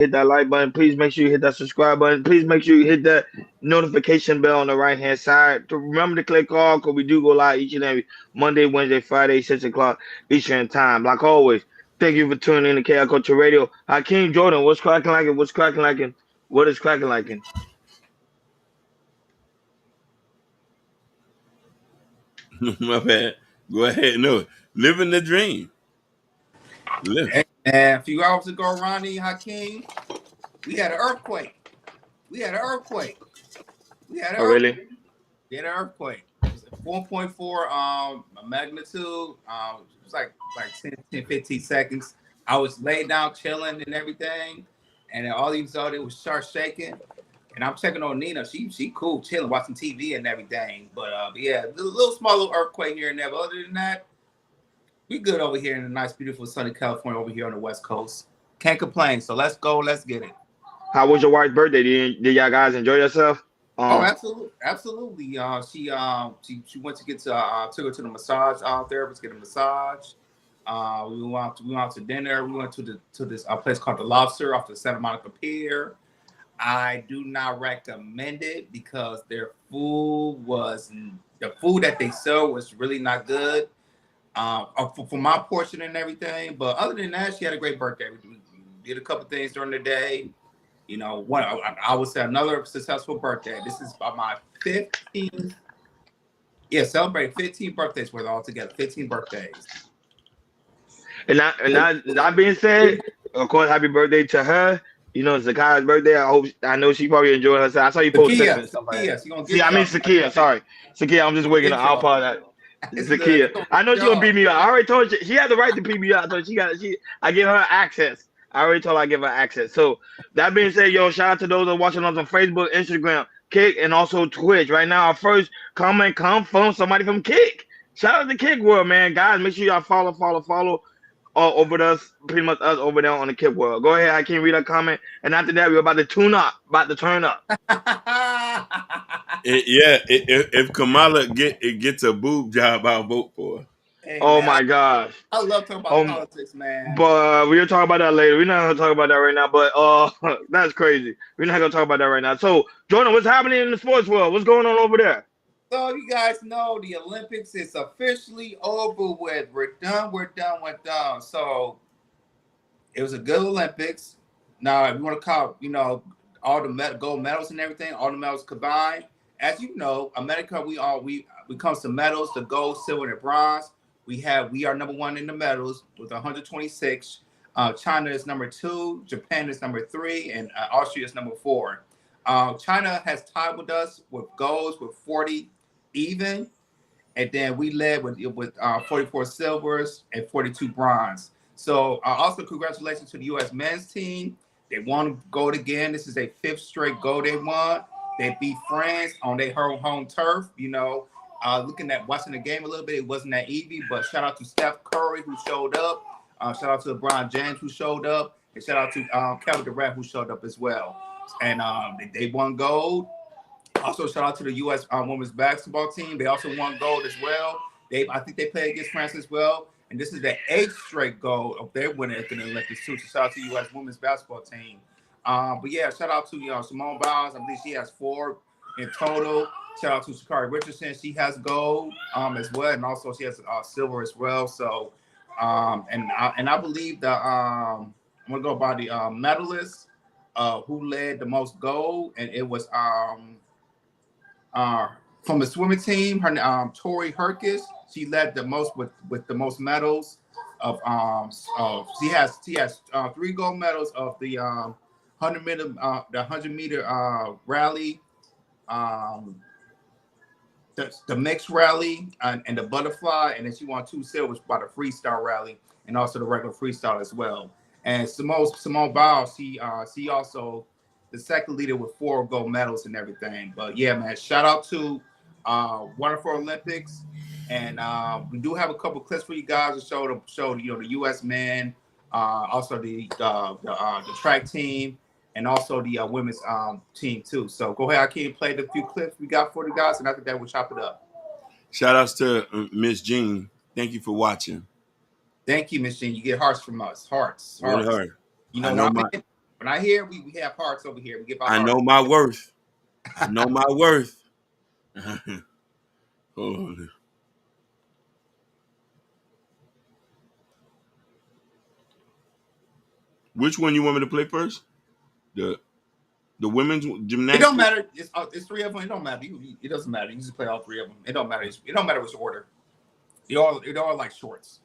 hit that like button. Please make sure you hit that subscribe button. Please make sure you hit that notification bell on the right hand side. To remember to click all because we do go live each and every Monday, Wednesday, Friday, 6 o'clock Eastern time. Like always, thank you for tuning in to KI Culture Radio. Hakeem Jordan, what's cracking like it? What's cracking like it? What is cracking like it? My bad. Go ahead. No, living the dream. Live. And a few hours ago, Ronnie Hakeem, we had an earthquake. We had an earthquake. We had an Oh, really? earthquake. We had an earthquake. It was 4.4 magnitude. It was like 10, 15 seconds. I was laid down chilling and everything. And then all these other, it was start shaking. And I'm checking on Nina. She cool, chilling, watching TV and everything. But yeah, a little small little earthquake here and there. But other than that, we good over here in the nice, beautiful sunny California over here on the West Coast. Can't complain. So let's go. Let's get it. How was your wife's birthday? Did y'all guys enjoy yourself? Oh, absolutely, absolutely. She went to get to took her to the massage therapist, get a massage. We went out to dinner. We went to this place called the Lobster off the Santa Monica Pier. I do not recommend it because their food the food that they served was really not good. For my portion and everything. But other than that, she had a great birthday. We did a couple things during the day. You know, I would say another successful birthday. This is my 15th. Yeah, celebrate 15 birthdays with all together. 15 birthdays. And that being said, of course, happy birthday to her. You know, Zakai's birthday. I know she probably enjoyed herself. I saw you post pictures and stuff like that. See, I mean Sakia. Sorry, Sakia. I'm just waking up. I'll apologize. Zakia. I know she's gonna beat me up. I already told she had the right to beat me up, so I give her access. I already told her I give her access. So that being said, yo, shout out to those that are watching us on Facebook, Instagram, Kick, and also Twitch. Right now, our first comment come from somebody from Kick. Shout out to Kick World, man. Guys, make sure y'all follow over us, pretty much us over there on the Kick World. Go ahead, I can't read a comment. And after that, we're about to turn up. If Kamala gets a boob job, I'll vote for her. Hey, oh man, my gosh. I love talking about politics, man. But we'll talk about that later. We're not gonna talk about that right now. But that's crazy. We're not gonna talk about that right now. So, Jordan, what's happening in the sports world? What's going on over there? So you guys know the Olympics is officially over with. We're done. So it was a good Olympics. Now, if you want to call, all the gold medals and everything, all the medals combined. As you know, America, we comes to medals, the gold, silver, and bronze. We are number one in the medals with 126. China is number 2, Japan is number 3, and Austria is number 4. China has tied with us with golds with 40 even, and then we led with 44 silvers and 42 bronze. So also congratulations to the U.S. men's team. They won gold again. This is a 5th straight gold they won. They beat France on their home turf. Watching the game a little bit, it wasn't that easy, but shout out to Steph Curry who showed up. Shout out to LeBron James who showed up, and shout out to Kevin Durant who showed up as well. And they won gold. Also, shout out to the U.S. Women's basketball team. They also won gold as well. I think they played against France as well. And this is the 8th straight gold of their winning at the Olympics too. So shout out to the U.S. Women's basketball team. But yeah, shout out to Simone Biles. I believe she has 4 in total. Shout out to Sha'Carri Richardson. She has gold as well, and also she has silver as well. So, and I believe that I'm gonna go by the medalists who led the most gold, and it was from the swimming team. Her Tori Herkis. She led the most with the most medals. She has 3 gold medals of the 100 meter rally, the mixed rally, and the butterfly, and then she won 2 silvers by the freestyle rally and also the regular freestyle as well. And Simone Biles, she also the second leader with 4 gold medals and everything. But yeah, man, shout out to wonderful Olympics, and we do have a couple clips for you guys to show the U.S. men, also the track team, and also the women's team too. So go ahead, I can play the few clips we got for the guys, and after that we'll chop it up. Shout outs to Miss Jean. Thank you for watching. Thank you, Miss Jean. You get hearts from us. Hearts. Really hard. You know what I mean? When I hear we have hearts over here, we give our I hearts. know my worth. I know my worth. Hold on. Which one you want me to play first? The women's gymnastics. It don't matter. It's three of them. It don't matter. It doesn't matter. You just play all three of them. It don't matter. It don't matter which order. It all like shorts.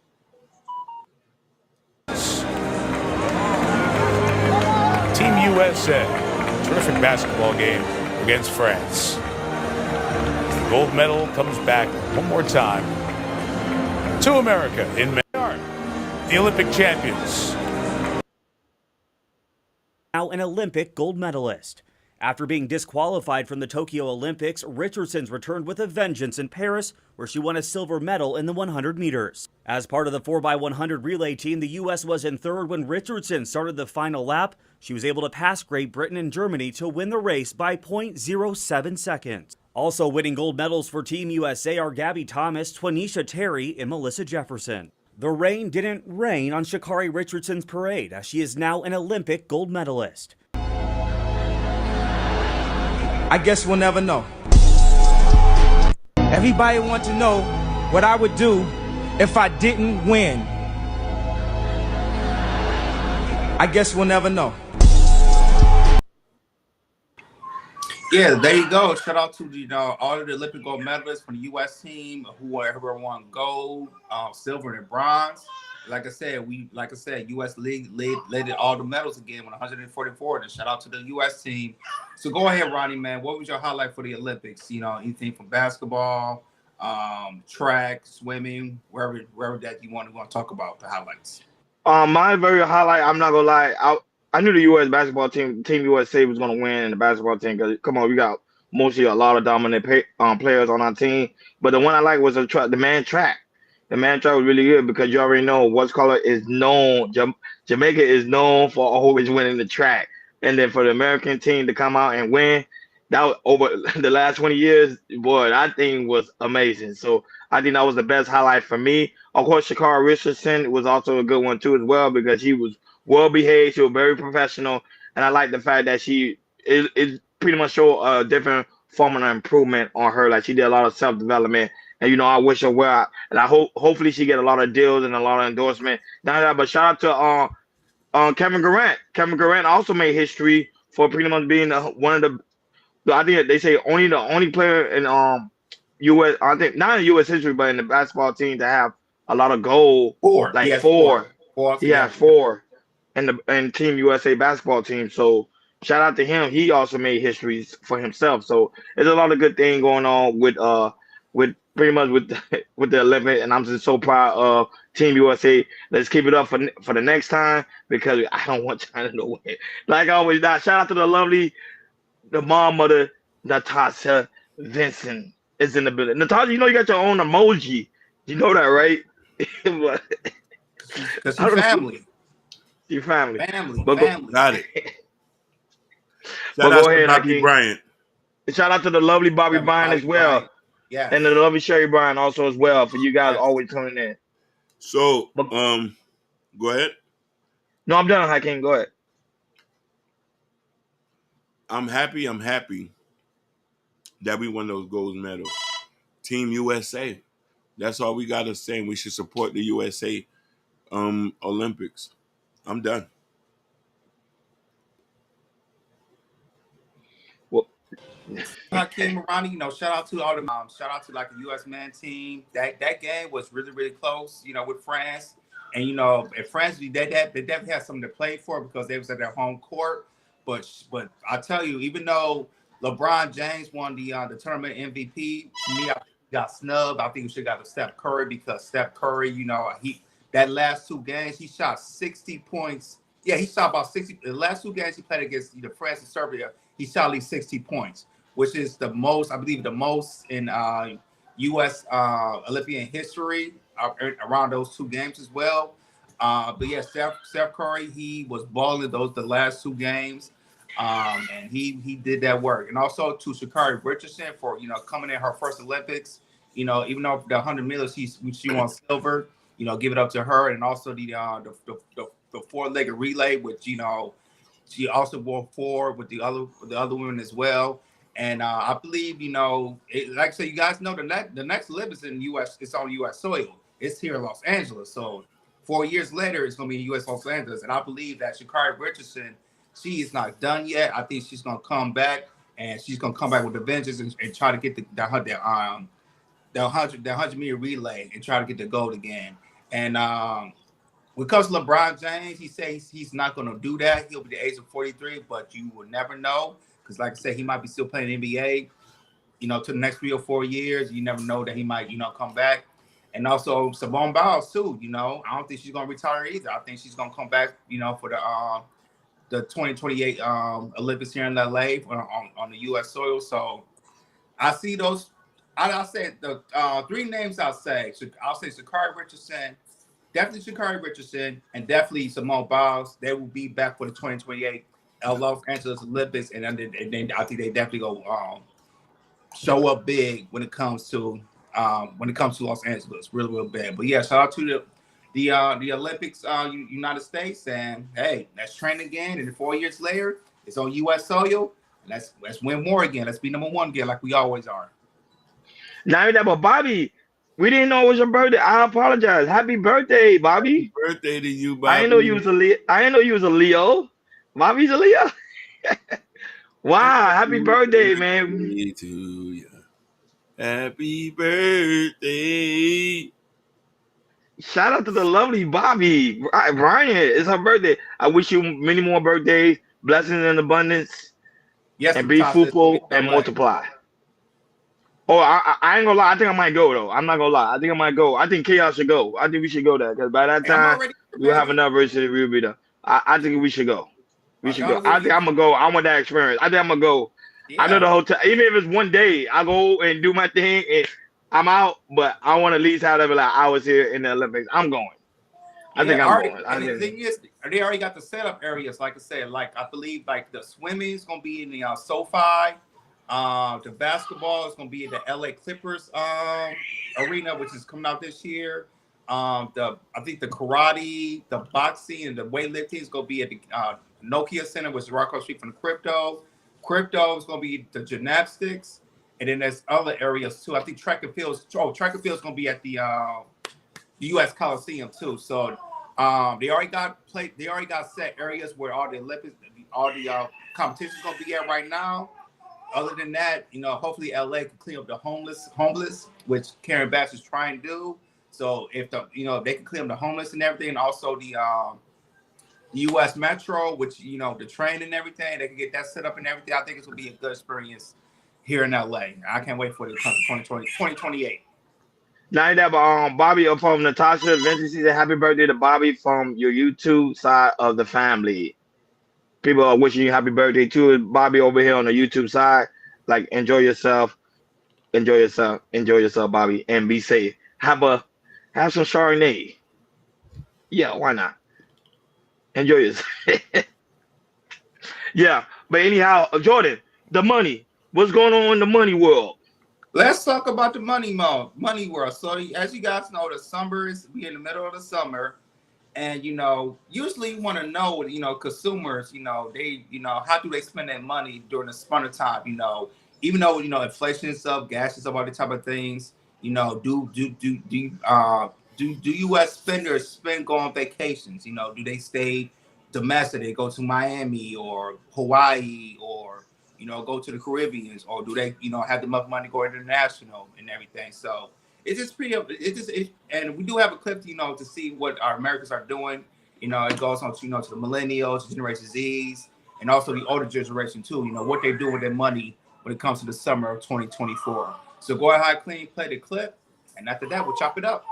Team USA, terrific basketball game against France. The gold medal comes back one more time to America in May. The Olympic champions. Now an Olympic gold medalist. After being disqualified from the Tokyo Olympics, Richardson's returned with a vengeance in Paris, where she won a silver medal in the 100 meters. As part of the 4x100 relay team, the U.S. was in third when Richardson started the final lap. She was able to pass Great Britain and Germany to win the race by 0.07 seconds. Also winning gold medals for Team USA are Gabby Thomas, Twanisha Terry, and Melissa Jefferson. The rain didn't rain on Sha'Carri Richardson's parade, as she is now an Olympic gold medalist. I guess we'll never know. Everybody wants to know what I would do if I didn't win. I guess we'll never know. Yeah, there you go. Shout out to all of the Olympic gold medalists from the U.S. team, whoever won gold, silver, and bronze. Like I said, U.S. led all the medals again with 144. And shout out to the U.S. team. So go ahead, Ronnie, man. What was your highlight for the Olympics? Anything from basketball, track, swimming, wherever that you want to talk about the highlights. My very highlight. I'm not gonna lie. I knew the U.S. basketball team USA was gonna win in the basketball team because come on, we got mostly a lot of dominant players on our team. But the one I like was the man track. The man track was really good because you already know what's called is known. Jamaica is known for always winning the track, and then for the American team to come out and win, that was over the last 20 years, boy, that thing was amazing. So I think that was the best highlight for me. Of course, Sha'Carri Richardson was also a good one too as well because she was well behaved. She was very professional, and I like the fact that she is pretty much show a different form of improvement on her. Like she did a lot of self development. And I wish her well, and I hopefully she get a lot of deals and a lot of endorsement. But shout out to Kevin Durant. Kevin Durant also made history for pretty much being one of the. I think they say the only player in U.S. I think not in U.S. history, but in the basketball team to have a lot of gold. Four. Like He has four. Four. He has four in Team USA basketball team. So shout out to him. He also made history for himself. So there's a lot of good thing going on with pretty much with the Olympics, and I'm just so proud of Team USA. Let's keep it up for the next time because I don't want China to win. Like always, shout out to the mom of Natasha Vincent is in the building. Natasha, you got your own emoji. You know that, right? Because your family. Your family. Family. Got it. Shout out to Bobby Bryant. Shout out to the lovely Bobby Bryant as well. Bryant. Yeah. And the lovely Sherry Bryant also as well for you guys always tuning in. So, go ahead. No, I'm done, Hakeem. Go ahead. I'm happy that we won those gold medals. Team USA. That's all we got to say. We should support the USA Olympics. I'm done. Well, Hakeem Ronnie, shout out to all the shout out to like the U.S. men team. That game was really, really close, with France. And in France, they definitely had something to play for because they was at their home court. But I tell you, even though LeBron James won the tournament MVP, to me, I got snubbed. I think we should have got to Steph Curry because Steph Curry, that last two games, he shot 60 points. Yeah, he shot about 60. The last two games he played against France and Serbia, he shot at least 60 points, which is the most, I believe, the most in U.S. Olympian history around those two games as well. But yeah, Steph Curry, he was balling the last two games, and he did that work. And also to Sha'Carri Richardson for coming in her first Olympics. Even though the 100 meters she won silver, give it up to her. And also the four-legged relay, which She also wore forward with the other women as well. And I believe, like I said, you guys know the next Olympics in the U.S. It's on U.S. soil. It's here in Los Angeles. So 4 years later, it's going to be in U.S. Los Angeles. And I believe that Sha'Carri Richardson, she is not done yet. I think she's going to come back, and she's going to come back with a vengeance and try to get the 100-meter relay and try to get the gold again. And because LeBron James, he says he's not going to do that. He'll be the age of 43, but you will never know. Because like I said, he might be still playing NBA, to the next 3 or 4 years. You never know that he might, come back. And also Simone Biles too, I don't think she's going to retire either. I think she's going to come back, for the 2028 Olympics here in LA on the U.S. soil. So I see those. I'll say the 3 names I'll say Sha'Carri Richardson, definitely Sha'Carri Richardson, and definitely Simone Biles. They will be back for the 2028 Los Angeles Olympics, and then I think they definitely go show up big when it comes to Los Angeles, real, real bad. But yeah, shout out to the Olympics, United States, and hey, let's train again. And 4 years later, it's on U.S. soil. Let's win more again. Let's be number 1 again, like we always are. Now that, but Bobby, we didn't know it was your birthday. I apologize. Happy birthday, Bobby. Happy birthday to you, Bobby. I didn't know you was a Leo. Bobby's a Leo. Wow, happy birthday, man. To you. Happy birthday. Shout out to the lovely Bobby. Brian, it's her birthday. I wish you many more birthdays, blessings and abundance. Yes, and be fruitful and multiply. Oh, I ain't gonna lie. I think I might go though. I'm not gonna lie. I think I might go. I think Chaos should go. I think we should go there because by that time we'll have enough versus we'll be there. I think we should go. We should go. I think I'm gonna go. I want that experience. I think I'm gonna go. Yeah. I know the hotel. Even if it's one day, I go and do my thing and I'm out. But I want to at least have it like I was here in the Olympics. I'm going. I think I'm going. And the thing is, they already got the setup areas. Like I said, like I believe like the swimming is gonna be in the SoFi. The basketball is going to be in the LA Clippers arena, which is coming out this year. I think the karate, the boxing, and the weightlifting is going to be at the Nokia Center, which is right across the street from the Crypto. Crypto is going to be the gymnastics, and then there's other areas too. I think track and field is going to be at the U.S. Coliseum too. So they already got set areas where all the Olympics, all the competitions going to be at right now. Other than that, hopefully LA can clean up the homeless, which Karen Bass is trying to do. So if they can clean up the homeless and everything, and also the U.S. Metro, which the train and everything, they can get that set up and everything. I think it's gonna be a good experience here in LA. I can't wait for it to come to 2028. Now that Bobby from Natasha Vincent, she said happy birthday to Bobby from your YouTube side of the family. People are wishing you happy birthday too. Bobby over here on the YouTube side. Like, enjoy yourself, Bobby, and be safe. Have some Chardonnay. Yeah, why not? Enjoy yourself. Yeah, but anyhow, Jordan, the money. What's going on in the money world? Let's talk about the money world. So as you guys know, the summer is in the middle of the summer. And, usually you want to know, consumers, they, how do they spend their money during the summertime, even though, inflation is up, gas is up, all the type of things, do U.S. spenders go on vacations? Do they stay domestic? They go to Miami or Hawaii or, go to the Caribbean, or do they, have enough money go international and everything? So it's just and we do have a clip, to see what our Americans are doing. It goes on to, to the millennials, Generation Zs, and also the older generation too. What they do with their money when it comes to the summer of 2024. So go ahead, clean, play the clip, and after that, we'll chop it up.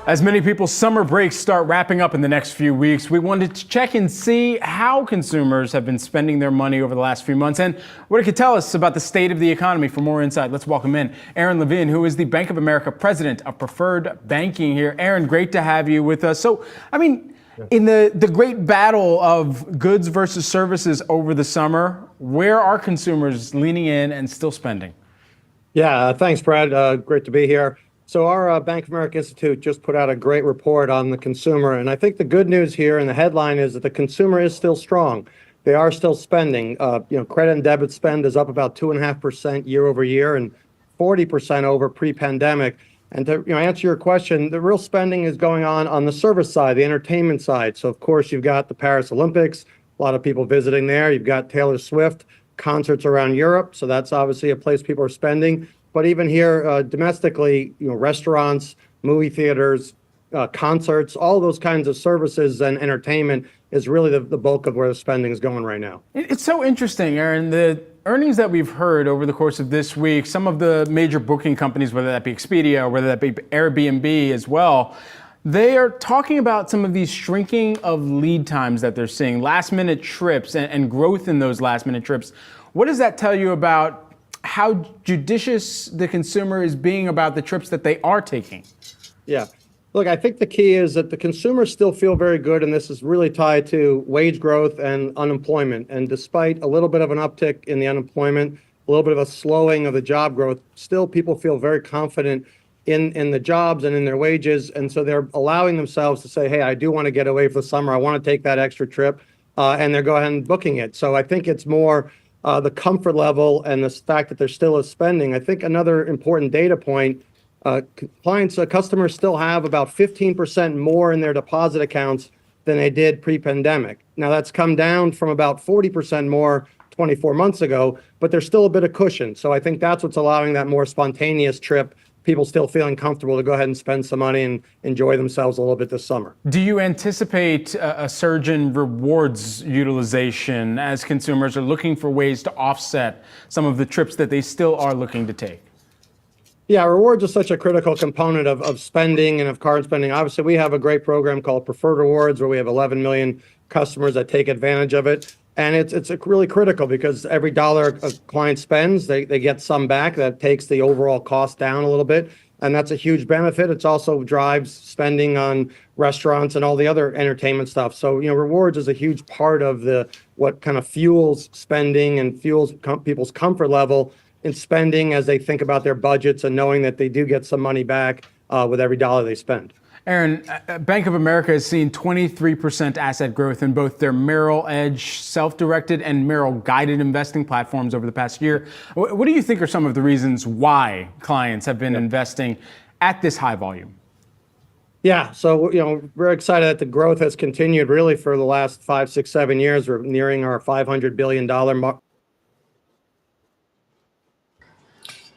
As many people's summer breaks start wrapping up in the next few weeks, we wanted to check and see how consumers have been spending their money over the last few months and what it could tell us about the state of the economy. For more insight, let's welcome in Aaron Levin, who is the Bank of America president of Preferred Banking here. Aaron, great to have you with us. So, in the great battle of goods versus services over the summer, where are consumers leaning in and still spending? Yeah, thanks, Brad. Great to be here. So our Bank of America Institute just put out a great report on the consumer, and I think the good news here and the headline is that the consumer is still strong. They are still spending. Credit and debit spend is up about 2.5% year over year and 40% over pre-pandemic. And to answer your question, the real spending is going on the service side, the entertainment side. So of course you've got the Paris Olympics, a lot of people visiting there. You've got Taylor Swift concerts around Europe, so that's obviously a place people are spending. But even here domestically, restaurants, movie theaters, concerts, all those kinds of services and entertainment is really the bulk of where the spending is going right now. It's so interesting, Aaron. The earnings that we've heard over the course of this week, some of the major booking companies, whether that be Expedia or whether that be Airbnb as well, they are talking about some of these shrinking of lead times that they're seeing, last minute trips and growth in those last minute trips. What does that tell you about how judicious the consumer is being about the trips that they are taking? Yeah. Look, I think the key is that the consumers still feel very good, and this is really tied to wage growth and unemployment. And despite a little bit of an uptick in the unemployment, a little bit of a slowing of the job growth, still people feel very confident in the jobs and in their wages. And so they're allowing themselves to say, hey, I do want to get away for the summer. I want to take that extra trip. And they're going ahead and booking it. So I think it's more the comfort level and the fact that there still is spending. I think another important data point, customers still have about 15% more in their deposit accounts than they did pre-pandemic. Now that's come down from about 40% more 24 months ago, but there's still a bit of cushion. So I think that's what's allowing that more spontaneous trip, people still feeling comfortable to go ahead and spend some money and enjoy themselves a little bit this summer. Do you anticipate a surge in rewards utilization as consumers are looking for ways to offset some of the trips that they still are looking to take? Yeah, rewards are such a critical component of spending and of card spending. Obviously, we have a great program called Preferred Rewards where we have 11 million customers that take advantage of it. And it's really critical because every dollar a client spends, they get some back. That takes the overall cost down a little bit. And that's a huge benefit. It also drives spending on restaurants and all the other entertainment stuff. So, rewards is a huge part of what kind of fuels spending and fuels people's comfort level in spending as they think about their budgets and knowing that they do get some money back with every dollar they spend. Aaron, Bank of America has seen 23% asset growth in both their Merrill Edge self-directed and Merrill guided investing platforms over the past year. What do you think are some of the reasons why clients have been investing at this high volume? Yeah, so we're excited that the growth has continued really for the last 5, 6, 7 years. We're nearing our $500 billion mark.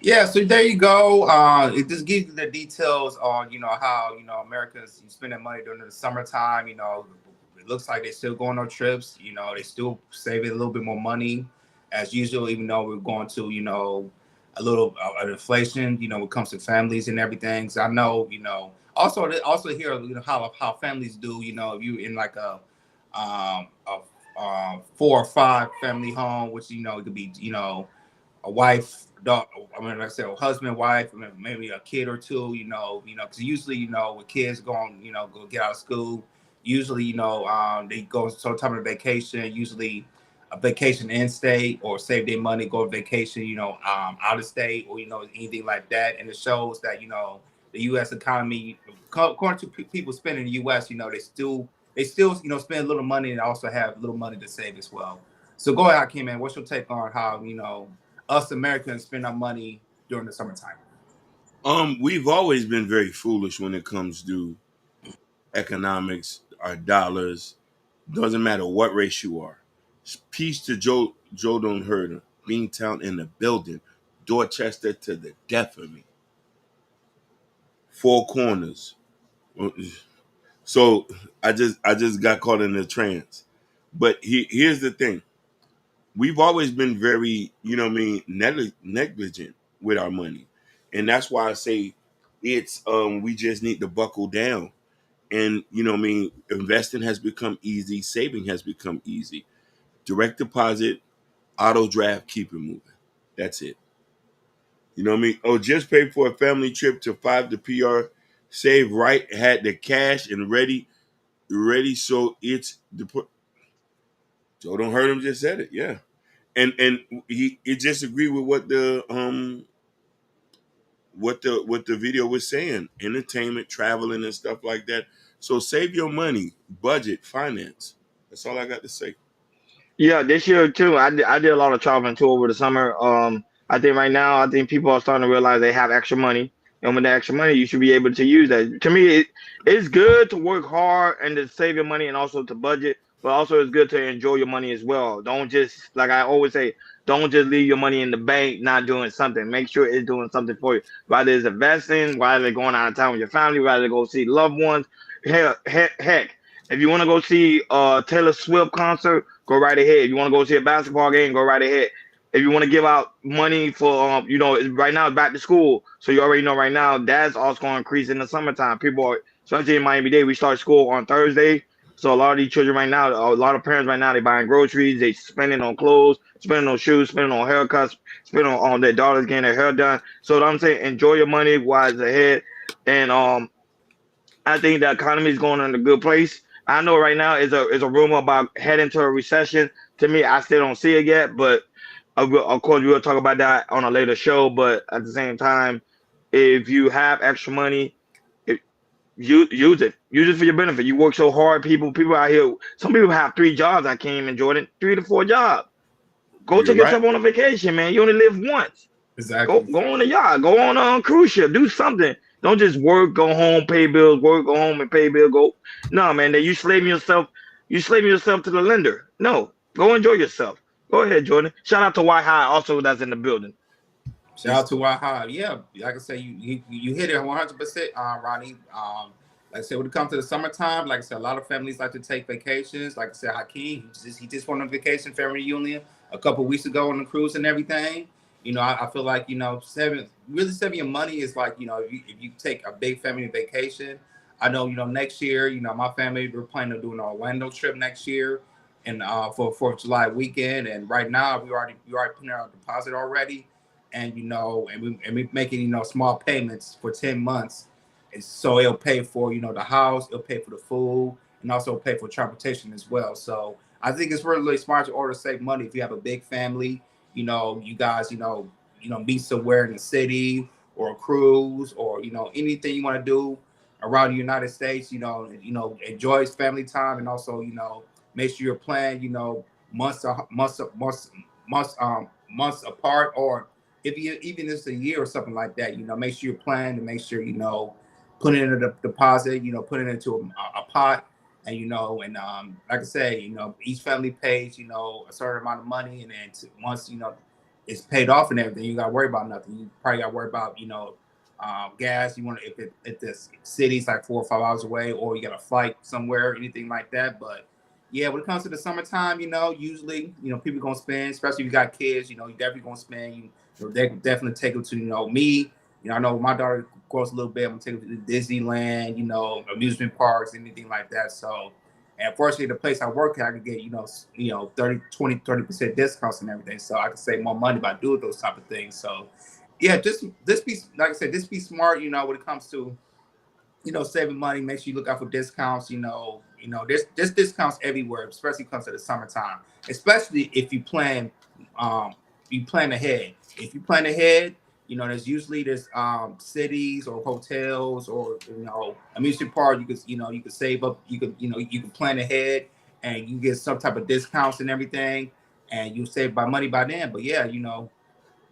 Yeah, so there you go. It just gives you the details on, how, Americans spending money during the summertime. It looks like they're still going on trips. They still saving a little bit more money as usual, even though we're going to, a little inflation, when it comes to families and everything. So I know, also here, how families do, if you in like a 4 or 5 family home, which, it could be, a wife, dog, like I said, a husband, wife, maybe a kid or two, because usually, with kids going, go get out of school, usually, they go sometime on vacation, usually a vacation in state or save their money, go on vacation, out of state or, anything like that. And it shows that, the U.S. economy, according to people spending in the U.S., they still, spend a little money and also have a little money to save as well. So go ahead, Hakeem, man. What's your take on how, us Americans spend our money during the summertime? We've always been very foolish when it comes to economics, our dollars. Doesn't matter what race you are. Peace to Joe Don't Hurt Her. Beantown in the building. Dorchester to the death of me. 4 corners. So I just got caught in a trance. But here's the thing. We've always been very, negligent with our money. And that's why I say it's we just need to buckle down. And investing has become easy, saving has become easy. Direct deposit, auto draft, keep it moving. That's it. You know what I mean? Oh, just paid for a family trip to 5 to PR, save right, had the cash and ready. So it's Joe Don't Hurt Him just said it, yeah. And he just agreed with what what the video was saying: entertainment, traveling, and stuff like that. So save your money, budget, finance. That's all I got to say. Yeah, this year too. I did a lot of traveling too over the summer. I think right now, I think people are starting to realize they have extra money, and with the extra money, you should be able to use that. To me, it's good to work hard and to save your money, and also to budget. But also, it's good to enjoy your money as well. Don't just, like I always say, don't just leave your money in the bank not doing something. Make sure it's doing something for you. Whether it's investing, whether it's going out of town with your family, whether go see loved ones. Heck, if you want to go see Taylor Swift concert, go right ahead. If you want to go see a basketball game, go right ahead. If you want to give out money for, right now it's back to school, so you already know right now that's also going to increase in the summertime. People are, especially in Miami-Dade, we start school on Thursday, so a lot of these children right now, a lot of parents right now, they buying groceries, they spending on clothes, spending on shoes, spending on haircuts, spending on their daughters getting their hair done. So I'm saying, enjoy your money while it's ahead, and I think the economy is going in a good place. I know right now is a rumor about heading to a recession. To me, I still don't see it yet, but of course we will talk about that on a later show. But at the same time, if you have extra money, use it. Use it for your benefit. You work so hard. People out here. Some people have 3 jobs. I came in Jordan, 3 to 4 jobs. Go take yourself on a vacation, man. You only live once. Exactly. Go on a yacht. Go on a cruise ship. Do something. Don't just work, go home, pay bills, work, go home and pay bills. Go. No, man. That you slaving yourself. You slaving yourself to the lender. No. Go enjoy yourself. Go ahead, Jordan. Shout out to White High also that's in the building. Shout out to White High. Yeah, like I say, you hit it 100%, Ronnie. Like I said, when it comes to the summertime, like I said, a lot of families like to take vacations. Like I said, Hakeem, he just went on vacation, family reunion a couple weeks ago on the cruise and everything. I feel like, saving your money is like, if you take a big family vacation. I know, next year, my family, we're planning on doing an Orlando trip next year and for 4th of July weekend. And right now, we already putting our deposit already. And, and we making, small payments for 10 months. And so it'll pay for, the house, it'll pay for the food, and also pay for transportation as well. So I think it's really smart to order save money if you have a big family. You guys, meet somewhere in the city or a cruise or, anything you want to do around the United States, enjoy family time and also, make sure you're planning, months apart, or if you even it's a year or something like that, make sure you're planning and make sure, put it in a deposit, put it into a pot. And, like I say, each family pays, a certain amount of money. And then once, it's paid off and everything, you got to worry about nothing. You probably got to worry about, gas. You want to, if the city's like 4 or 5 hours away, or you got a flight somewhere, anything like that. But yeah, when it comes to the summertime, usually, people going to spend, especially if you got kids, you definitely going to spend. They definitely take them to, me. I know my daughter grows a little bit. I'm going to take her to Disneyland, amusement parks, anything like that. So, and fortunately, the place I work at, I can get, 30% discounts and everything. So I can save more money by doing those type of things. So, yeah, just be, like I said, just be smart, when it comes to, saving money. Make sure you look out for discounts. There's discounts everywhere, especially when it comes to the summertime. Especially if you plan ahead. If you plan ahead, there's cities or hotels or amusement park. You could save up. You can plan ahead and you get some type of discounts and everything, and you save money by then. But yeah,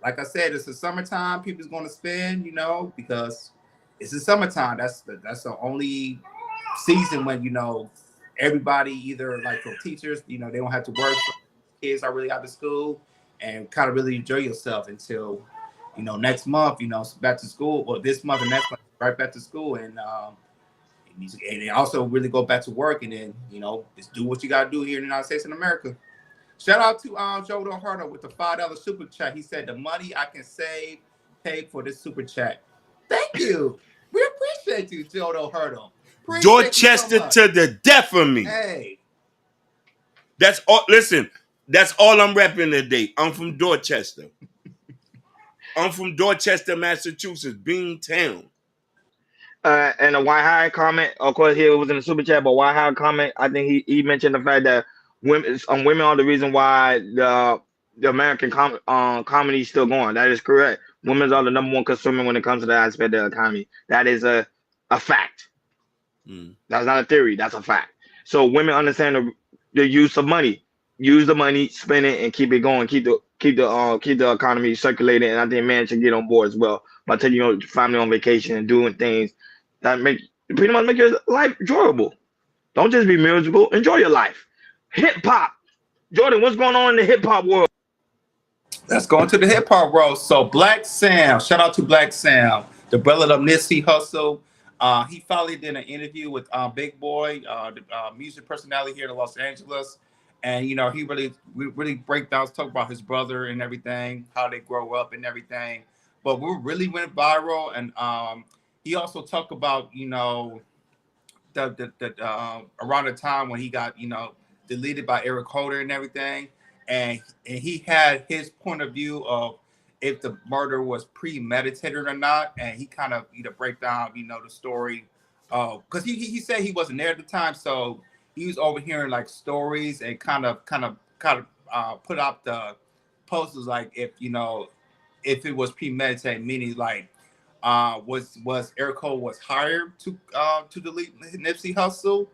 like I said, it's the summertime. People's going to spend, because it's the summertime. That's the only season when everybody, either like for teachers, they don't have to work. So kids are really out of school and kind of really enjoy yourself until next month. Back to school, or this month and next month, right back to school, and also really go back to work, and then just do what you got to do here in the United States in America. Shout out to Joe Doherty with the $5 super chat. He said the money I can save paid for this super chat. Thank you. We appreciate you, Joe Doherty. Dorchester to the death of me. Hey. That's all. Listen, that's all I'm repping today. I'm from Dorchester. I'm from Dorchester, Massachusetts, Beantown. And a White High comment, of course, here it was in the super chat, but White High comment, I think he mentioned the fact that women are the reason why the American comedy is still going. That is correct. Women are the number one consumer when it comes to that aspect of the economy. That is a fact. That's not a theory. That's a fact. So women understand the use of money. Use the money, spend it, and keep it going. Keep the economy circulating. And I think men should get on board as well by taking your family on vacation and doing things that pretty much make your life enjoyable. Don't just be miserable. Enjoy your life. Hip hop. Jordan, what's going on in the hip hop world? Let's go into the hip hop world. So Black Sam, shout out to Black Sam, the brother of Nipsey Hussle. He finally did an interview with Big Boy, the music personality here in Los Angeles. And, you know, he really break down, talk about his brother and everything, how they grow up and everything. But we really went viral. And he also talked about, you know, around the time when he got, you know, deleted by Eric Holder and everything. And he had his point of view of if the murder was premeditated or not. And he kind of, you know, break down, you know, the story. Because he said he wasn't there at the time. So he was overhearing like stories and kind of put up the posters like if, you know, if it was premeditated, meaning like was Eric Holder was hired to delete Nipsey Hussle,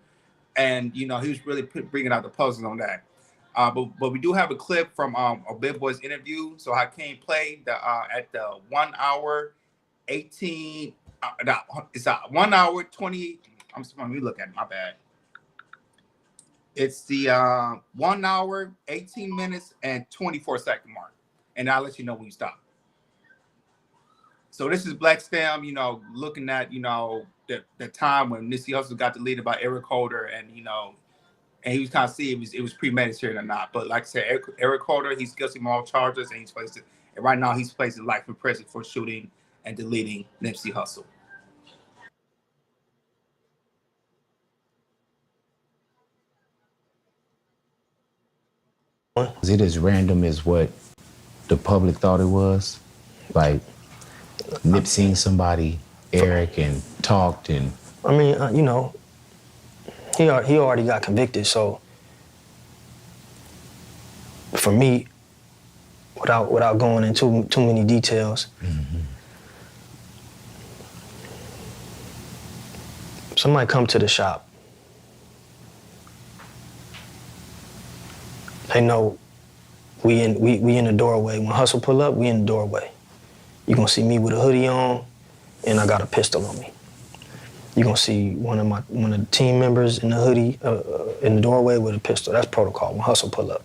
and you know he was really bringing out the puzzles on that. But we do have a clip from a Big Boy's interview, so I can't play the at the 1 hour 18. It's 1 hour 20. Let me look at it. My bad. It's the 1 hour 18 minutes and 24-second mark, and I'll let you know when you stop. So this is Black Sam, you know, looking at, you know, the time when Nipsey Hussle got deleted by Eric Holder, and you know, and he was kind of seeing it was premeditated or not. But like I said, Eric Holder, he's guilty of all charges, and and right now he's facing life in prison for shooting and deleting Nipsey Hussle. Is it as random as what the public thought it was? Like Nip seen somebody, Eric, and talked and. I mean, you know, he already got convicted, so for me, without going into too many details, somebody come to the shop. They know we in the doorway. When Hussle pull up, we in the doorway. You're gonna see me with a hoodie on, and I got a pistol on me. You're gonna see one of the team members in the hoodie, in the doorway with a pistol. That's protocol when Hussle pull up.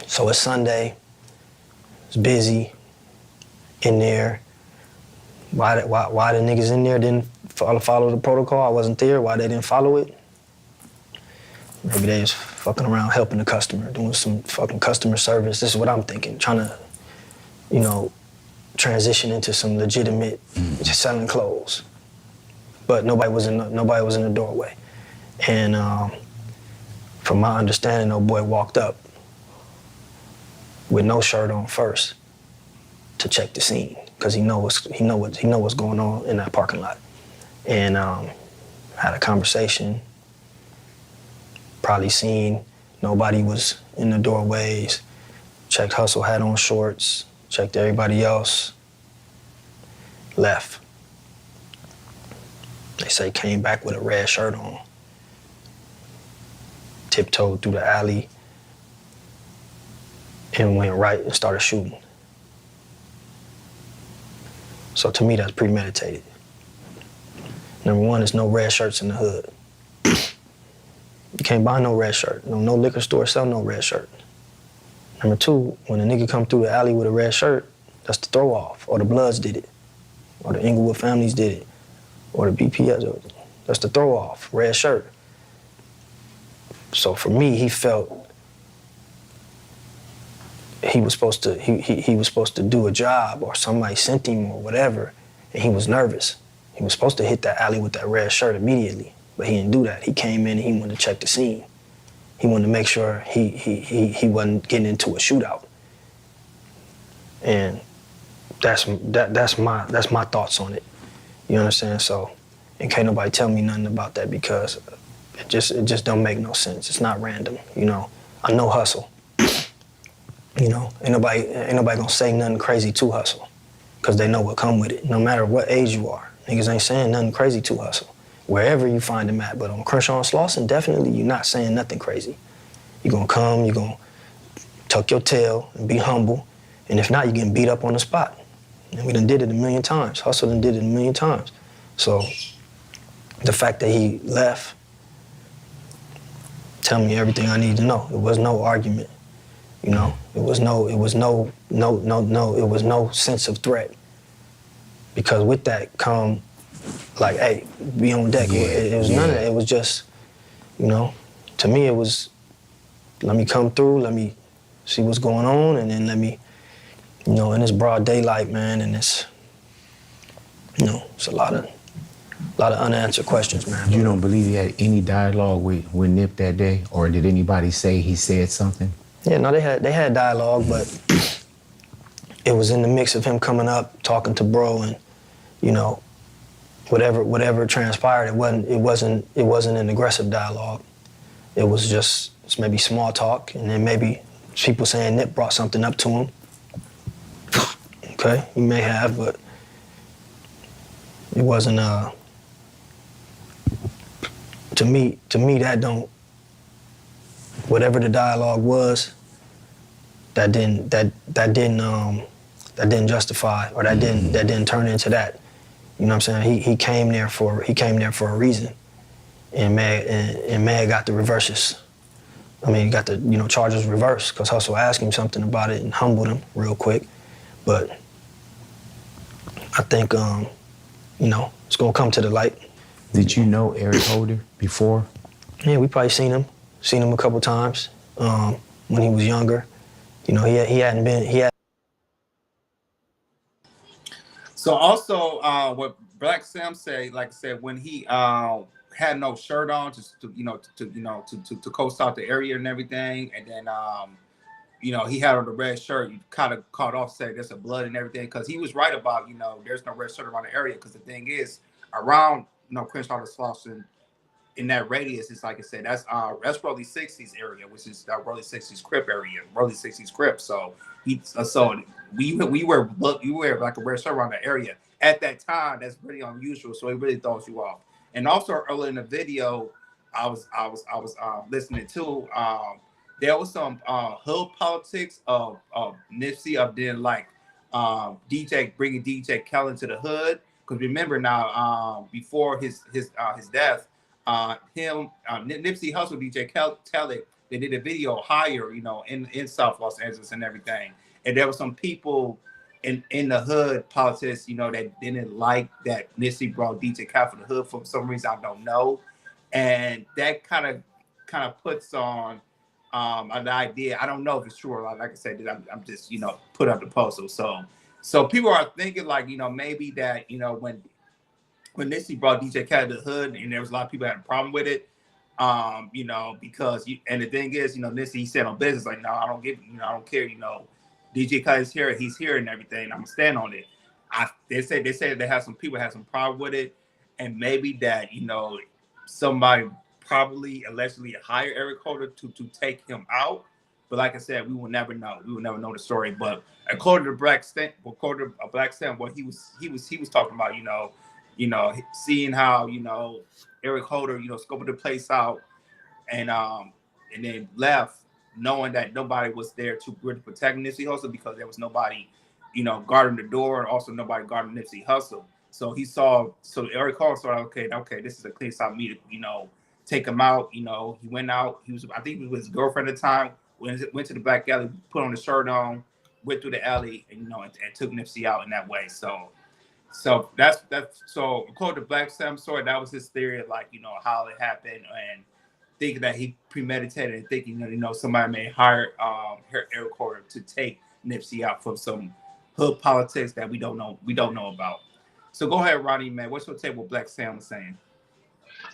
So it's Sunday, it's busy in there. Why the niggas in there didn't follow the protocol? I wasn't there, why they didn't follow it? Maybe they was fucking around helping the customer, doing some fucking customer service. This is what I'm thinking, trying to, you know, transition into some legitimate just selling clothes. But nobody was in the doorway. And from my understanding, old boy walked up with no shirt on first to check the scene, because he know what's going on in that parking lot. And had a conversation, probably seen nobody was in the doorways, checked Hussle, had on shorts, checked everybody else, left. They say came back with a red shirt on, tiptoed through the alley, and went right and started shooting. So to me, that's premeditated. Number one, there's no red shirts in the hood. You can't buy no red shirt. No liquor store sell no red shirt. Number two, when a nigga come through the alley with a red shirt, that's the throw off, or the Bloods did it, or the Inglewood families did it, or the BPS, that's the throw off, red shirt. So for me, he felt he was supposed to do a job, or somebody sent him or whatever, and he was nervous. He was supposed to hit that alley with that red shirt immediately, but he didn't do that. He came in and he wanted to check the scene. He wanted to make sure he wasn't getting into a shootout. And that's my thoughts on it. You understand? So, and can't nobody tell me nothing about that, because it just don't make no sense. It's not random, you know. I know Hussle. You know, ain't nobody gonna say nothing crazy to Hustle, because they know what come with it. No matter what age you are, niggas ain't saying nothing crazy to Hustle, wherever you find him at. But on Crenshaw and Slauson, definitely you're not saying nothing crazy. You're gonna come, you're gonna tuck your tail and be humble, and if not, you're getting beat up on the spot. And we done did it a million times. Hustle done did it a million times. So the fact that he left tell me everything I need to know. It was no argument, you know. It was no sense of threat. Because with that come, like, hey, be on deck. It was none of that. It was just, you know, to me it was, let me come through, let me see what's going on, and then let me, you know, in this broad daylight, man, and it's, you know, it's a lot of unanswered questions, man. You don't believe he had any dialogue with Nip that day, or did anybody say he said something? Yeah, no, they had dialogue, but it was in the mix of him coming up, talking to bro, and, you know, whatever transpired, it wasn't an aggressive dialogue. It was just maybe small talk, and then maybe people saying Nip brought something up to him. Okay, he may have, but it wasn't to me that don't, whatever the dialogue was, that didn't justify, or that didn't turn into that. You know what I'm saying? He came there for a reason, and May got the reverses. I mean, he got the, you know, charges reversed, because Hustle asked him something about it and humbled him real quick. But I think, you know, it's gonna come to the light. Did you know Eric Holder before? Yeah, we probably seen him a couple times when he was younger. You know, he hadn't been. So also, what Black Sam said, like I said, when he had no shirt on, just to co-start the area and everything, and then you know, he had on the red shirt. You kind of caught off, say there's some blood and everything, because he was right about, you know, there's no red shirt around the area, because the thing is, around, you know, Crenshaw and Slauson, in that radius, it's like I said, that's Rolly 60s area, which is that Rolly 60s Crip area, Rolly 60s Crip. So we wear like a red shirt around the area at that time. That's pretty unusual. So it really throws you off. And also earlier in the video, I was listening to there was some hood politics of Nipsey, of then like bringing DJ Khaled to the hood. Because remember now, before his death, Nipsey Hussle, DJ Khaled, they did a video higher, you know, in South Los Angeles and everything. And there were some people in the hood politics, you know, that didn't like that Nipsey brought DJ Khaled for the hood for some reason I don't know. And that kind of puts on an idea. I don't know if it's true or not. Like I said, I'm just, you know, put up the puzzle. So people are thinking, like, you know, maybe that, you know, when Nipsey brought DJ Khaled to the hood, and there was a lot of people that had a problem with it, you know, because and the thing is, you know, Nipsey, he said on business, like, no, I don't care, you know, DJ Khaled is here, he's here and everything, I'm gonna stand on it. They say they have some people have some problem with it, and maybe that, you know, somebody probably allegedly hired Eric Holder to take him out. But like I said, we will never know. We will never know the story. But according to Black Sam, what he was talking about, you know, seeing how, you know, Eric Holder, you know, scoping the place out, and then left, knowing that nobody was there to really protect Nipsey Hussle, because there was nobody, you know, guarding the door, and also nobody guarding Nipsey Hussle. So Eric Holder saw, okay, this is a clear shot me to, you know, take him out. You know, he went out. I think he was with his girlfriend at the time. Went to the back alley, put on the shirt on, went through the alley, and, you know, and took Nipsey out in that way. So that's so according to Black Sam story, that was his theory of, like, you know, how it happened, and thinking that he premeditated, and thinking that, you know, somebody may hire Eric Holder to take Nipsey out for some hood politics that we don't know about. So go ahead, Ronnie, man. What's your take what Black Sam was saying?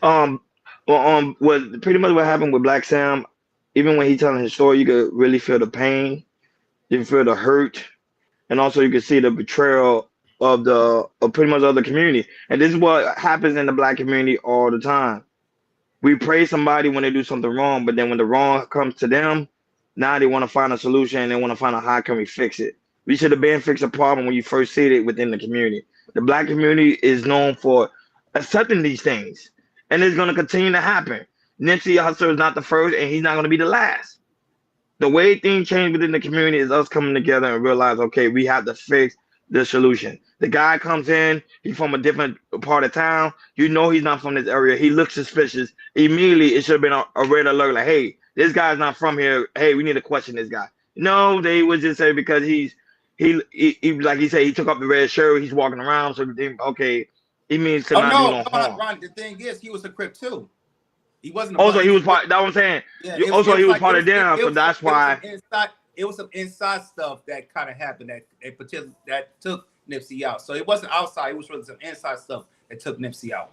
What pretty much what happened with Black Sam, even when he telling his story, you could really feel the pain, you can feel the hurt, and also you can see the betrayal of pretty much of the community. And this is what happens in the Black community all the time. We praise somebody when they do something wrong, but then when the wrong comes to them, Now they want to find a solution and they want to find out how can we fix it. We should have been fixed a problem when you first see it within the community. The black community is known for accepting these things, and it's going to continue to happen. Nipsey Hussle is not the first, and he's not going to be the last. The way things change within the community is us coming together and realize, okay, we have to fix the solution. The guy comes in, he's from a different part of town. You know he's not from this area. He looks suspicious. Immediately, it should have been a red alert, like, hey, this guy's not from here. Hey, we need to question this guy. No, they would just say because he like he said, he took off the red shirt. He's walking around, so they think, okay, he means to not do no harm. Ron, the thing is, he was a Crip too. He wasn't. Also, he was part. That's what I'm saying. Yeah, he was part of them, so that's why. It was some inside stuff that kind of happened that took Nipsey out. So it wasn't outside. It was really some inside stuff that took Nipsey out.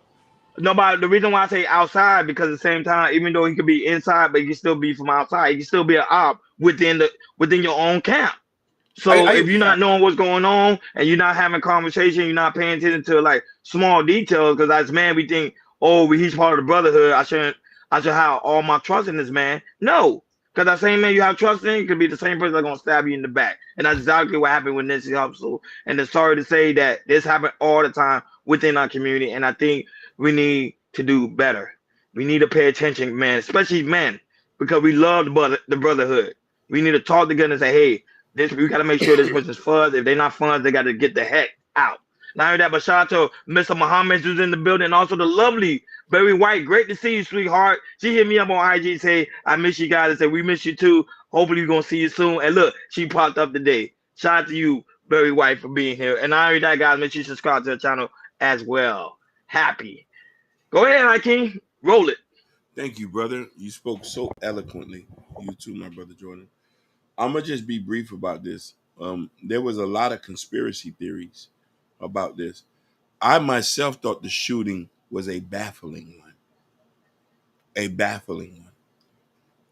No, but the reason why I say outside, because at the same time, even though he could be inside, but he can still be from outside. He can still be an op within your own camp. So if you're not knowing what's going on and you're not having conversation, you're not paying attention to like small details, because as man we think, oh, he's part of the brotherhood. I should have all my trust in this man. No, because that same man you have trust in could be the same person that's gonna stab you in the back, and that's exactly what happened with Nipsey Hussle. And it's sorry to say that this happened all the time within our community, and I think we need to do better. We need to pay attention, man, especially men, because we love the brotherhood. We need to talk together and say, hey, we got to make sure this person's funds. If they're not funds, they got to get the heck out. Not only that, but shout out to Mr. Muhammad who's in the building, and also the lovely Berry White. Great to see you, sweetheart. She hit me up on IG and say, I miss you guys. I said, we miss you too. Hopefully we're going to see you soon. And look, she popped up today. Shout out to you, Berry White, for being here. And not only that, guys, make sure you subscribe to the channel as well. Happy. Go ahead, Hakeem. Roll it. Thank you, brother. You spoke so eloquently. You too, my brother Jordan. I'm going to just be brief about this. There was a lot of conspiracy theories about this. I myself thought the shooting was a baffling one. A baffling one.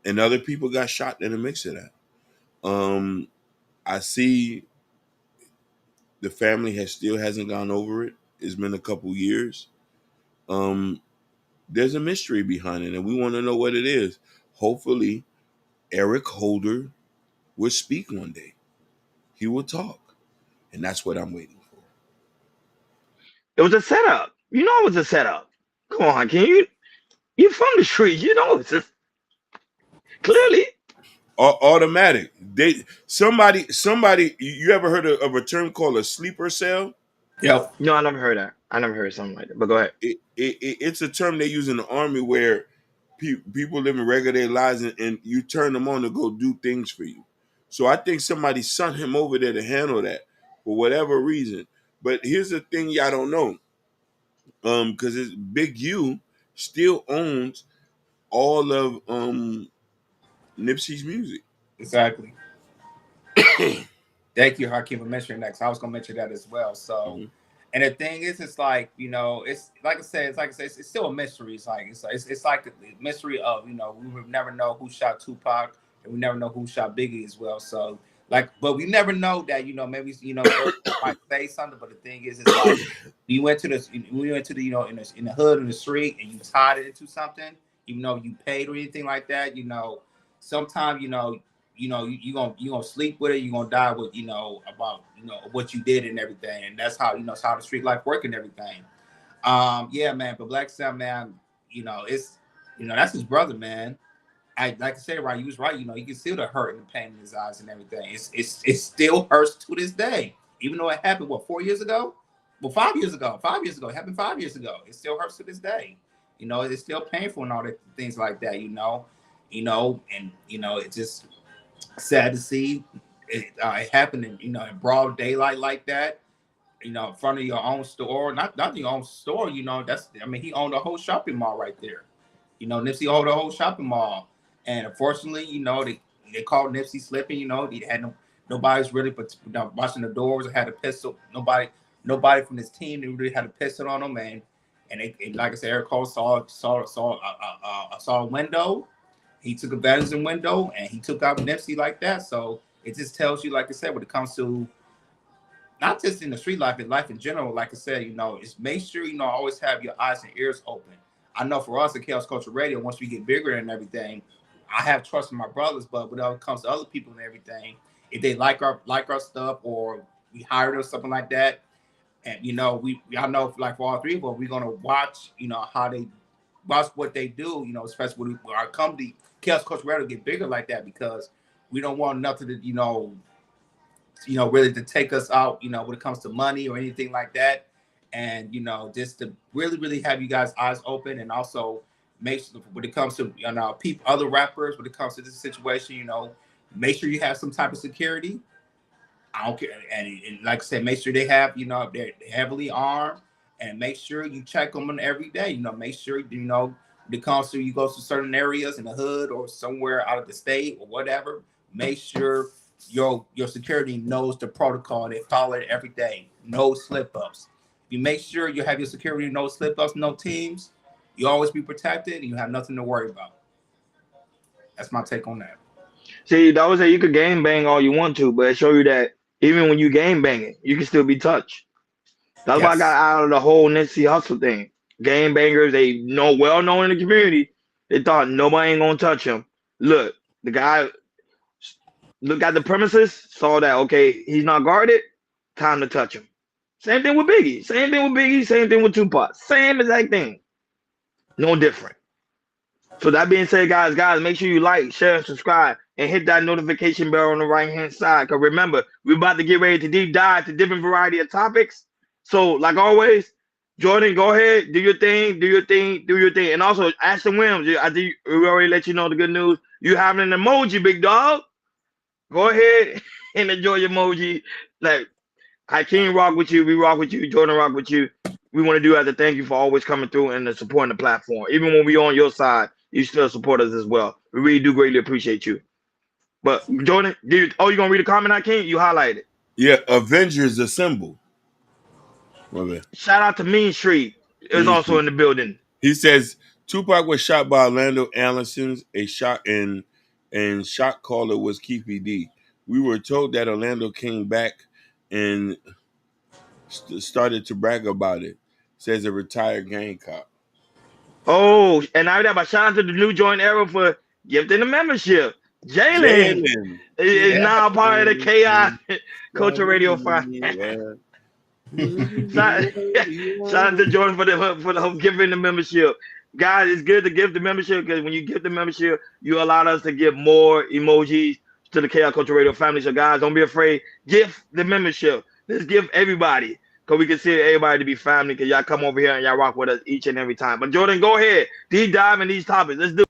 And other people got shot in the mix of that. I see the family still hasn't gone over it. It's been a couple years. There's a mystery behind it, and we want to know what it is. Hopefully, Eric Holder will speak one day. He will talk. And that's what I'm waiting for. It was a setup. You know it was a setup. Come on, Hakeem. You're from the street. You know it's just clearly automatic. Somebody. You ever heard of a term called a sleeper cell? Yep. No, I never heard that. I never heard something like that. But go ahead. It's a term they use in the army where people live in regular lives and you turn them on to go do things for you. So I think somebody sent him over there to handle that for whatever reason. But here's the thing y'all don't know. Because it's Big U still owns all of Nipsey's music. Exactly. Thank you, Hakeem, for mentioning that, because I was gonna mention that as well. So and the thing is, it's like, it's like I said, it's still a mystery. It's like the mystery of, we would never know who shot Tupac, and we never know who shot Biggie as well. So but we never know that, maybe might say something. But the thing is, it's like you went to the in the hood in the street and you tied it into something, even though you paid or anything like that. Sometimes you gonna sleep with it. You're gonna die with about what you did and everything. And that's how it's how the street life work and everything. Yeah, man. But Black Sam, man, it's that's his brother, man. Like I said, right, you was right. You can see the hurt and the pain in his eyes and everything. It still hurts to this day, even though it happened 4 years ago. Well, 5 years ago. 5 years ago. It happened 5 years ago. It still hurts to this day. It's still painful and all the things like that. And it's just sad to see it happen in broad daylight like that. In front of your own store, not your own store. He owned a whole shopping mall right there. Nipsey owned a whole shopping mall. And unfortunately, they called Nipsey slipping. He had nobody's really but watching the doors. Had a pistol. Nobody from his team really had a pistol on them. And like I said, Eric Cole saw a window. He took advantage of the window and he took out Nipsey like that. So it just tells you, like I said, when it comes to not just in the street life, in life in general, like I said, it's make sure always have your eyes and ears open. I know for us at Chaos Culture Radio, once we get bigger and everything, I have trust in my brothers, but when it comes to other people and everything, if they like our stuff or we hired or something like that, and y'all know, like for all three of us, we're gonna watch, how they watch what they do, especially when our company, Chaos Coach Radio, get bigger like that, because we don't want nothing to, really to take us out, when it comes to money or anything like that. And, just to really, really have you guys' eyes open, and also make sure when it comes to, other rappers, when it comes to this situation, make sure you have some type of security. I don't care. And like I said, make sure they have, they're heavily armed, and make sure you check them on every day. Make sure, when it comes to, you go to certain areas in the hood or somewhere out of the state or whatever, make sure your security knows the protocol. They follow it every day. No slip ups. You make sure you have your security, no slip ups, no teams. You always be protected, and you have nothing to worry about. That's my take on that. See, that was you could game bang all you want to, but it show you that even when you game banging, you can still be touched. That's why I got out of the whole Nipsey Hussle thing. Game bangers, they well known in the community. They thought nobody ain't gonna touch him. Look, the guy looked at the premises, saw that okay, he's not guarded, time to touch him. Same thing with Biggie. Same thing with Tupac. Same exact thing. No different. So that being said, guys, make sure you like, share, and subscribe, and hit that notification bell on the right-hand side. Because remember, we're about to get ready to deep dive to different variety of topics. So, like always, Jordan, go ahead, do your thing. And also, Ashton Williams, I think we already let you know the good news. You having an emoji, big dog. Go ahead and enjoy your emoji. Like, Hakeem rock with you, we rock with you, Jordan rock with you. We want to do as a thank you for always coming through and supporting the platform. Even when we on your side, you still support us as well. We really do greatly appreciate you. But Jordan, you gonna read a comment, Hakeem? You highlighted. Yeah, Avengers Assemble. Shout out to Mean Street. Is also in the building. He says Tupac was shot by Orlando Allison's a shot and shot caller was Keith D. We were told that Orlando came back and started to brag about it. Says a retired gang cop. Oh, and I got a shout out to the new joint era for gifting the membership. Jalen is now part of the Chaos Culture Radio Fund. Shout out to Jordan for the giving the membership. Guys, it's good to give the membership, because when you give the membership, you allow us to give more emojis to the Chaos Culture Radio family. So guys, don't be afraid. Give the membership. Let's give everybody, because we consider everybody to be family, because y'all come over here and y'all rock with us each and every time. But Jordan, go ahead. Deep dive in these topics. Let's do it.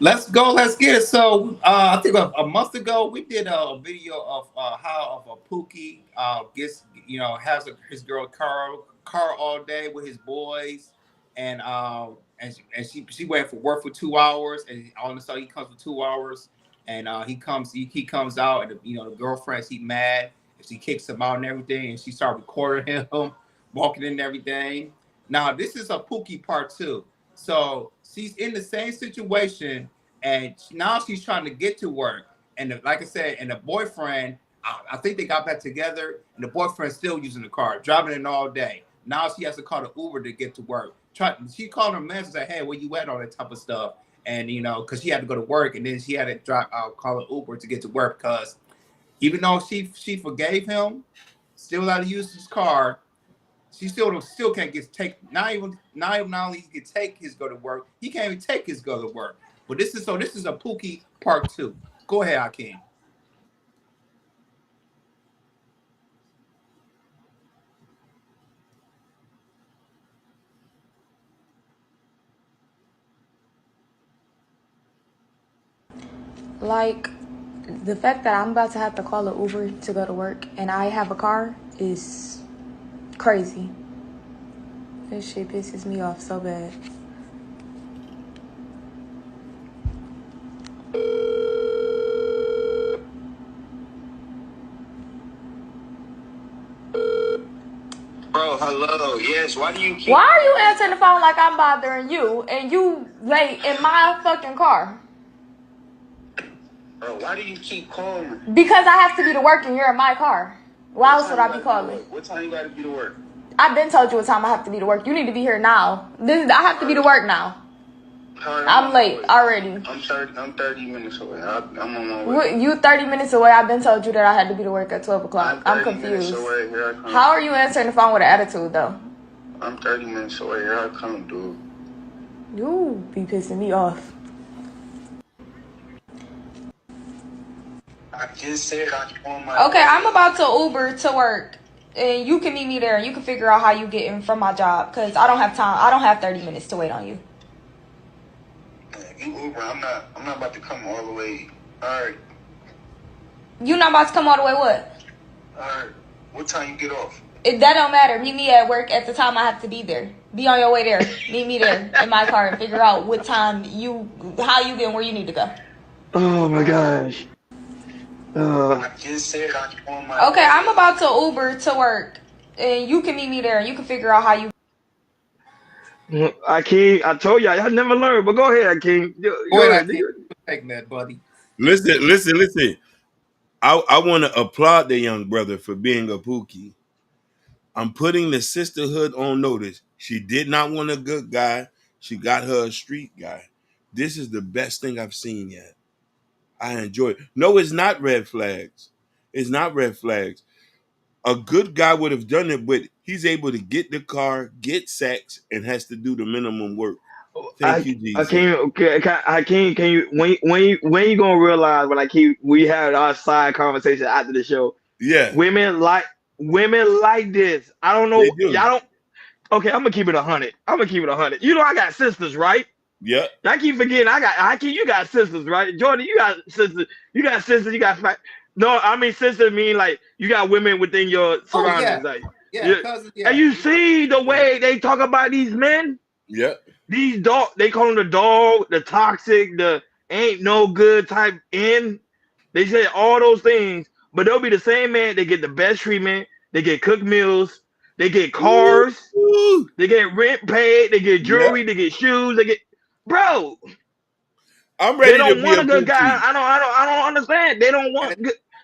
Let's go. Let's get it. So I think a month ago we did a video of how a Pookie gets has his girl car all day with his boys, and she went for work for 2 hours, and all of a sudden he comes for 2 hours, and he comes out, and the girlfriend's mad, and she kicks him out and everything, and she started recording him walking in and everything. Now this is a Pookie part 2. So she's in the same situation, and now she's trying to get to work. And like I said, and the boyfriend, I think they got back together, and the boyfriend's still using the car, driving it all day. Now she has to call the Uber to get to work. She called her man and said, "Hey, where you at?" All that type of stuff. And because she had to go to work, and then she had to call an Uber to get to work, because even though she forgave him, still allowed to use his car. She still can't not only he can take his go to work, he can't even take his go to work. But this is a Pookie part 2. Go ahead, Hakeem. Like, the fact that I'm about to have to call an Uber to go to work and I have a car is crazy. This shit pisses me off so bad. Bro, hello. Yes, why are you answering the phone like I'm bothering you and you late in my fucking car? Bro, why do you keep calling me? Because I have to be to work and you're in my car. Why else would I be calling? What time you gotta be to work? I've been told you what time I have to be to work. You need to be here now. I have to be to work now. I'm late already. I'm 30 minutes away. I'm on my way. You 30 minutes away. I've been told you that I had to be to work at 12 o'clock. I'm confused. Away. Here I come. How are you answering the phone with an attitude, though? I'm 30 minutes away. Here I come, dude. You be pissing me off. I just said I'm on my Okay, I'm about to Uber to work. And you can meet me there and you can figure out how you get in from my job. Because I don't have time. I don't have 30 minutes to wait on you. You Uber, I'm not about to come all the way. Alright. You not about to come all the way what? Alright. What time you get off? That don't matter. Meet me at work at the time I have to be there. Be on your way there. Meet me there in my car and figure out what time how you get where you need to go. Oh my gosh. I just said I'm on my Okay, I'm about to Uber to work. And you can meet me there and you can figure out how you. Akeem, I told y'all never learn, but go ahead, Akeem. Go ahead, Akeem. Take that, buddy. Listen. I want to applaud the young brother for being a Pookie. I'm putting the sisterhood on notice. She did not want a good guy. She got her a street guy. This is the best thing I've seen yet. I enjoy it. No, it's not red flags. It's not red flags. A good guy would have done it, but he's able to get the car, get sex, and has to do the minimum work. Thank you, Jesus. Akeem, can you when you gonna realize when we had our side conversation after the show? Yeah. Women like this. I don't know. Y'all don't. Okay, I'm gonna keep it 100. You know I got sisters, right? Yeah. I keep forgetting. You got sisters, right? Jordan, you got sisters. You got. No, I mean sisters mean like you got women within your surroundings. Cousins, And you see the way they talk about these men. Yeah. These dog, they call them the dog, the toxic, the ain't no good type in. They say all those things, but they'll be the same man. They get the best treatment. They get cooked meals. They get cars. Ooh. They get rent paid. They get jewelry. They get shoes. They get, bro. I'm ready. They don't want a good guy. I don't understand. They don't want.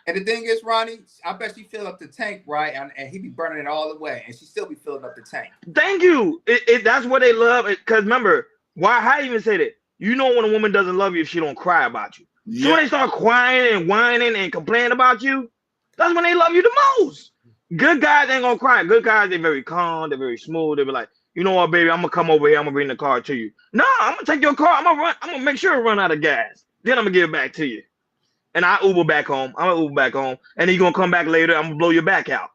And the thing is, Ronnie, I bet she fill up the tank, right? And he be burning it all the way, and she still be filling up the tank. Thank you. That's what they love. Because remember, how I even say that? You know when a woman doesn't love you if she don't cry about you. Yeah. So when they start crying and whining and complaining about you, that's when they love you the most. Good guys ain't gonna cry. Good guys, they're very calm. They're very smooth. They be like, you know what, baby, I'm gonna come over here. I'm gonna bring the car to you. No, I'm gonna take your car. I'm gonna make sure it run out of gas. Then I'm gonna give it back to you. And I Uber back home. I'm gonna Uber back home. And then you're gonna come back later. I'm gonna blow your back out.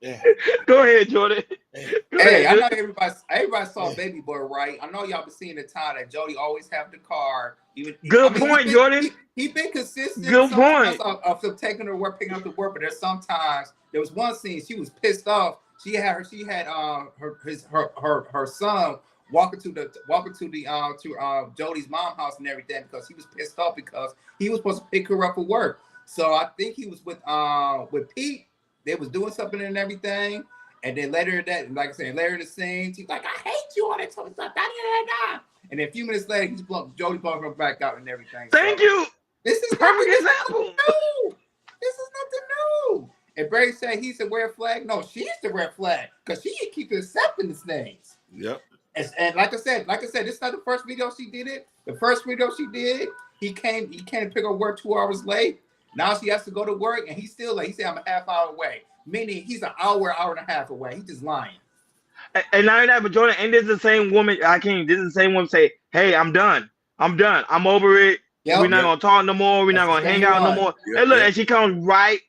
Yeah. Go ahead, Jordan. I know everybody saw Baby Boy, right? I know y'all been seeing the time that Jody always have the car. Good point, Jordan. He been consistent. Good point. Of taking her to work, picking up the work, but there's sometimes there was one scene she was pissed off. She had her son walking to Jody's mom's house and everything because he was pissed off because he was supposed to pick her up for work. So I think he was with Pete. They was doing something and everything, and then later in the scene, she's like, "I hate you," all that sort of stuff. And then a few minutes later, Jody blowing her back out and everything. Thank you. This is perfect example. This is nothing new. And Barry said he's a red flag. No, she's the red flag because she keeps accepting these things. Yep. And like I said, this is not the first video she did it. The first video she did, he came to pick her work 2 hours late. Now she has to go to work, and he's still late. He said, I'm a half hour away. Meaning he's an hour and a half away. He's just lying. And not that, but Jordan, and this is the same woman, this is the same woman say, hey, I'm done. I'm over it. Yep. We're not going to talk no more. We're not going to hang out no more. Yep. And look, and she comes right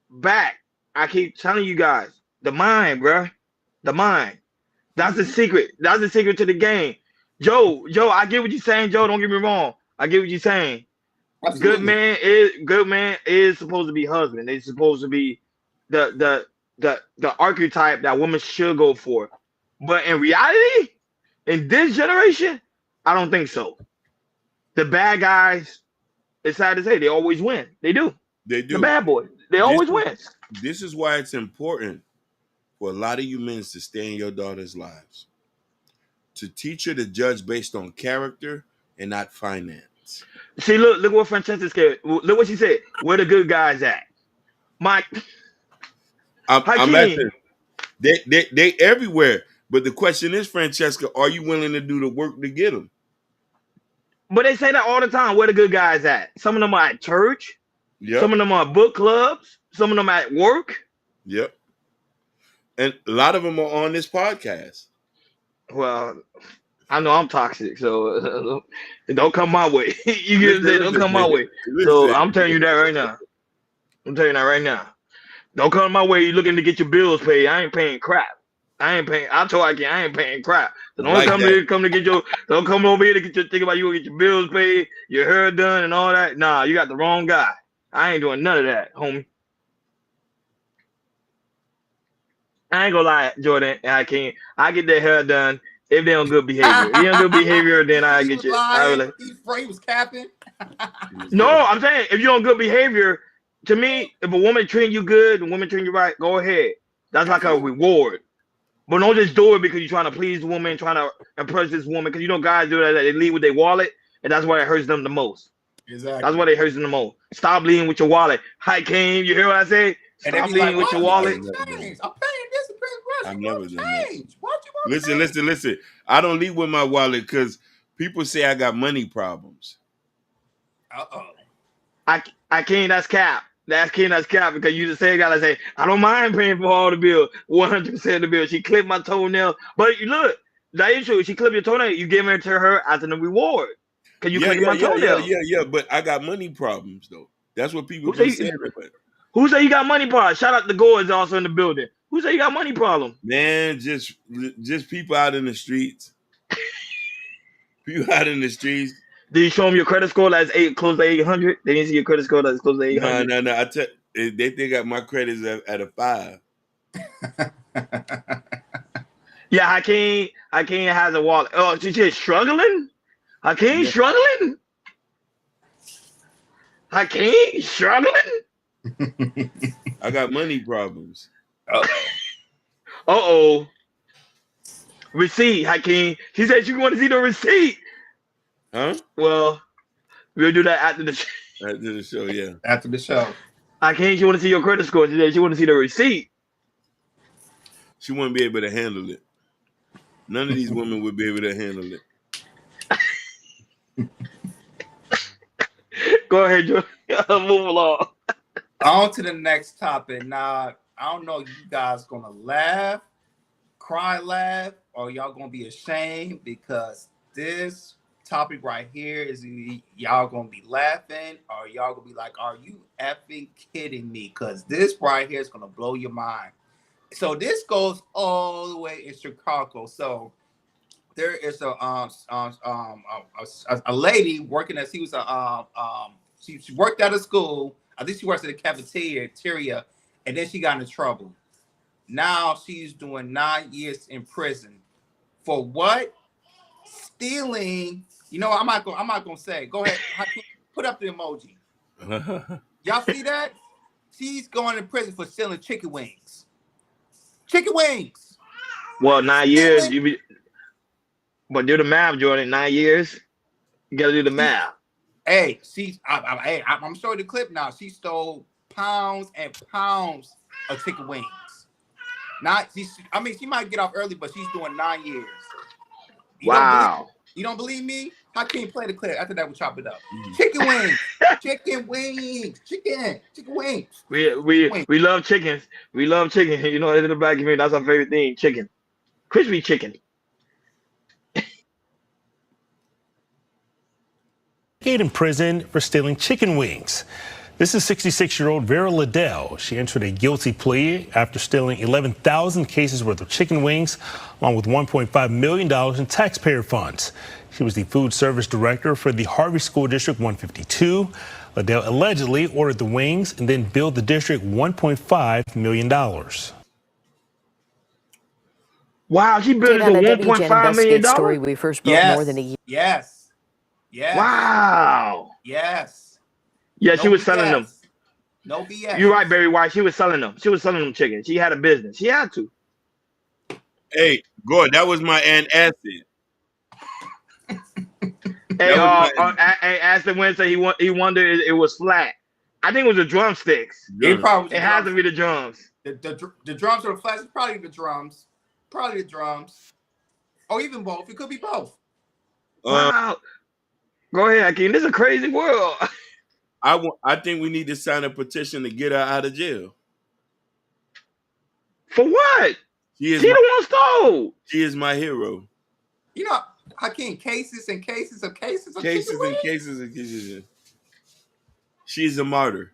back. I keep telling you guys, the mind, bro. The mind. That's the secret. That's the secret to the game. Joe, I get what you're saying, Joe. Don't get me wrong. I get what you're saying. Absolutely. Good man is supposed to be husband. They're supposed to be the archetype that women should go for. But in reality, in this generation, I don't think so. The bad guys, it's sad to say, they always win. They do. They do. The bad boys, they always win. This is why it's important for a lot of you men to stay in your daughter's lives. To teach her to judge based on character and not finance. See, look what Francesca said. Look what she said. Where the good guys at? Mike. I'm asking. They everywhere. But the question is, Francesca, are you willing to do the work to get them? But they say that all the time. Where the good guys at? Some of them are at church. Yep. Some of them are book clubs. Some of them at work. Yep. And a lot of them are on this podcast. Well, I know I'm toxic, so don't come my way. You get what I'm saying? Don't come my way. So I'm telling you that right now. I'm telling you that right now. Don't come my way. You looking to get your bills paid. I ain't paying crap. I ain't paying. I told I ain't paying crap. So don't come to get your. Don't come over here to get your think about you gonna get your bills paid, your hair done, and all that. Nah, you got the wrong guy. I ain't doing none of that, homie. I ain't gonna lie, Jordan. I can't. I get their hair done if they on good behavior. If they on good behavior, then I get you. He was capping. No, I'm saying if you're on good behavior, to me, if a woman treating you good and woman treating you right, go ahead. That's like a reward. But don't just do it because you're trying to please the woman, trying to impress this woman. Because you know guys do that. They lead with their wallet, and that's why it hurts them the most. Exactly. That's why it hurts them the most. Stop leading with your wallet. Hi, Kane. You hear what I say? Stop leading with your wallet. I'm paying this. I've never done that. Listen. I don't lead with my wallet because people say I got money problems. I can't. That's cap. That's cap because you just say gotta say I don't mind paying for all the bill, 100% of the bill. She clipped my toenail, but you look, that is true. She clipped your toenail. You give it to her as a reward because you clipped my toenail. Yeah. But I got money problems though. That's what people say. Who say you got money problems? Shout out to Gore is also in the building. Who say you got money problems? Man, just people out in the streets. People out in the streets. Did you show them your credit score that's close to 800? They didn't see your credit score that's close to 800. No. They think my credit's at a 5. Yeah, Hakeem has a wallet. Oh, she's struggling? Hakeem struggling? Hakeem struggling? I got money problems. Uh-oh. Receipt, Hakeem. She said you want to see the receipt. Huh? Well, we'll do that after the show. After the show, yeah. After the show. Hakeem, she want to see your credit score today. She want to see the receipt. She wouldn't be able to handle it. None of these women would be able to handle it. Go ahead, Joe. Move along. On to the next topic. Now, I don't know if you guys gonna laugh, laugh, or y'all gonna be ashamed because this topic right here is y'all gonna be laughing or y'all gonna be like, are you effing kidding me? Because this right here is gonna blow your mind. So this goes all the way in Chicago. So there is a lady working as she worked out of school. I think she works at the cafeteria, and then she got into trouble. Now she's doing 9 years in prison for what? Stealing. You know, I'm not gonna say. Go ahead, put up the emoji. Y'all see that? She's going to prison for stealing chicken wings. Chicken wings. Well, 9 years. But do the math, Jordan. 9 years. You gotta do the math. Hey, I'm showing the clip now. She stole pounds and pounds of chicken wings. She might get off early, but she's doing 9 years. You don't believe me? How can you play the clip? After that, we'll chop it up. Chicken wings. Chicken wings. Chicken wings. We love chickens. We love chicken. You know, in the black community, that's our favorite thing, chicken. Crispy chicken. In prison for stealing chicken wings. This is 66-year-old Vera Liddell. She entered a guilty plea after stealing 11,000 cases worth of chicken wings, along with $1.5 million in taxpayer funds. She was the food service director for the Harvey School District 152. Liddell allegedly ordered the wings and then billed the district $1.5 million. Wow, she billed the $1.5 million? Story we first broke more than a year. Yes. Wow. Yes. Yeah, she was selling them. No BS. You're right, Barry White. She was selling them. She was selling them chicken. She had a business. She had to. Hey, Gord, that was my Aunt Acid. Hey, Aston Winston, he wondered it was flat. I think it was the drumsticks. It has to be the drums. The drums are the flat. It's probably the drums. Probably the drums. Or even both. It could be both. Wow. Go ahead, Hakeem. This is a crazy world. I think we need to sign a petition to get her out of jail. For what? She the one stole. She is my hero. You know, Hakeem, cases and cases of cases of cases and cases and cases. She's a martyr.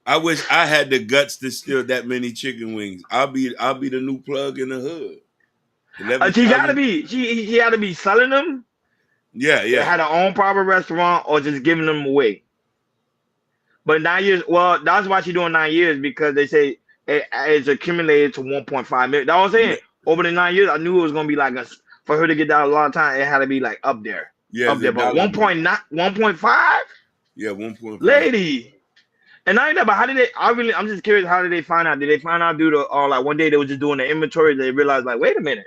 I wish I had the guts to steal that many chicken wings. I'll be the new plug in the hood. She gotta be. She had to be selling them. Yeah. Had her own proper restaurant or just giving them away. But 9 years. Well, that's why she's doing 9 years, because they say it's accumulated to 1.5 million. That's what I'm saying. Over the 9 years, I knew it was gonna be like for her to get that a lot of time. It had to be like up there. Yeah, up there. But 1.5. Yeah, 1.5. Lady. And I ain't know, but how did they? I'm just curious. How did they find out? Did they find out due to like one day they were just doing the inventory? They realized like, wait a minute.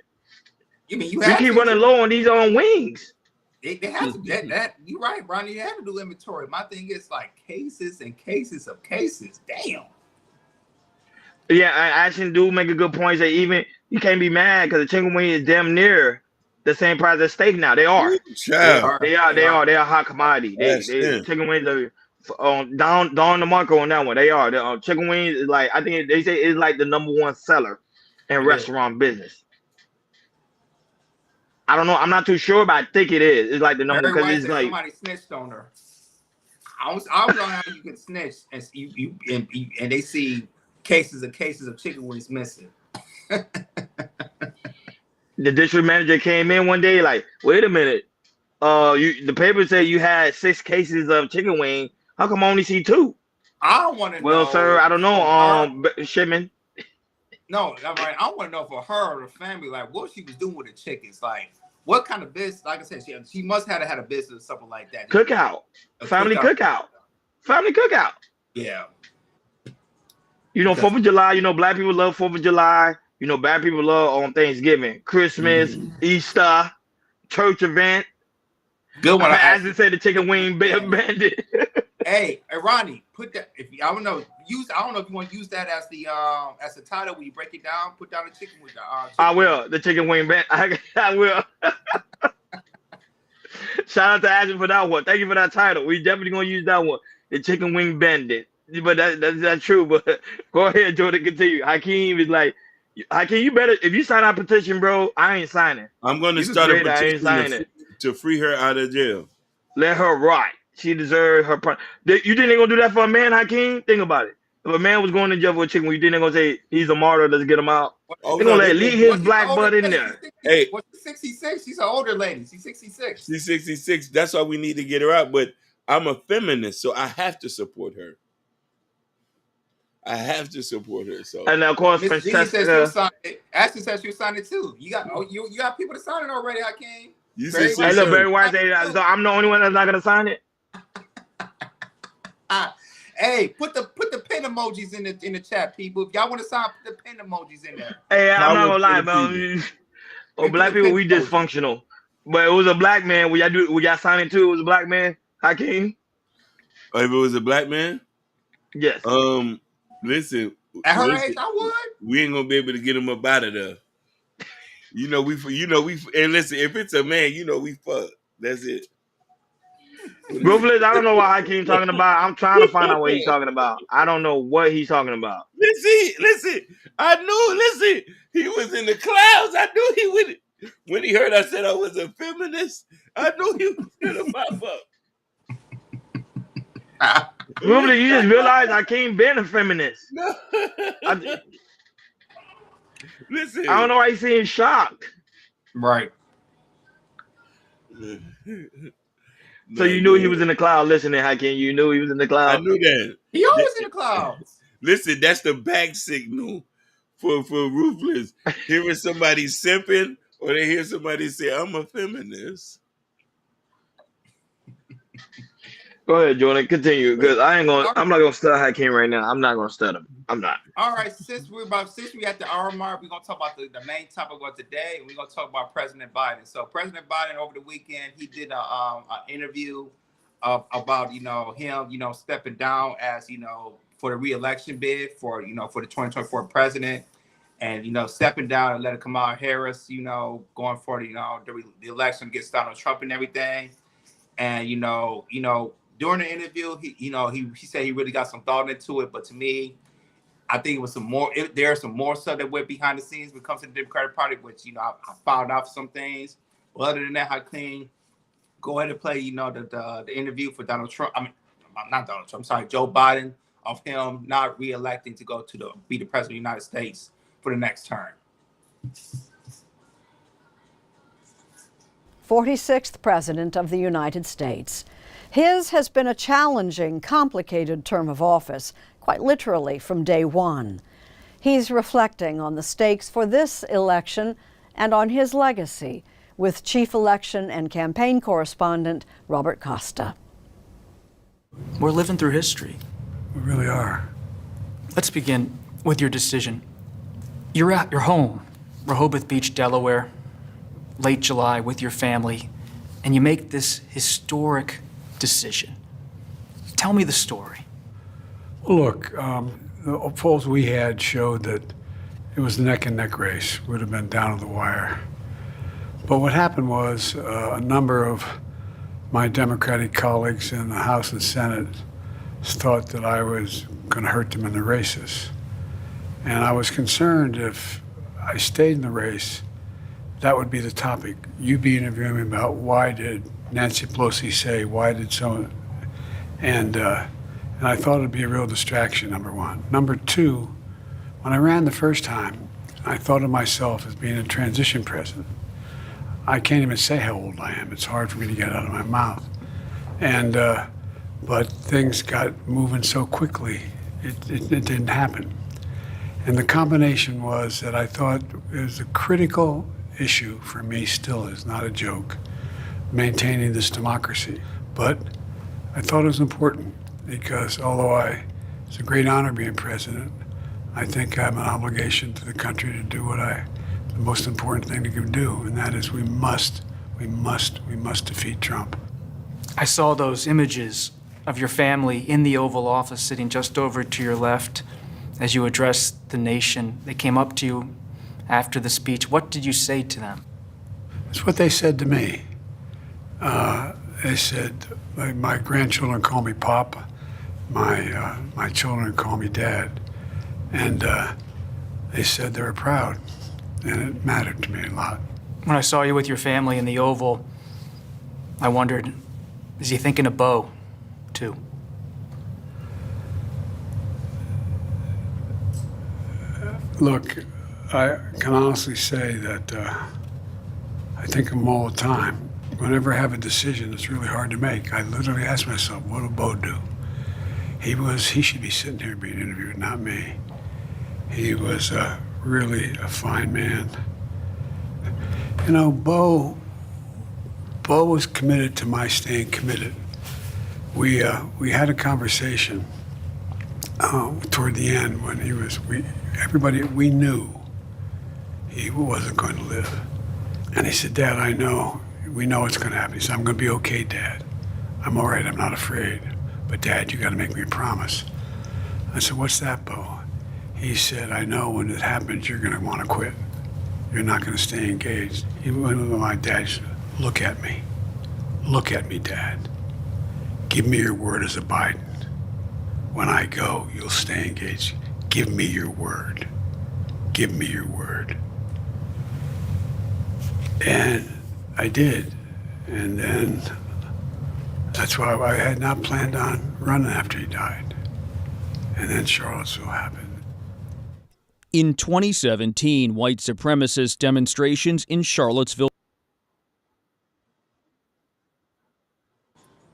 You mean we keep running low on these wings? They have to. That you're right, Ronnie. You have to do inventory. My thing is like cases and cases of cases. Damn. Yeah, I actually do make a good point. That even you can't be mad because the chicken wing is damn near the same price as steak now. They are. They are hot commodity. They chicken wings are. Down the market on that one. They are. The chicken wings is like, I think they say it's like the #1 seller in restaurant business. I don't know. I'm not too sure, but I think it is. It's like the number, because it's like somebody snitched on her. I don't know how you can snitch and they see cases of chicken wings missing. The district manager came in one day like, wait a minute. The paper said you had 6 cases of chicken wing. How come I only see 2? I don't want to know. Well, sir, I don't know. Shipman. No, I'm right. I want to know for her or the family, like what she was doing with the chickens. Like what kind of business? Like I said, she must have had a business or something like that. Cookout. Family cookout. Family cookout. Yeah. You know, 4th of July, you know, black people love 4th of July. You know, black people love on Thanksgiving, Christmas, Easter, church event. Good one. As I said, the chicken wing bandit. Hey, Ronnie, put that. I don't know if you want to use that as the title when you break it down. Put down the chicken wing. I will. The chicken wing bandit. I will. Shout out to Ashton for that one. Thank you for that title. We definitely gonna use that one. The chicken wing bandit. But that's true. But go ahead, Jordan. Continue. Hakeem is like, Hakeem, you better, if you sign our petition, bro, I ain't signing. I'm going to start a petition to free her out of jail. Let her rot. She deserves her. You think they're going to do that for a man, Hakeem? Think about it. If a man was going to jail for a chicken, you think they're going to say, he's a martyr, let's get him out? They're going to leave his black butt in there. Hey. What's 66? She's an older lady. She's 66. She's 66. That's why we need to get her out. But I'm a feminist, so I have to support her. So, and of course, Francesca. Ashton said she was signing too. You got people to sign it already, Hakeem. Hey, look, Barry White say so I'm the only one that's not gonna sign it. Hey, put the pin emojis in the chat, people. If y'all want to sign, put the pin emojis in there. Hey, I'm not gonna lie, man. Black people, we dysfunctional. But it was a black man. We got signed it too. It was a black man. Hakeem. Oh, if it was a black man? Yes. Listen, at her age, I would. We ain't gonna be able to get him up out of there. We and listen, if it's a man, we fuck. That's it. Ruthless, I don't know what Hakeem's talking about. I'm trying to find out what he's talking about. I don't know what he's talking about. Listen. He was in the clouds. I knew he would. When he heard I said I was a feminist, I knew he was gonna pop up. Ruthless, you just realized Hakeem been a feminist. Listen, I don't know why he seems shocked. Right. So you knew he was in the cloud listening, Hakeem. You knew he was in the cloud. I knew that. He always in the clouds. Listen, that's the back signal for Ruthless. Hearing somebody simping, or they hear somebody say, "I'm a feminist." Go ahead, Jordan. Continue, because I'm not gonna stutter Hakeem right now. I'm not gonna stutter him. I'm not. All right, since we at the hour mark, we're gonna talk about the main topic of today, and we're gonna talk about President Biden. So President Biden over the weekend, he did an interview about him stepping down as for the reelection bid for the 2024 president. and stepping down and letting Kamala Harris, going for the election against Donald Trump and everything. And during the interview, he said he really got some thought into it. But to me, I think it was there's some more stuff that went behind the scenes when it comes to the Democratic Party, which I found out some things. But other than that, how clean. Go ahead and play, the interview for Donald Trump. I mean, not Donald Trump. I'm sorry, Joe Biden, of him not re-electing to go be the president of the United States for the next term. 46th President of the United States. His has been a challenging, complicated term of office, quite literally from day one. He's reflecting on the stakes for this election and on his legacy with Chief Election and Campaign Correspondent Robert Costa. We're living through history. We really are. Let's begin with your decision. You're at your home, Rehoboth Beach, Delaware, late July with your family, and you make this historic decision. Tell me the story. Well, look, the polls we had showed that it was a neck-and-neck race. Would have been down to the wire. But what happened was a number of my Democratic colleagues in the House and Senate thought that I was going to hurt them in the races. And I was concerned if I stayed in the race, that would be the topic. You'd be interviewing me about why did Nancy Pelosi say, why did someone, and I thought it'd be a real distraction, number one. Number two, when I ran the first time, I thought of myself as being a transition president. I can't even say how old I am. It's hard for me to get out of my mouth. And, but things got moving so quickly, it didn't happen. And the combination was that I thought it was a critical issue for me, still is not a joke, maintaining this democracy. But I thought it was important because although it's a great honor being president, I think I have an obligation to the country to do the most important thing to do, and that is we must defeat Trump. I saw those images of your family in the Oval Office sitting just over to your left as you addressed the nation. They came up to you after the speech. What did you say to them? It's what they said to me. They said, my grandchildren call me Pop, my children call me Dad, and they said they were proud. And it mattered to me a lot. When I saw you with your family in the Oval, I wondered, is he thinking of Bo, too? Look, I can honestly say that I think of him all the time. Whenever I have a decision that's really hard to make, I literally ask myself, what will Bo do? He should be sitting here being interviewed, not me. He was really a fine man. You know, Bo was committed to my staying committed. We had a conversation toward the end when we knew he wasn't going to live. And he said, Dad, we know it's going to happen. He said, I'm going to be okay, Dad. I'm all right, I'm not afraid. But Dad, you got to make me a promise. I said, what's that, Bo? He said, I know when it happens, you're going to want to quit. You're not going to stay engaged. He went with my dad, said, look at me. Look at me, Dad. Give me your word as a Biden. When I go, you'll stay engaged. Give me your word. Give me your word. And I did. And then that's why I had not planned on running after he died. And then Charlottesville happened. In 2017, white supremacist demonstrations in Charlottesville.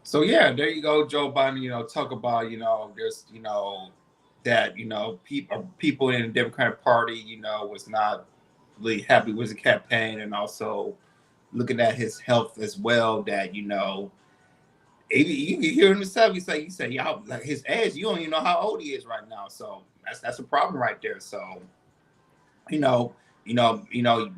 So yeah, there you go, Joe Biden. Talk about there's that people in the Democratic Party was not really happy with the campaign, and also looking at his health as well. That you hear him himself. You say, y'all like his age. You don't even know how old he is right now. So that's a problem right there. So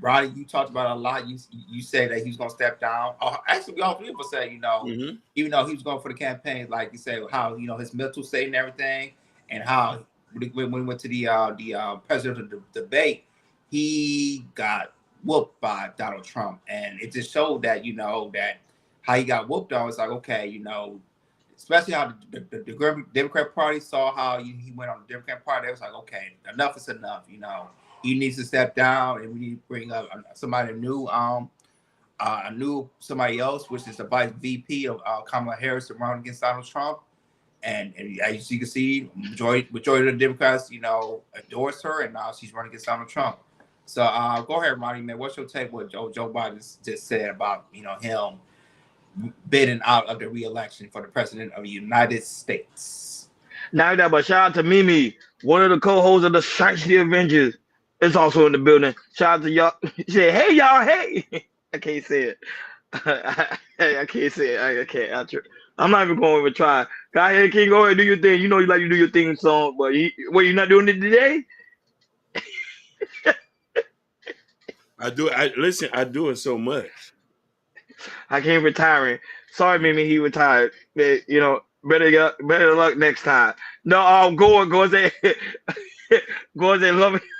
Roddy, you talked about it a lot. You said that he's gonna step down. Actually, we all three of us said, even though he was going for the campaign, like you said, how his mental state and everything, and how when we went to the presidential debate, he got whooped by Donald Trump, and it just showed that that how he got whooped on. It's like, okay, especially how the Democrat Party saw how he went on the Democrat Party. It was like, okay, enough is enough. He needs to step down, and we need to bring up somebody new, somebody else, which is the Vice VP of Kamala Harris to run against Donald Trump. And as you can see, majority of the Democrats, endorse her, and now she's running against Donald Trump. So go ahead, Ronnie, man. What's your take what Joe Biden just said about him bidding out of the reelection for the president of the United States? Now that, but shout out to Mimi, one of the co-hosts of the Shiesty Avengers, is also in the building. Shout out to y'all. She said, "Hey y'all, hey." I can't say it. I can't say it. I can't. I'm not even going to even try. Go ahead, King. Go ahead, do your thing. You know you like to do your theme song, but you're not doing it today? I do. I do it so much. I can't retire. Sorry, Mimi, he retired. Better luck next time. No, go and say, go and say,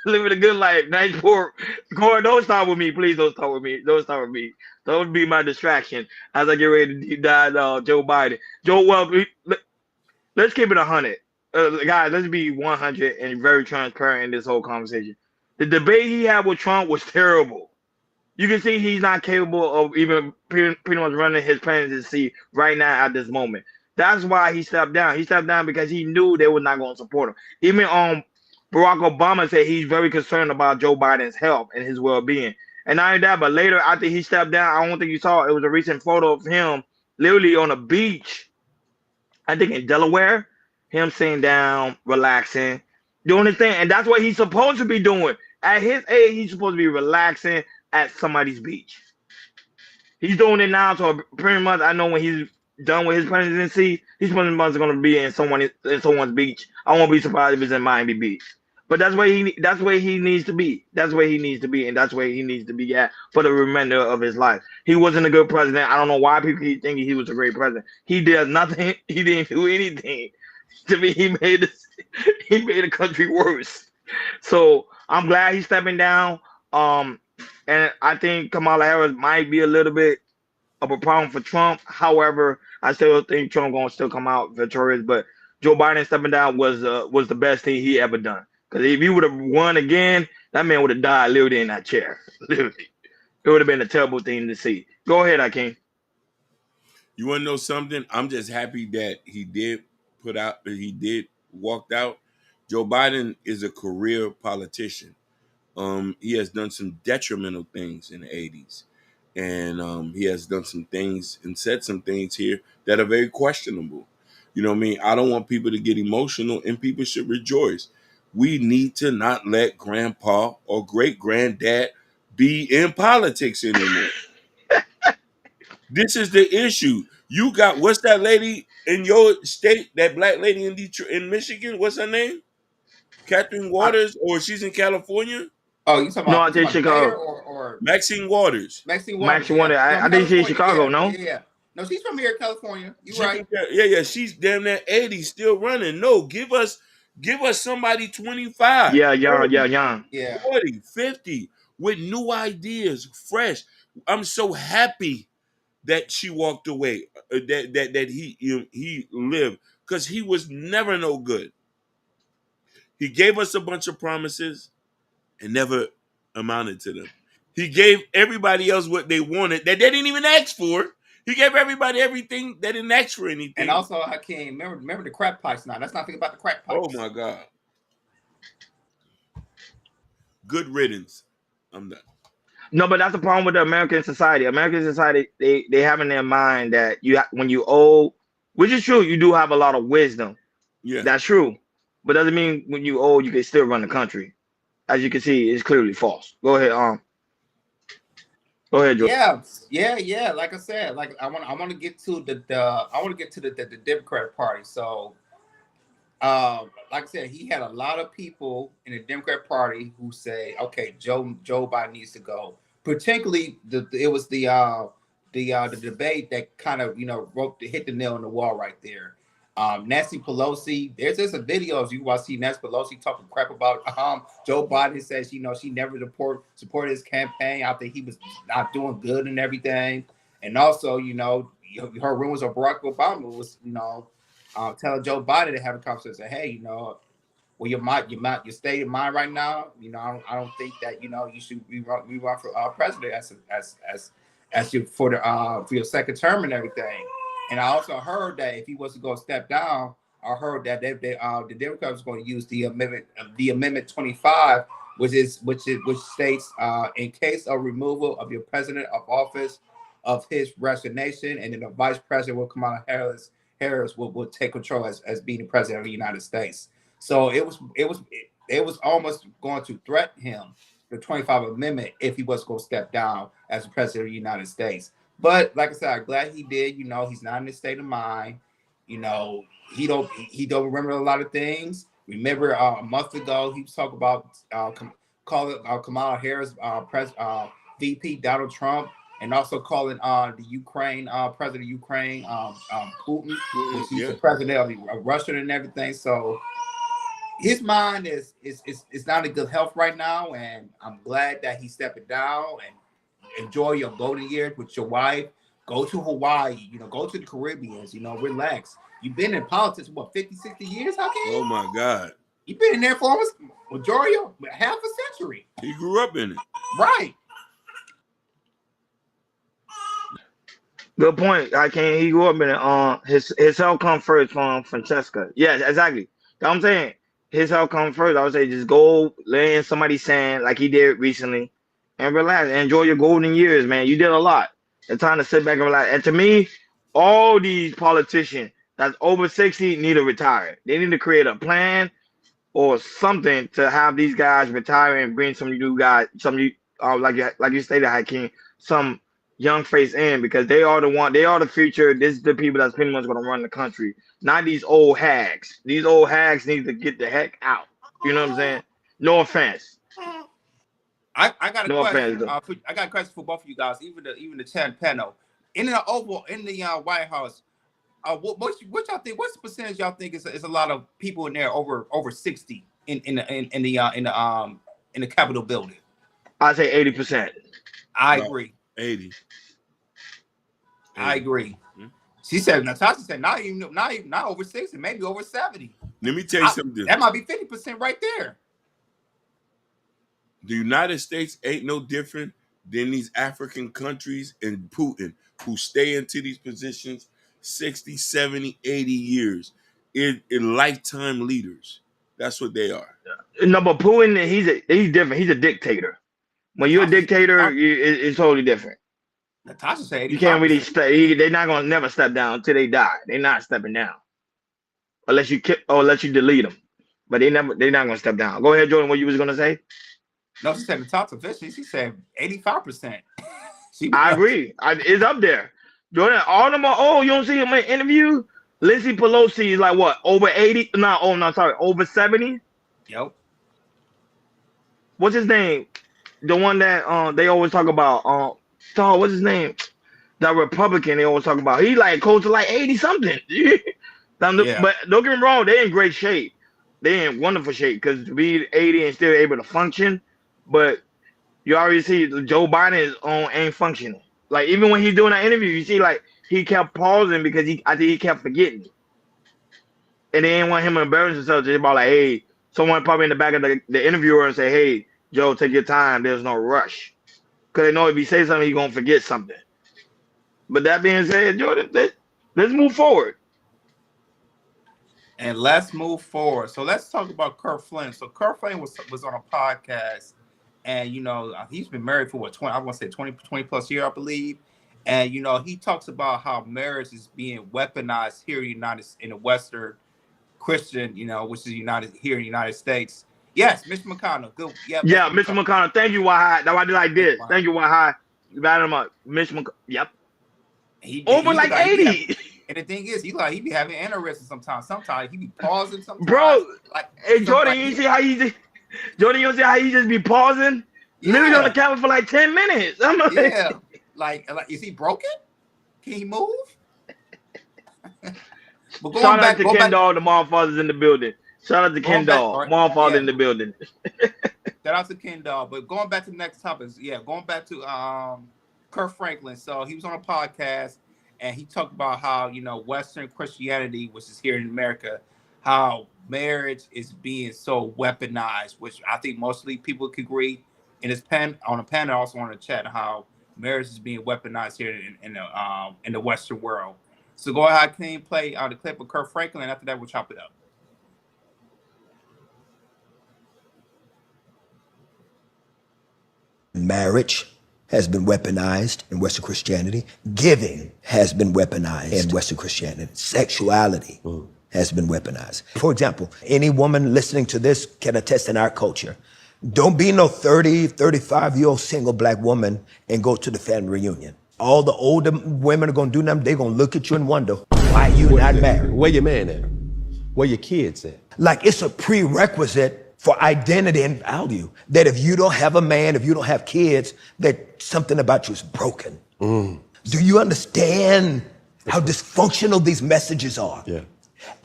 living a good life. Nice poor. Go on, don't start with me, please. Don't start with me. Don't start with me. Don't be my distraction as I get ready to deep dive Joe Biden. Let's keep it 100. Guys, let's be 100 and very transparent in this whole conversation. The debate he had with Trump was terrible. You can see he's not capable of even pretty much running his presidency right now at this moment. That's why he stepped down. He stepped down because he knew they were not going to support him. Even Barack Obama said he's very concerned about Joe Biden's health and his well-being. And not only that, but later after he stepped down, I don't think you saw it was a recent photo of him literally on a beach, I think in Delaware, him sitting down, relaxing, doing his thing. And that's what he's supposed to be doing. At his age, he's supposed to be relaxing at somebody's beach. He's doing it now, so pretty much I know when he's done with his presidency, he's pretty much going to be in someone's beach. I won't be surprised if it's in Miami Beach. But that's where he needs to be. That's where he needs to be, and that's where he needs to be at for the remainder of his life. He wasn't a good president. I don't know why people keep thinking he was a great president. He did nothing. He didn't do anything. To me, he made the country worse. So I'm glad he's stepping down. And I think Kamala Harris might be a little bit of a problem for Trump. However, I still think Trump gonna still come out victorious. But Joe Biden stepping down was the best thing he ever done. Because if he would have won again, that man would have died literally in that chair. Literally, it would have been a terrible thing to see. Go ahead, Akeem. You want to know something? I'm just happy that he did walked out. Joe Biden is a career politician. He has done some detrimental things in the 80s. And he has done some things and said some things here that are very questionable. You know what I mean? I don't want people to get emotional, and people should rejoice. We need to not let grandpa or great granddad be in politics anymore. This is the issue. You got, what's that lady in your state, that black lady in Detroit, in Michigan? What's her name? Catherine Waters, or she's in California? Oh, you talking about, I think Chicago. Or Maxine Waters. Maxine Waters. I think she's Chicago, no? Yeah. No, she's from here, California. You're right. Yeah. She's damn near 80, still running. No, give us somebody 25. Yeah. 40, 50 with new ideas, fresh. I'm so happy that she walked away, that he lived, because he was never no good. He gave us a bunch of promises and never amounted to them. He gave everybody else what they wanted that they didn't even ask for. He gave everybody everything that didn't ask for anything. And also, Hakeem, remember the crack pipes now. Let's not think about the crack pipes. Oh my God. Good riddance. I'm done. No, but that's the problem with the American society. American society, they have in their mind that when you old, which is true, you do have a lot of wisdom. Yeah, that's true. But doesn't mean when you old you can still run the country. As you can see, it's clearly false. Go ahead, Go ahead, George. Yeah. Like I said, like I want to get to the Democratic Party. So, like I said, he had a lot of people in the Democratic Party who say, okay, Joe Biden needs to go. Particularly, it was the debate that kind of hit the nail on the wall right there. Nancy Pelosi, there's just a video you want to see Nancy Pelosi talking crap about Joe Biden. Says she never supported his campaign after he was not doing good and everything. And also, her rumors of Barack Obama was telling Joe Biden to have a conversation. Hey, well, your state of mind right now, I don't think that you should run for president as you for your second term and everything. And I also heard that if he was to go step down, I heard that the Democrats are going to use the amendment 25, which states in case of removal of your president of office of his resignation, and then the vice president Kamala Harris will take control as being the president of the United States. So it was almost going to threaten him, the 25th Amendment, if he was going to step down as the president of the United States. But like I said, I'm glad he did. He's not in his state of mind. He don't remember a lot of things. Remember a month ago he was talking about calling Kamala Harris VP Donald Trump, and also calling the Ukraine president of Ukraine Putin, which he's the president of Russia and everything. So his mind is not in good health right now, and I'm glad that he's stepping down and enjoy your golden years with your wife. Go to Hawaii, go to the Caribbean, relax. You've been in politics, what, 50, 60 years, Hakeem? Oh, my God. You've been in there for almost majority of half a century. He grew up in it. Right. Good point. He grew up in it. His health comes first from Francesca. Yeah, exactly. You know what I'm saying? His health comes first. I would say just go lay in somebody's sand like he did recently and relax and enjoy your golden years, man. You did a lot. It's time to sit back and relax. And to me, all these politicians that's over 60 need to retire. They need to create a plan or something to have these guys retire and bring some new guys, like you stated, Hakeem, some young face in, because they are the future. This is the people that's pretty much going to run the country, not these old hags. These old hags need to get the heck out. You know what I'm saying? No offense. I got a question. I got a question for both of you guys, even the 10 panel. In the White House, what y'all think? What's the percentage y'all think is a lot of people in there over 60 in the Capitol building? I'd say 80%. I agree. 80. I agree. Natasha said not over 60, maybe over 70. Let me tell you something. That might be 50% right there. The United States ain't no different than these African countries and Putin, who stay into these positions 60, 70, 80 years in lifetime leaders. That's what they are. No, but Putin, he's different. He's a dictator. When you're a dictator, it's totally different. Natasha said you can't really stay. They're not gonna never step down until they die. They're not stepping down unless you delete them. But they're not gonna step down. Go ahead, Jordan. What you was gonna say? No, she said Natasha officially. She said 85%. I agree. It's up there. Jordan, all them are old. You don't see him in an interview. Lindsay Pelosi is like what, over 80? Over 70. Yep. What's his name? The one that they always talk about. What's his name? That Republican they always talk about. He like close to like 80 something. But don't get me wrong, they're in great shape. They're in wonderful shape, because to be 80 and still able to function. But you already see Joe Biden ain't functioning. Like even when he's doing that interview, you see like he kept pausing because I think he kept forgetting. And they didn't want him to embarrass himself. Just about like, hey, someone probably in the back of the interviewer and say, hey, Joe, take your time. There's no rush. Because they know if he says something, he's going to forget something. But that being said, Jordan, let's move forward. And let's move forward. So let's talk about Kurt Flynn. So Kurt Flynn was on a podcast, and he's been married for 20 plus years, I believe. And he talks about how marriage is being weaponized here in the Western Christian, which is here in the United States. Yes, Mr. McConnell. Good. Yeah, Mr. McConnell. Thank you, Wahai. That's why I did like this. Thank you, Wahai. You batted him up. Mr. McConnell. Yep. Over like 80. And the thing is, he be having aneurysms sometimes. Sometimes he be pausing. Sometimes, bro. Hey, Jordan, you see how he just be pausing? Yeah. Literally on the camera for like 10 minutes. Like, is he broken? Can he move? But Shout out to Ken Doll, the mom fathers in the building. Shout out to Ken Doll, mom father in the building. Shout out to Ken Doll. But going back to the next topic, going back to Kirk Franklin. So he was on a podcast and he talked about how, Western Christianity, which is here in America, how marriage is being so weaponized, which I think mostly people could agree in his on a panel, also on the chat, how marriage is being weaponized here in the Western world. So go ahead, can you play the clip of Kirk Franklin, and after that we'll chop it up. Marriage has been weaponized in Western Christianity. Giving has been weaponized in Western Christianity. Sexuality has been weaponized. For example, any woman listening to this can attest in our culture. Don't be no 30, 35-year-old single black woman and go to the family reunion. All the older women are gonna do them, they're gonna look at you and wonder, why you not married? Where your man at? Where your kids at? Like it's a prerequisite for identity and value. That if you don't have a man, if you don't have kids, that something about you is broken. Do you understand how dysfunctional these messages are? Yeah.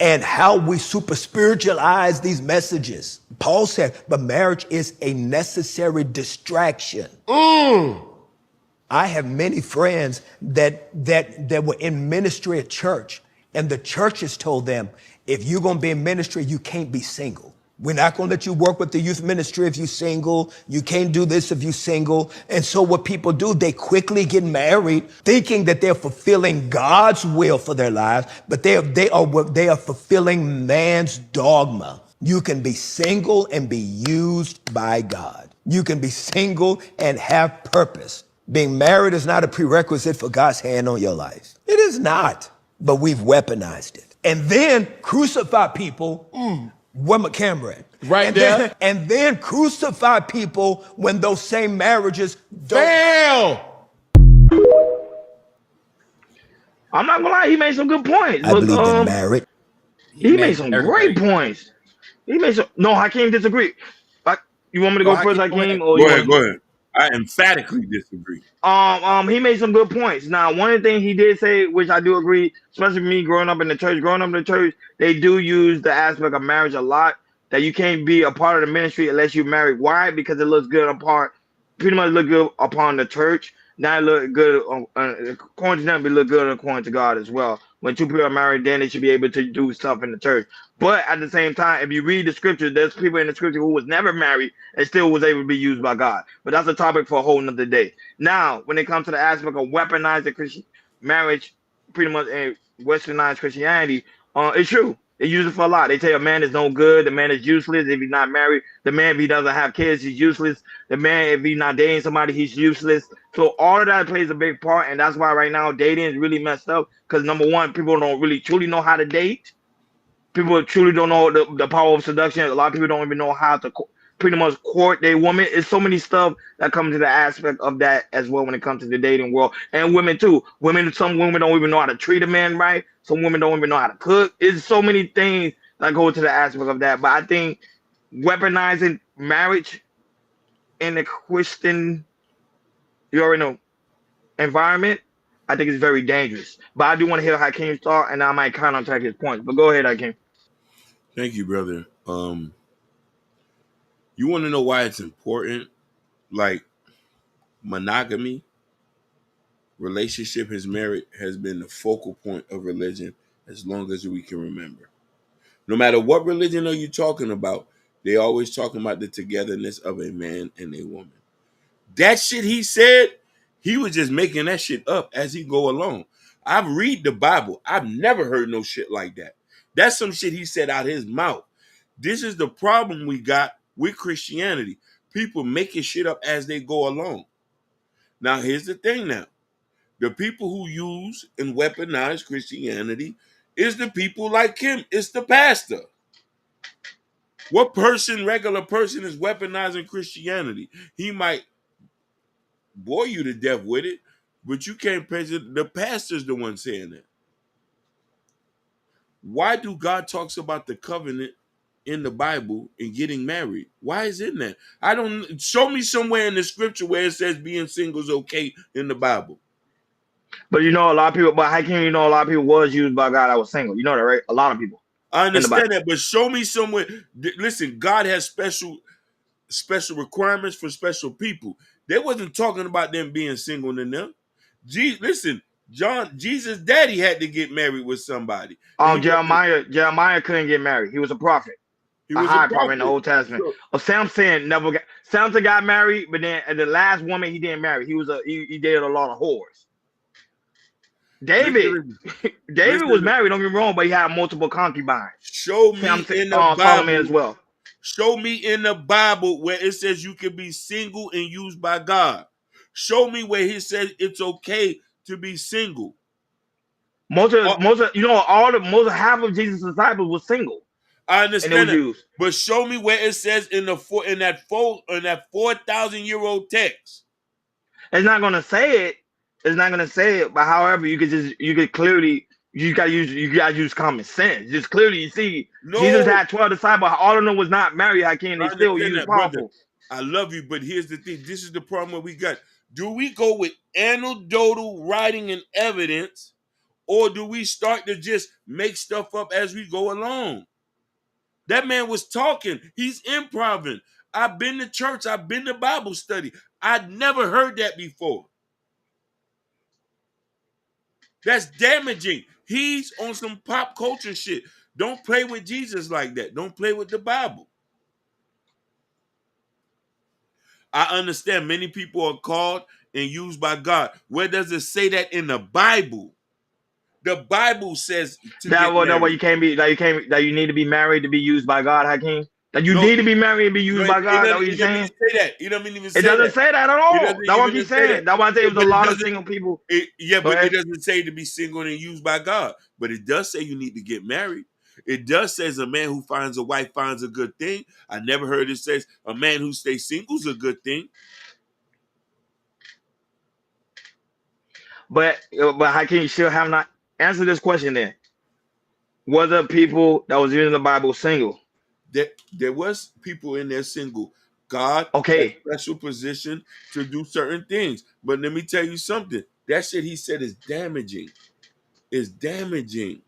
And how we super spiritualize these messages. Paul said, but marriage is a necessary distraction. I have many friends that were in ministry at church, and the church has told them, if you're gonna be in ministry, you can't be single. We're not gonna let you work with the youth ministry if you're single. You can't do this if you're single. And so what people do, they quickly get married thinking that they're fulfilling God's will for their lives, but they are fulfilling man's dogma. You can be single and be used by God. You can be single and have purpose. Being married is not a prerequisite for God's hand on your life. It is not, but we've weaponized it. And then crucify people. Where my camera at? Right there. And then crucify people when those same marriages fail. I'm not gonna lie, he made some good points. I believe in marriage. He made some great points. No, Hakeem disagree. You want me to go first, Hakeem? Go ahead. I emphatically disagree. He made some good points. Now, one of the things he did say, which I do agree, especially me growing up in the church, they do use the aspect of marriage a lot, that you can't be a part of the ministry unless you're married. Why? Because it looks good pretty much look good upon the church. Now it look good, according to them, it look good according to God as well. When two people are married, then they should be able to do stuff in the church. But at the same time, if you read the scripture, there's people in the scripture who was never married and still was able to be used by God. But that's a topic for a whole nother day. Now, when it comes to the aspect of weaponizing marriage, pretty much in westernized Christianity, it's true. They use it for a lot. They tell you a man is no good, the man is useless if he's not married. The man, if he doesn't have kids, he's useless. The man, if he's not dating somebody, he's useless. So all of that plays a big part, and that's why right now dating is really messed up. Because number one, people don't really truly know how to date. People truly don't know the power of seduction. A lot of people don't even know how to pretty much court their woman. It's so many stuff that comes to the aspect of that as well when it comes to the dating world. And women too. Some women don't even know how to treat a man right. Some women don't even know how to cook. It's so many things that go to the aspect of that. But I think weaponizing marriage in the Christian, you already know, environment, I think it's very dangerous. But I do want to hear Hakeem's thought, and I might counterattack his points. But go ahead, Hakeem. Thank you, brother. You want to know why it's important? Like monogamy, relationship, has been the focal point of religion as long as we can remember. No matter what religion are you talking about, they always talking about the togetherness of a man and a woman. That shit he said, he was just making that shit up as he go along. I've read the Bible. I've never heard no shit like that. That's some shit he said out his mouth. This is the problem we got with Christianity. People making shit up as they go along. Now, here's the thing now. The people who use and weaponize Christianity is the people like him. It's the pastor. What regular person is weaponizing Christianity? He might bore you to death with it, but you can't president. The pastor's the one saying that. Why do God talks about the covenant in the Bible and getting married? Why is it that? Show me somewhere in the scripture where it says being single is okay in the Bible. But you know, a lot of people. But how can you know a lot of people was used by God that was single? You know that, right? A lot of people. I understand that, but show me somewhere. Listen, God has special requirements for special people. They wasn't talking about them being single to them. Listen, Jesus' daddy had to get married with somebody. Jeremiah couldn't get married. He was a prophet, He a was a high prophet in the prophet. Old Testament. Samson got married, but then the last woman he didn't marry. He dated a lot of whores. David was married. Don't get me wrong, but he had multiple concubines. Show me in the Solomon as Bible. well. Show me in the Bible where it says you can be single and used by God. Show me where he says it's okay to be single. Half of Jesus' disciples was single. I understand that, but show me where it says in that 4,000-year-old text. It's not gonna say it. It's not gonna say it. But however, you could gotta use common sense. Just clearly, you see, Jesus had 12 disciples. All of them was not married. They still used powerful. Brother. I love you, but here's the thing. This is the problem that we got. Do we go with anecdotal writing and evidence, or do we start to just make stuff up as we go along? That man was talking. He's improving. I've been to church. I've been to Bible study. I'd never heard that before. That's damaging. He's on some pop culture shit. Don't play with Jesus like that. Don't play with the Bible. I understand many people are called and used by God. Where does it say that in the Bible? The Bible says that you can't be that you need to be married to be used by God, Hakeem. That you need to be married and be used by God. That's what you're saying. Say that. It doesn't even say that. It doesn't say that at all. That's what I'm saying. That's why I say it was a lot of single people. But it doesn't say to be single and used by God. But it does say you need to get married. It does says a man who finds a wife finds a good thing. I never heard it says a man who stays single is a good thing. But Hakeem, you still have not answered this question then. Were the people that was using the Bible single? There was people in there single. God has special position to do certain things. But let me tell you something. That shit he said is damaging. It's damaging.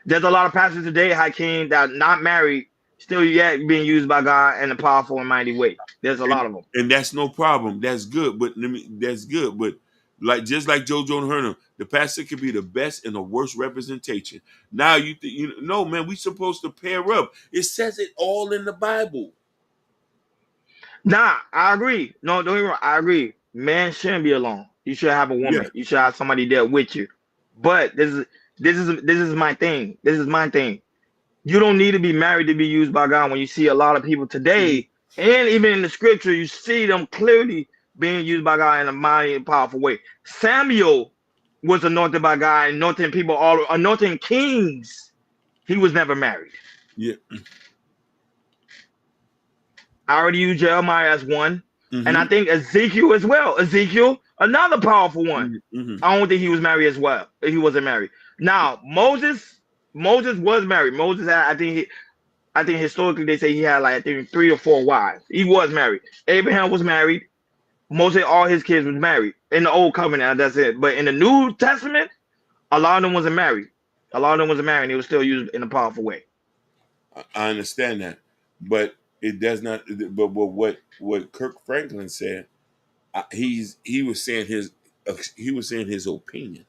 There's a lot of pastors today, Hakeem, that are not married, still yet being used by God in a powerful and mighty way. There's a lot of them. And that's no problem. That's good. But that's good. But just like JoJo Hernan, the pastor could be the best and the worst representation. Now no, man, we supposed to pair up. It says it all in the Bible. Nah, I agree. No, don't get me wrong. I agree. Man shouldn't be alone. You should have a woman. Yeah. You should have somebody there with you. But this is my thing. This is my thing. You don't need to be married to be used by God. When you see a lot of people today, and even in the scripture, you see them clearly being used by God in a mighty and powerful way. Samuel was anointed by God, anointing people, anointing kings. He was never married. Yeah. I already used Jeremiah as one. Mm-hmm. And I think Ezekiel as well. Ezekiel, another powerful one. Mm-hmm. I don't think he was married as well. He wasn't married. Now, Moses was married. Moses had, I think historically they say he had like 3 or 4 wives. He was married. Abraham was married. Moses, all his kids was married in the old covenant. That's it. But in the New Testament, a lot of them wasn't married. A lot of them wasn't married. And they were still used in a powerful way. I understand that, but it does not. But what Kirk Franklin said, he was saying his opinion.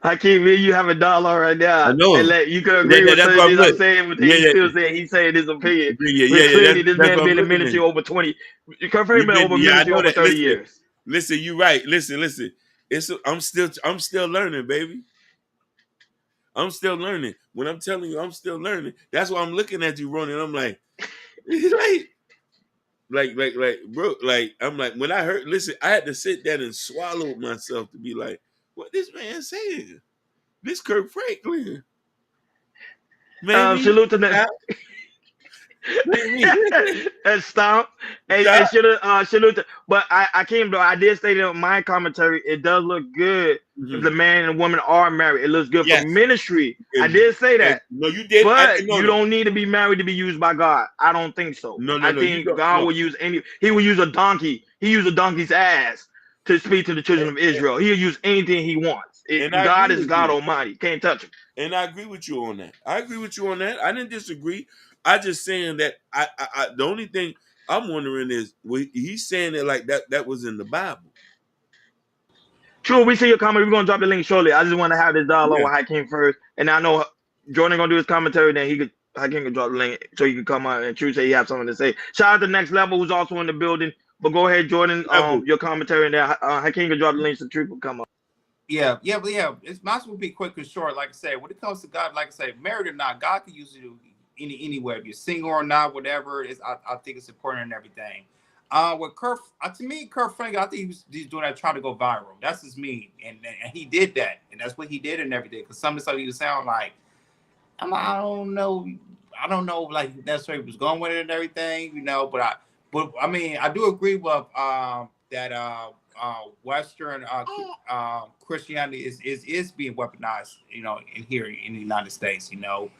Hakeem, you have $1 right now. I know. And you could agree with something I'm saying, but he's still saying he's saying his opinion. Clearly, this man been in ministry over 20. Kirk Franklin been over ministry over 30 years. Listen, you're right. Listen. I'm still learning, baby. I'm still learning. When I'm telling you, I'm still learning. That's why I'm looking at you, Ronnie. And I'm like, bro, I'm like, when I heard, listen, I had to sit there and swallow myself to be like, what this man saying? This Kirk Franklin. Man, salute to that. and stomp and should have but I came though. I did state in my commentary. It does look good if the man and woman are married. It looks good for ministry. I did say that. No, you did. But you don't need to be married to be used by God. I don't think so. No, I think God will use He will use a donkey. He used a donkey's ass to speak to the children of Israel. He'll use anything He wants. God is God Almighty. Can't touch him. And I agree with you on that. I didn't disagree. I just saying that I the only thing I'm wondering is he's saying it like that was in the Bible. True, we see your comment. We're gonna drop the link shortly. I just want to have this dialogue with Hakeem first, and I know Jordan gonna do his commentary. Then Hakeem can drop the link so you can come out and True say he have something to say. Shout out to Next Level who's also in the building. But go ahead, Jordan. Your commentary, and then Hakeem can drop the link so True can come up. Yeah. It's might as well be quick and short. Like I said, when it comes to God, like I say, married or not, God can use you anywhere. If you're single or not, whatever. I think it's important and everything. With Kurt, to me, Kurt Franklin, I think he's doing that, trying to go viral. That's his mean, and he did that, and that's what he did and everything. Because some of the stuff he was sound like, I don't know, like necessarily was going with it and everything, you know. But I mean, I do agree with that. Western Christianity is being weaponized, you know, in the United States. You know,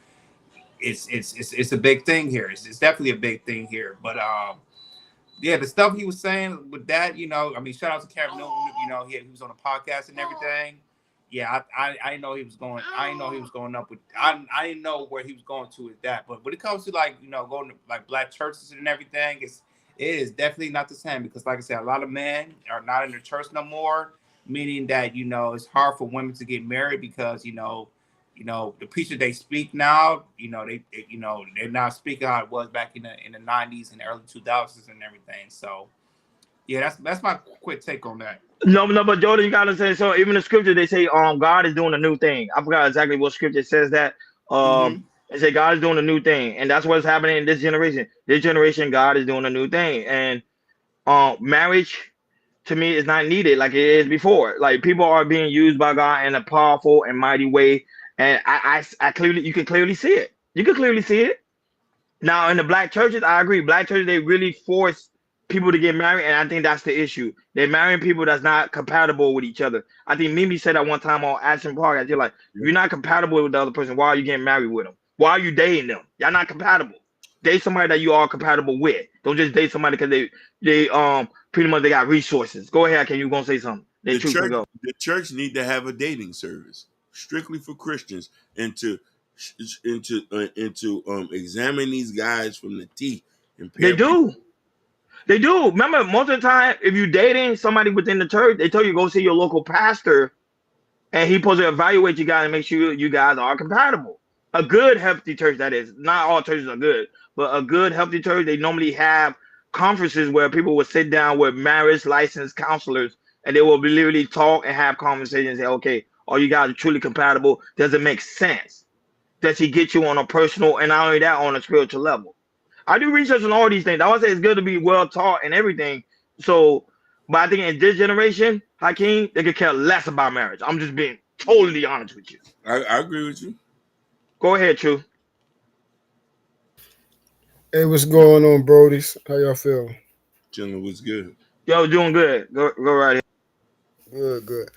it's a big thing here. It's definitely a big thing here. But yeah, the stuff he was saying with that, you know, I mean, shout out to Kevin Newton. You know, he was on a podcast and everything. Yeah, I didn't know he was going. I didn't know he was going up with. I didn't know where he was going to with that. But when it comes to, like, you know, going to like black churches and everything, it is definitely not the same, because, like I said, a lot of men are not in the church no more, meaning that, you know, it's hard for women to get married because, you know, the preacher they speak now, you know, they're not speaking how it was back in the 90s and the early 2000s and everything. So yeah, that's my quick take on that. No, but Jordan, you gotta say so. Even the scripture, they say, God is doing a new thing. I forgot exactly what scripture says that. They say God is doing a new thing, and that's what's happening in this generation. This generation, God is doing a new thing, and marriage, to me, is not needed like it is before. Like, people are being used by God in a powerful and mighty way, and I clearly, you can clearly see it. You can clearly see it. Now, in the black churches, I agree. Black churches, they really force people to get married, and I think that's the issue. They're marrying people that's not compatible with each other. I think Mimi said that one time on Ashton Park. I feel like, if you're not compatible with the other person, why are you getting married with them? Why are you dating them? Y'all not compatible. Date somebody that you are compatible with. Don't just date somebody because they pretty much they got resources. Go ahead, can you gonna say something? The church need to have a dating service strictly for Christians, and to examine these guys from the teeth. They do. Remember, most of the time, if you're dating somebody within the church, they tell you go see your local pastor, and he's supposed to evaluate you guys and make sure you guys are compatible. A good, healthy church, that is. Not all churches are good, but a good, healthy church, they normally have conferences where people will sit down with marriage licensed counselors, and they will literally talk and have conversations and say, okay, are you guys truly compatible? Does it make sense? Does he get you on a personal, and not only that, on a spiritual level? I do research on all these things. I would say it's good to be well taught and everything. So, but I think in this generation, Hakeem, they could care less about marriage. I'm just being totally honest with you. I agree with you. Go ahead, True. Hey, what's going on, Brodies? How y'all feel? Chilling, what's good? Yo, doing good. Go right ahead. Good.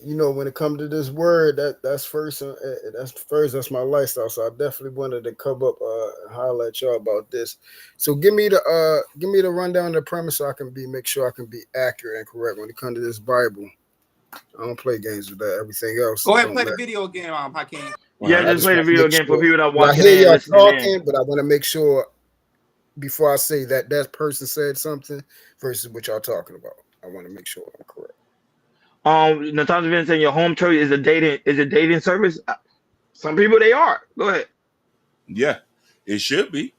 You know, when it comes to this word, that's first. That's my lifestyle. So I definitely wanted to come up and highlight y'all about this. So give me the rundown of the premise so I can make sure I can be accurate and correct when it comes to this Bible. I don't play games with that. Everything else. Go ahead and play the video game, Hakeem. Yeah, just play the video game for people that watch. I hear y'all talking, but I want to make sure before I say that person said something versus what y'all talking about. I want to make sure I'm correct. Natasha Vince saying your home church is a dating service. Some people they are. Go ahead. Yeah, it should be.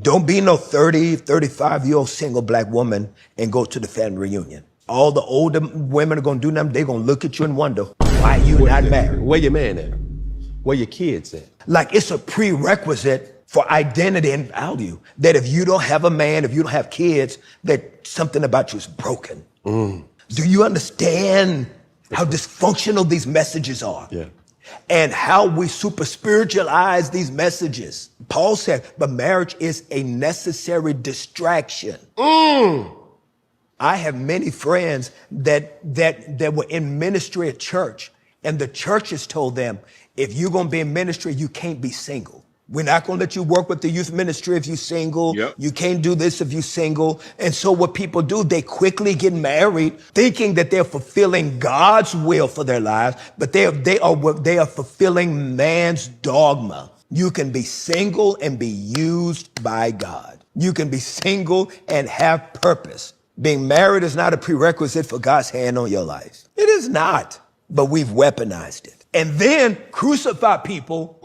Don't be no 30, 35-year-old single black woman and go to the family reunion. All the older women are going to do them. They're going to look at you and wonder, why you not married? Where your man at? Where your kids at? Like, it's a prerequisite for identity and value that if you don't have a man, if you don't have kids, that something about you is broken. Do you understand how dysfunctional these messages are? Yeah. and how we super spiritualize these messages. Paul said, but marriage is a necessary distraction. I have many friends that were in ministry at church, and the church has told them, if you're going to be in ministry, you can't be single. We're not going to let you work with the youth ministry if you're single. Yep. You can't do this if you're single. And so what people do, they quickly get married thinking that they're fulfilling God's will for their lives, but they are fulfilling man's dogma. You can be single and be used by God. You can be single and have purpose. Being married is not a prerequisite for God's hand on your life. It is not, but we've weaponized it. And then crucify people.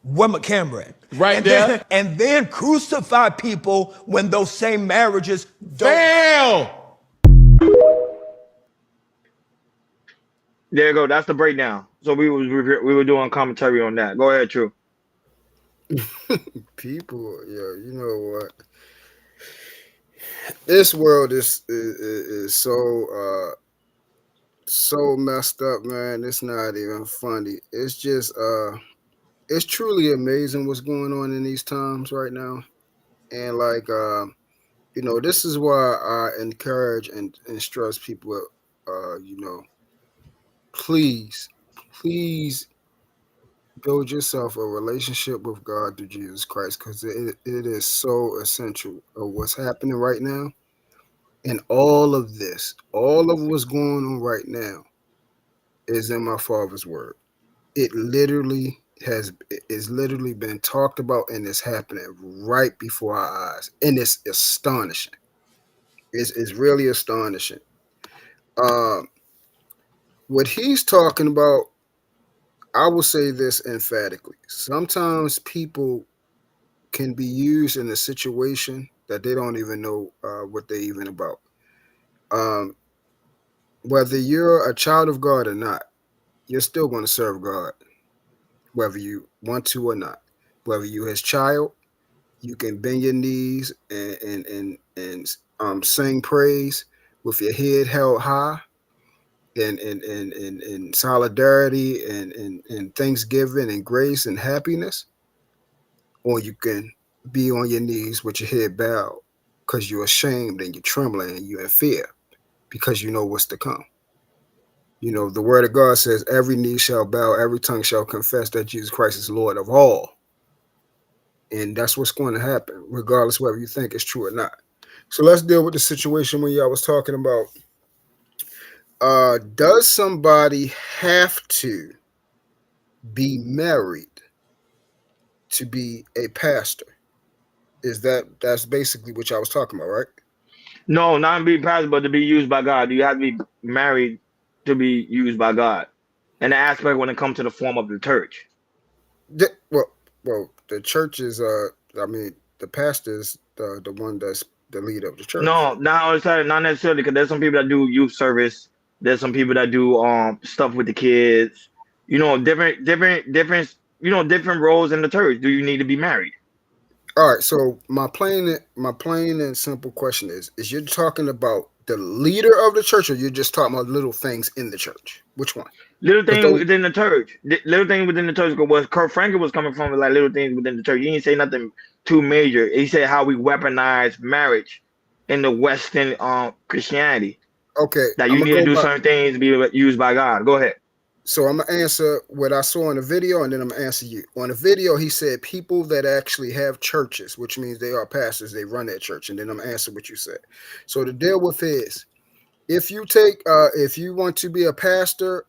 Where my camera at? Right there. And then crucify people when those same marriages don't fail. There you go. That's the breakdown. So we were doing commentary on that. Go ahead, True. People, yeah, you know what? This world is so so messed up, man. It's not even funny. It's just it's truly amazing what's going on in these times right now. And like you know, this is why I encourage and stress people, you know, please build yourself a relationship with God through Jesus Christ, because it is so essential of what's happening right now. And all of this, all of what's going on right now is in my Father's word. It literally is literally been talked about, and it's happening right before our eyes. And it's astonishing. It's really astonishing. What he's talking about, I will say this emphatically. Sometimes people can be used in a situation that they don't even know what they're even about. Whether you're a child of God or not, you're still going to serve God, whether you want to or not. Whether you his child, you can bend your knees and sing praise with your head held high, and solidarity and thanksgiving and grace and happiness, or you can be on your knees with your head bowed because you're ashamed and you're trembling and you're in fear because you know what's to come. You know, the word of God says every knee shall bow, every tongue shall confess that Jesus Christ is Lord of all. And that's what's going to happen, regardless whether you think it's true or not. So let's deal with the situation when y'all was talking about, does somebody have to be married to be a pastor? That's basically what y'all was talking about, right? No, not to be pastor, but to be used by God. You have to be married to be used by God. And the aspect when it comes to the form of the church. Well, the church is I mean, the pastor is the one that's the leader of the church. No, not necessarily, because there's some people that do youth service. There's some people that do stuff with the kids. You know, different different roles in the church. Do you need to be married? All right, so my plain and simple question is you're talking about the leader of the church, or you're just talking about little things in the church? Which one? Little things within the church. Little things within the church. What Kurt Franklin was coming from was like little things within the church. He didn't say nothing too major. He said how we weaponize marriage in the Western Christianity. Okay. That you need to do certain things to be used by God. Go ahead. So I'm gonna answer what I saw in the video, and then I'm gonna answer you. On the video, he said people that actually have churches, which means they are pastors, they run their church, and then I'm gonna answer what you said. So the deal with is, if you want to be a pastor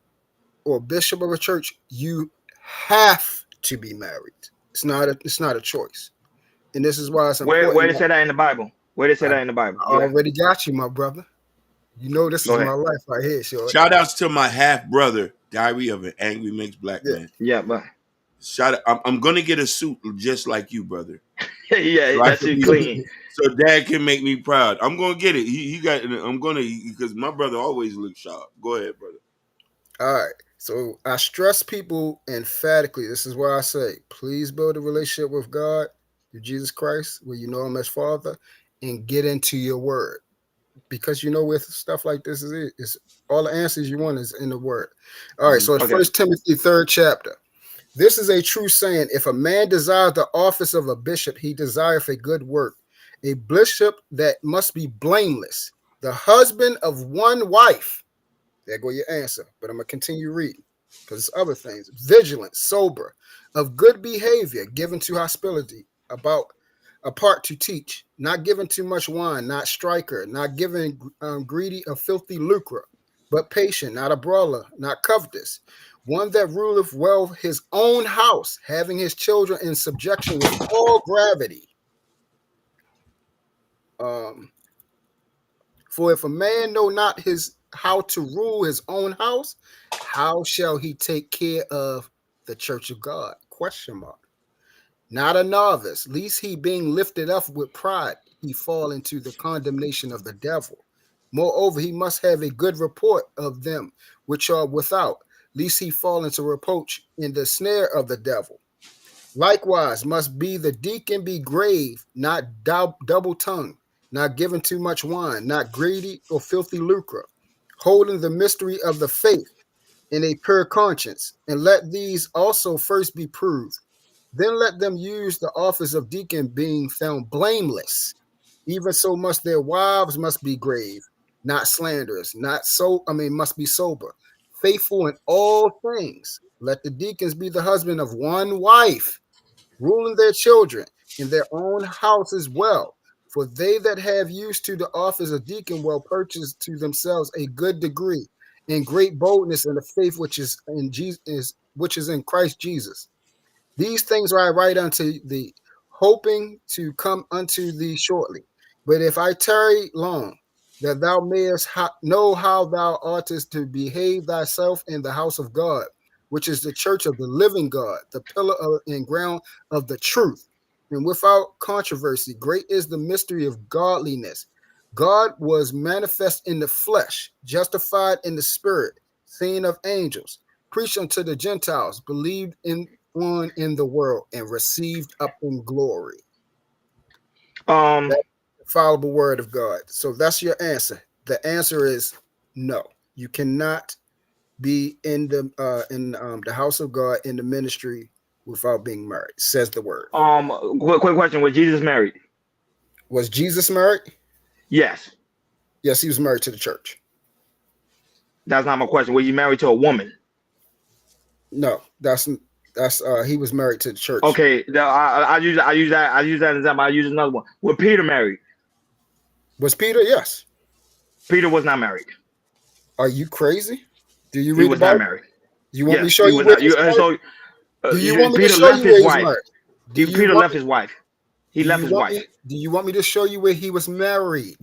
or bishop of a church, you have to be married. It's not a choice, and this is why it's important. Where they say that in the Bible? Where they say that in the Bible? I already got you, my brother. You know this is my life right here. Sure. Shout outs to my half brother, Diary of an Angry Mixed Black Man. Yeah, but shout out. I'm gonna get a suit just like you, brother. Yeah, so that's clean. So Dad can make me proud. I'm gonna get it. He got. I'm gonna, because my brother always looks sharp. Go ahead, brother. All right. So I stress people emphatically. This is why I say, please build a relationship with God through Jesus Christ, where you know him as Father, and get into your word. because you know where stuff like this is all the answers you want is in the word. All right, so it's 1 Timothy 3rd chapter. This is a true saying. If a man desires the office of a bishop, he desireth a good work. A bishop that must be blameless, the husband of one wife. There go your answer. But I'm going to continue reading because it's other things. Vigilant, sober, of good behavior, given to hospitality, apart to teach, not given too much wine, not striker, not given greedy of filthy lucre, but patient, not a brawler, not covetous, one that ruleth well his own house, having his children in subjection with all gravity. For if a man know not how to rule his own house, how shall he take care of the church of God? Question mark. Not a novice, lest he being lifted up with pride, he fall into the condemnation of the devil. Moreover, he must have a good report of them which are without, lest he fall into reproach in the snare of the devil. Likewise, must be the deacon be grave, not double-tongued, not given too much wine, not greedy or filthy lucre, holding the mystery of the faith in a pure conscience, and let these also first be proved. Then let them use the office of deacon, being found blameless. Even so must their wives must be grave, not slanderous, must be sober, faithful in all things. Let the deacons be the husband of one wife, ruling their children in their own house as well. For they that have used to the office of deacon will purchase to themselves a good degree and great boldness in the faith which is in Christ Jesus. These things I write unto thee, hoping to come unto thee shortly. But if I tarry long, that thou mayest know how thou oughtest to behave thyself in the house of God, which is the church of the living God, the pillar and ground of the truth. And without controversy, great is the mystery of godliness. God was manifest in the flesh, justified in the spirit, seen of angels, preached unto the Gentiles, believed on in the world, and received up in glory. That's the infallible word of God. So that's your answer. The answer is no. You cannot be in the house of God in the ministry without being married, says the word. Quick question: was Jesus married? Was Jesus married? Yes. Yes, he was married to the church. That's not my question. Was he married to a woman? No, that's he was married to the church. Okay, I use that example. I use another one. Was Peter married? Was Peter? Yes. Peter was not married. Are you crazy? Do you read the Bible? Not married. You want me to show you where he's married? Do you want me to show you where he's married? Peter left his wife. He left his wife. Do you want me to show you where he was married?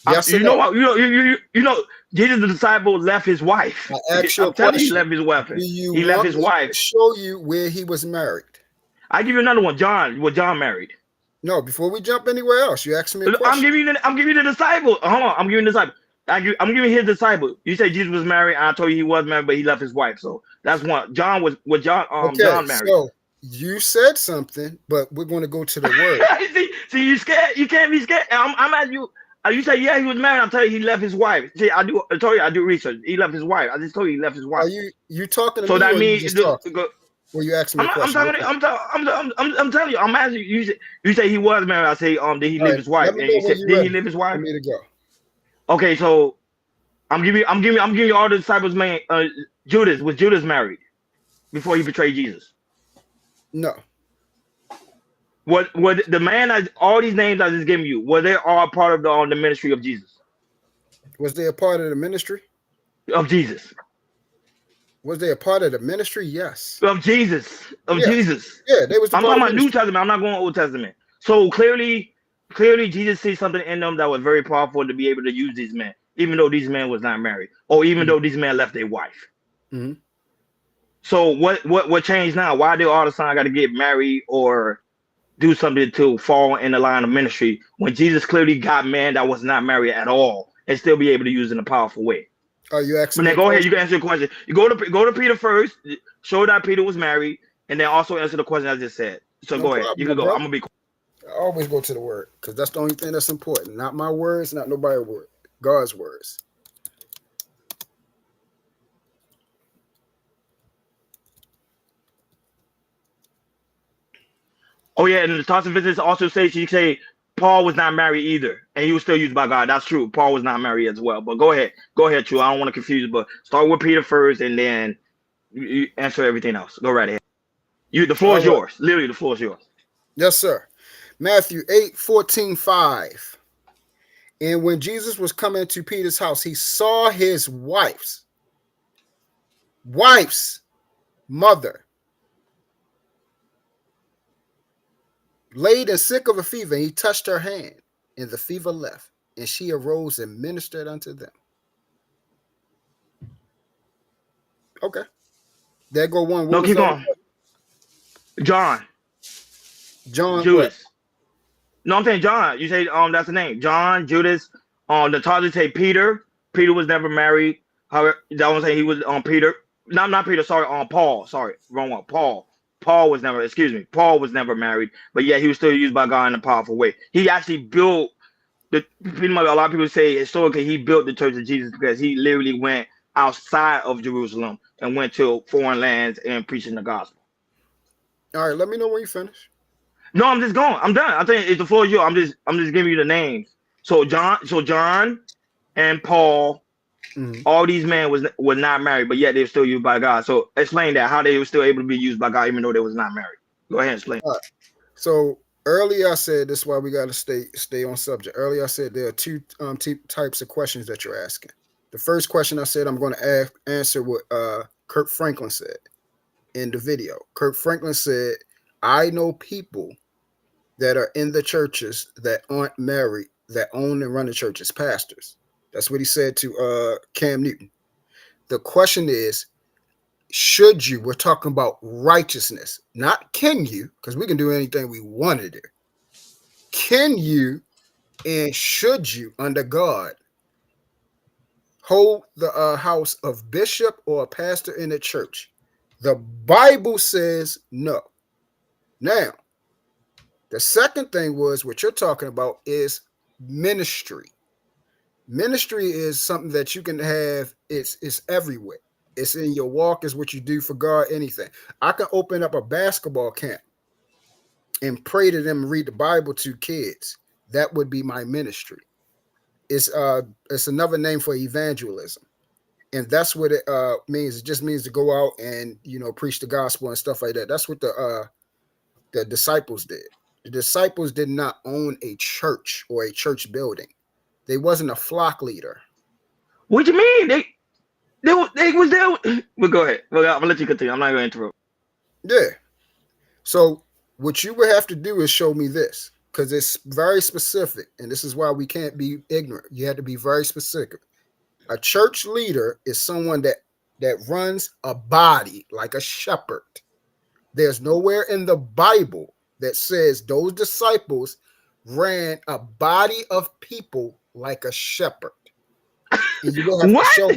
Yes, you know what? You know, Jesus the disciple left his wife. I'm telling you, he left his wife. He left his wife. Show you where he was married. I give you another one. John. Was John married? No. Before we jump anywhere else, you asked me a question. I'm giving you the disciple. Hold on. I'm giving the disciple. I'm giving his disciple. You say Jesus was married. I told you he was married, but he left his wife. So that's one. John was John. John married. So you said something, but we're going to go to the word. see, you scared. You can't be scared. I'm at you. You say, yeah, he was married. I'll tell you, he left his wife. See, I told you, I do research. He left his wife. I just told you, he left his wife. Are you talking to so me? That means Well, you asking me a question. I'm telling you. I'm asking you. You say he was married. I say, did he leave his wife? And you said, did he leave his wife? For me to go. Okay, so I'm giving you all the disciples' name. Judas, was Judas married before he betrayed Jesus? No. What the man? All these names I just giving you, were they all part of the ministry of Jesus? Was they a part of the ministry of Jesus? Was they a part of the ministry? Yes. Of Jesus. Jesus. Yeah, they was. I'm talking about New Testament. I'm not going Old Testament. So clearly, Jesus sees something in them that was very powerful to be able to use these men, even though these men was not married, or even though these men left their wife. Mm-hmm. So what changed now? Why do all the time got to get married or do something to fall in the line of ministry when Jesus clearly got men that was not married at all and still be able to use it in a powerful way? Are you asking? But then go ahead, you can answer the question. You go to Peter first, show that Peter was married, and then also answer the question I just said. So go ahead, you can go. I'm gonna be quiet. always go to the word because that's the only thing that's important. Not my words, not nobody's word. God's words. Oh yeah, and the Thoughts and Visits also say Paul was not married either, and he was still used by God. That's true. Paul was not married as well. But go ahead, True. I don't want to confuse you, but start with Peter first, and then you answer everything else. Go right ahead. The floor is yours. Literally, the floor is yours. Yes, sir. Matthew 8:14-5. And when Jesus was coming to Peter's house, he saw his wife's mother laid and sick of a fever, and he touched her hand, and the fever left, and she arose and ministered unto them. Okay. There go one. No, keep going. John. Judas. What? No, I'm saying John. You say that's the name. John, Judas. The Targets say Peter. Peter was never married. However, that one say he was on Peter. No, not Peter. Sorry, on Paul. Sorry, wrong one. Paul. Paul was never married, but yeah, he was still used by God in a powerful way. He actually built pretty much a lot of people say historically he built the Church of Jesus because he literally went outside of Jerusalem and went to foreign lands and preaching the gospel. All right, let me know when you finish. No, I'm just going. I'm done. I think it's the floor is yours. I'm just giving you the names. So John and Paul, all these men were not married, but yet they were still used by God. So explain that, how they were still able to be used by God even though they was not married. Go ahead and explain. All right. So earlier I said this is why we got to stay on subject. Earlier I said there are two types of questions that you're asking. The first question I said I'm going to answer what Kirk Franklin said in the video. Kirk Franklin said, I know people that are in the churches that aren't married, that own and run the churches, pastors. That's what he said to Cam Newton. The question is, should you? We're talking about righteousness, not can you, because we can do anything we want to do. Can you and should you, under God, hold the house of bishop or a pastor in the church? The Bible says no. Now, the second thing was what you're talking about is ministry. Ministry is something that you can have. It's everywhere. It's in your walk. Is what you do for God. Anything. I can open up a basketball camp and pray to them and read the Bible to kids. That would be my ministry. It's another name for evangelism, and that's what it means. It just means to go out and preach the gospel and stuff like that. That's what the disciples did. The disciples did not own a church or a church building. They wasn't a flock leader. What do you mean? They was there. Well, go ahead. Well, I'm gonna let you continue. I'm not gonna interrupt. Yeah. So what you would have to do is show me this, because it's very specific, and this is why we can't be ignorant. You have to be very specific. A church leader is someone that runs a body like a shepherd. There's nowhere in the Bible that says those disciples ran a body of people like a shepherd. And you don't have to show.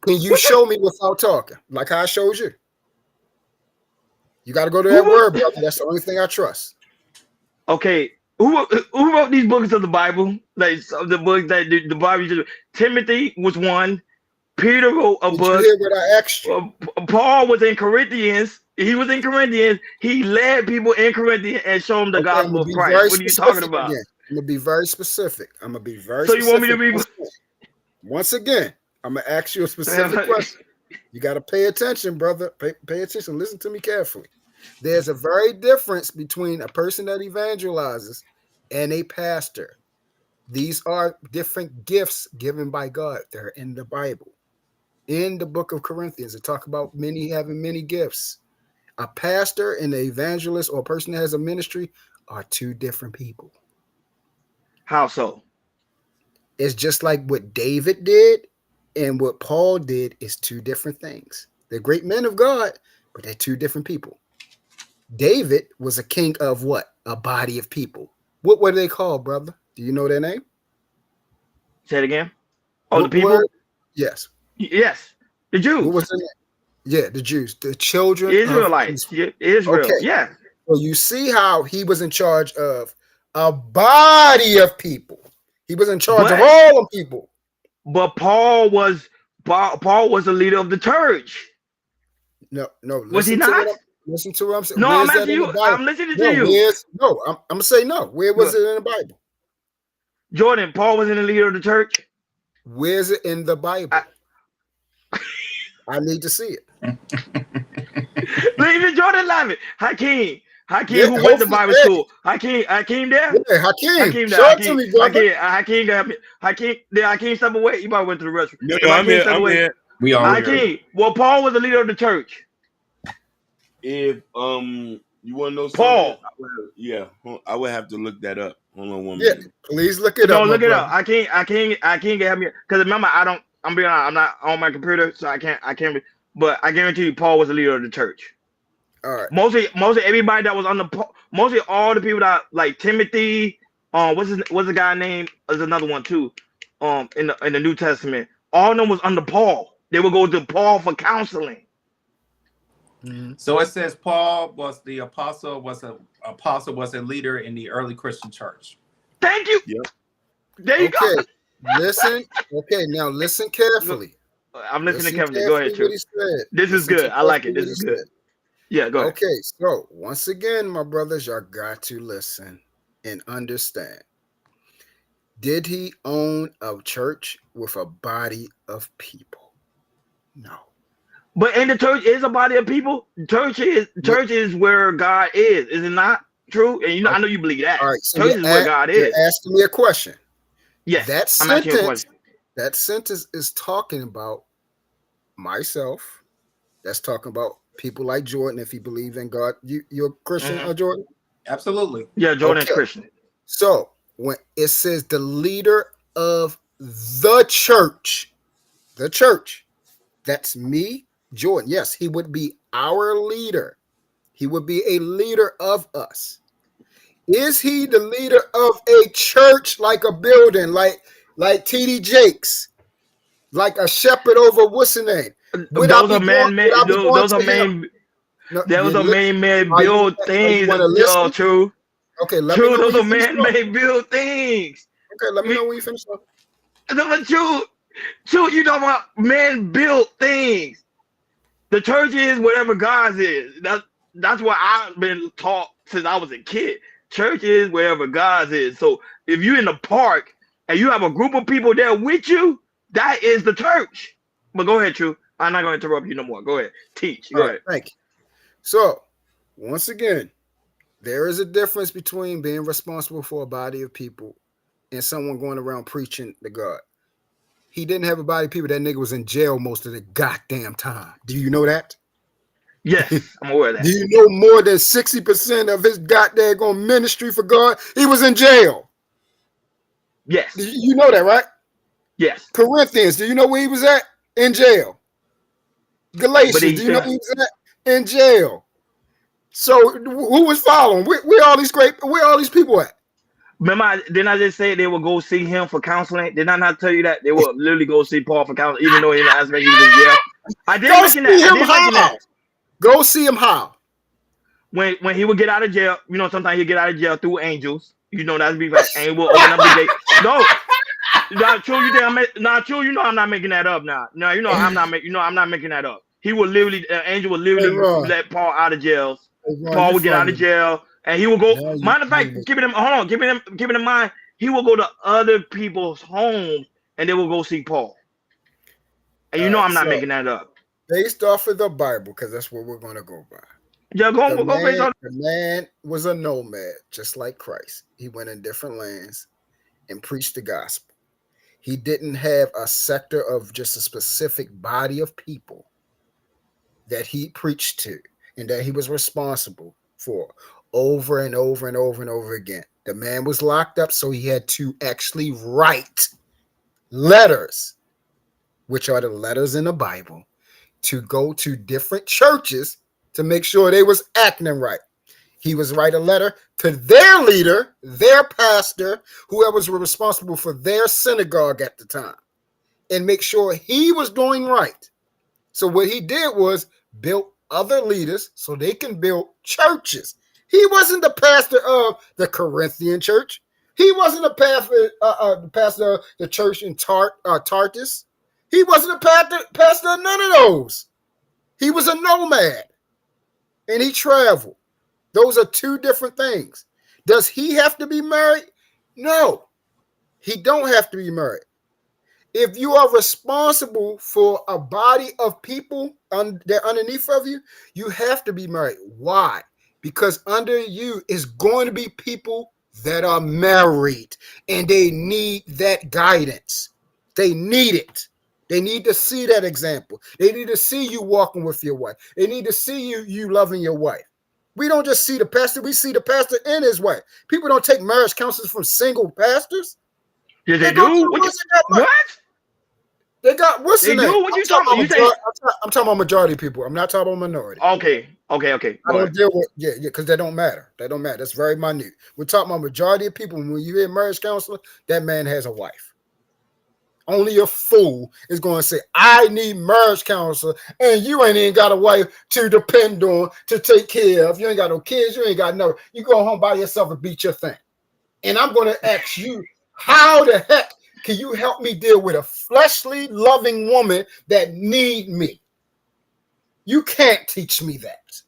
Can you show me without talking, like how I showed you? You got to go to that word, brother. That's the only thing I trust. Okay, who wrote these books of the Bible? Like the books that the Bible. Timothy was one. Peter wrote a book. You hear what I asked you? Paul was in Corinthians. He was in Corinthians. He led people in Corinthians and showed them the gospel of Christ. What are you talking about? Again. I'm gonna be very specific. So specific. You want me to be? Once again, I'm gonna ask you a specific question. You got to pay attention, brother. Pay attention. Listen to me carefully. There's a very difference between a person that evangelizes and a pastor. These are different gifts given by God. They're in the Bible. In the book of Corinthians, it talk about many having many gifts. A pastor and an evangelist or a person that has a ministry are two different people. How so? It's just like what David did and what Paul did is two different things. They're great men of God, but they're two different people. David was a king of what? A body of people. What were they called, brother? Do you know their name? Say it again. Oh, the people? Yes. Yes. The Jews. What was their name? Yeah, the Jews. The children. Israelites. Israel. Okay. Yeah. So you see how he was in charge of a body of people. He was in charge of all the people. But Paul was the leader of the church. No. Was he not? Listen to what I'm saying. No, Where's I'm that asking in you. the Bible? I'm listening to you. I'm gonna say no. Where was it in the Bible? Jordan, Paul wasn't the leader of the church. Where's it in the Bible? I need to see it. Even Jordan laughing. Hakeem, who went to Bible school. Hakeem there? Yeah, Hakeem. Show it to me, brother. Hakeem step away. He probably went to the restroom. No, I'm here. We all Hakeem. Well, Paul was the leader of the church. If you want to know something, Paul. I would have to look that up. Hold on 1 minute. Please look it up. No, look it up. I can't help me because remember I'm being honest, I'm not on my computer, so I can't. But I guarantee you, Paul was the leader of the church. All right. Mostly everybody that was on mostly all the people that like Timothy. What's the guy name? There's another one too. In the New Testament, all of them was under Paul. They would go to Paul for counseling. Mm-hmm. So it says Paul was the apostle, was a leader in the early Christian church. Thank you. Yep. There you go. Listen. Okay, now listen carefully. I'm listening carefully. Go ahead, True. This is good. I like it. This is good. Yeah, go ahead. Okay, so once again, my brothers, y'all got to listen and understand. Did he own a church with a body of people? No. But in the church is a body of people. Church is where God is it not true? And I know you believe that. All right, so church is where God is. You're asking me a question. Yes, I'm asking you a question. That sentence is talking about myself. That's talking about people like Jordan. If you believe in God, you're a Christian, Jordan? Absolutely. Yeah, Jordan's Christian. So when it says the leader of the church, that's me, Jordan. Yes, he would be our leader. He would be a leader of us. Is he the leader of a church, like a building, like TD Jakes, like a shepherd over what's the name? Those are man-made build things. True. Okay, let me know. Those are man-made build things. Okay, let me know when you finish up. True, you know about man-built things. The church is whatever God's is. That's what I've been taught since I was a kid. Church is wherever God's is. So if you're in the park and you have a group of people there with you, that is the church. But go ahead, True. I'm not going to interrupt you no more. Go ahead. Teach. Go ahead. Thank you. So, once again, there is a difference between being responsible for a body of people and someone going around preaching to God. He didn't have a body of people. That nigga was in jail most of the goddamn time. Do you know that? Yes, I'm aware of that. Do you know more than 60% of his goddamn ministry for God? He was in jail. Yes. You know that, right? Yes. Corinthians, do you know where he was at? In jail. Galatians, do you know where he was at? In jail. So who was following? Where all these people at? Remember, didn't I just say they would go see him for counseling? Did I not tell you that? They would literally go see Paul for counseling, even though he didn't ask me he was in jail. I did mention that. Go see him how? When he would get out of jail, sometimes he'd get out of jail through angels. That's be right. And he will open up the gate. No. Not true. I'm not making that up now. No, I'm not making that up. He would literally, angel would literally let Paul out of jail. Paul would get out of jail, and he would go. Matter of fact, keeping in mind, he will go to other people's homes, and they will go see Paul. And I'm not making that up. Based off of the Bible, because that's what we're going to go by. Yeah, go based on. The man was a nomad, just like Christ. He went in different lands and preached the gospel. He didn't have a sector of just a specific body of people that he preached to and that he was responsible for over and over and over and over again. The man was locked up, so he had to actually write letters, which are the letters in the Bible, to go to different churches to make sure they was acting right. He was write a letter to their leader, their pastor, whoever was responsible for their synagogue at the time, and make sure he was doing right. So what he did was built other leaders so they can build churches. He wasn't the pastor of the Corinthian church. He wasn't the pastor of the church in Tartus. He wasn't a pastor of none of those. He was a nomad, and he traveled. Those are two different things. Does he have to be married? No, he don't have to be married. If you are responsible for a body of people that underneath of you, you have to be married. Why? Because under you is going to be people that are married, and they need that guidance. They need it. They need to see that example. They need to see you walking with your wife. They need to see you loving your wife. We don't just see the pastor, we see the pastor and his wife. People don't take marriage counselors from single pastors. Yeah, they do. What? They got what's the name? What you talking about? I'm talking about majority of people. I'm not talking about minority. Okay. I don't deal with because they don't matter. They don't matter. That's very minute. We're talking about majority of people. When you hear marriage counselor, that man has a wife. Only a fool is going to say, I need marriage counselor, and you ain't even got a wife to depend on to take care of. You ain't got no kids. You ain't got no. You go home by yourself and beat your thing. And I'm going to ask you, how the heck can you help me deal with a fleshly, loving woman that need me? You can't teach me that.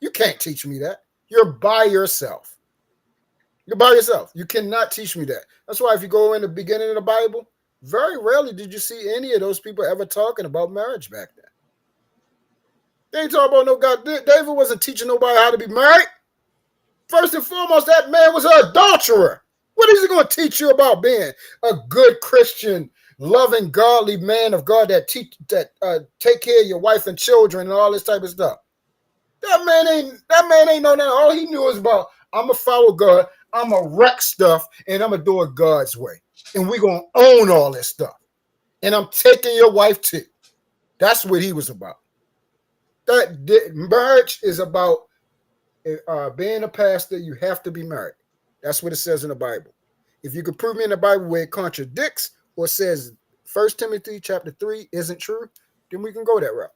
You can't teach me that. You're by yourself. You're by yourself. You cannot teach me that. That's why if you go in the beginning of the Bible, very rarely did you see any of those people ever talking about marriage back then. They ain't talking about no God. David wasn't teaching nobody how to be married. First and foremost, that man was an adulterer. What is he going to teach you about being a good Christian, loving, godly man of God that take care of your wife and children and all this type of stuff? That man ain't know nothing. All he knew was about, I'm gonna follow God, I'm gonna wreck stuff, and I'm gonna do it God's way. And we're gonna own all this stuff. And I'm taking your wife too. That's what he was about. That marriage is about being a pastor, you have to be married. That's what it says in the Bible. If you could prove me in the Bible where it contradicts or says 1 Timothy chapter 3 isn't true, then we can go that route.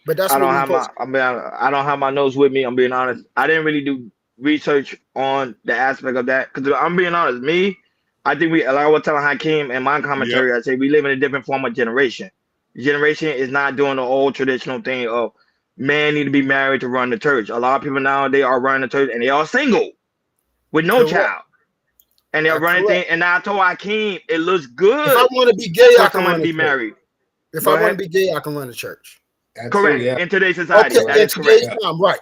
But that's I don't have my notes with me. I'm being honest. I didn't really do research on the aspect of that because I'm being honest. I think like I was telling Hakeem in my commentary, I say we live in a different form of generation. Generation is not doing the old traditional thing of man need to be married to run the church. A lot of people nowadays are running the church and they are single with no child. And they're running things. And I told Hakeem, it looks good. If I want to be gay, I can run be married. If I want to be gay, I can run the church. Correct. In today's society. Okay, in today's time, right.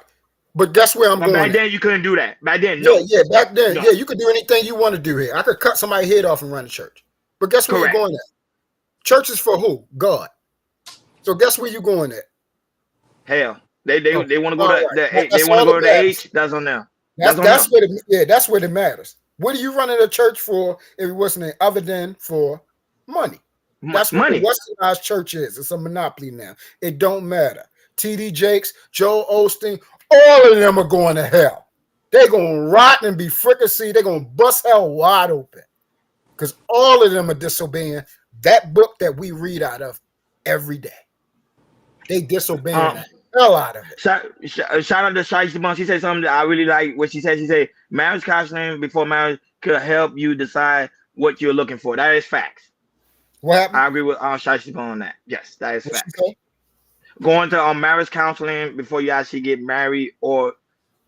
But guess where I'm going. Back then, you couldn't do that. Back then, no. Yeah, back then, you could do anything you want to do here. I could cut somebody's head off and run the church. But guess where you're going at? Church is for who? God. So guess where you're going at? Hell. They want to go to they want to go to the H. That's on them. That's what it matters. What are you running a church for if it wasn't other than for money? That's what the westernized church is. It's a monopoly now. It don't matter. T.D. Jakes, Joel Osteen, all of them are going to hell. They're going to rot and be fricassee. They're going to bust hell wide open because all of them are disobeying that book that we read out of every day. They disobeying the hell out of it. Shout out to Shai Simone. She said something that I really like. What she said, marriage counseling before marriage could help you decide what you're looking for. That is facts. What happened? I agree with Shai Simone on that. Yes, that is facts. Going to marriage counseling before you actually get married, or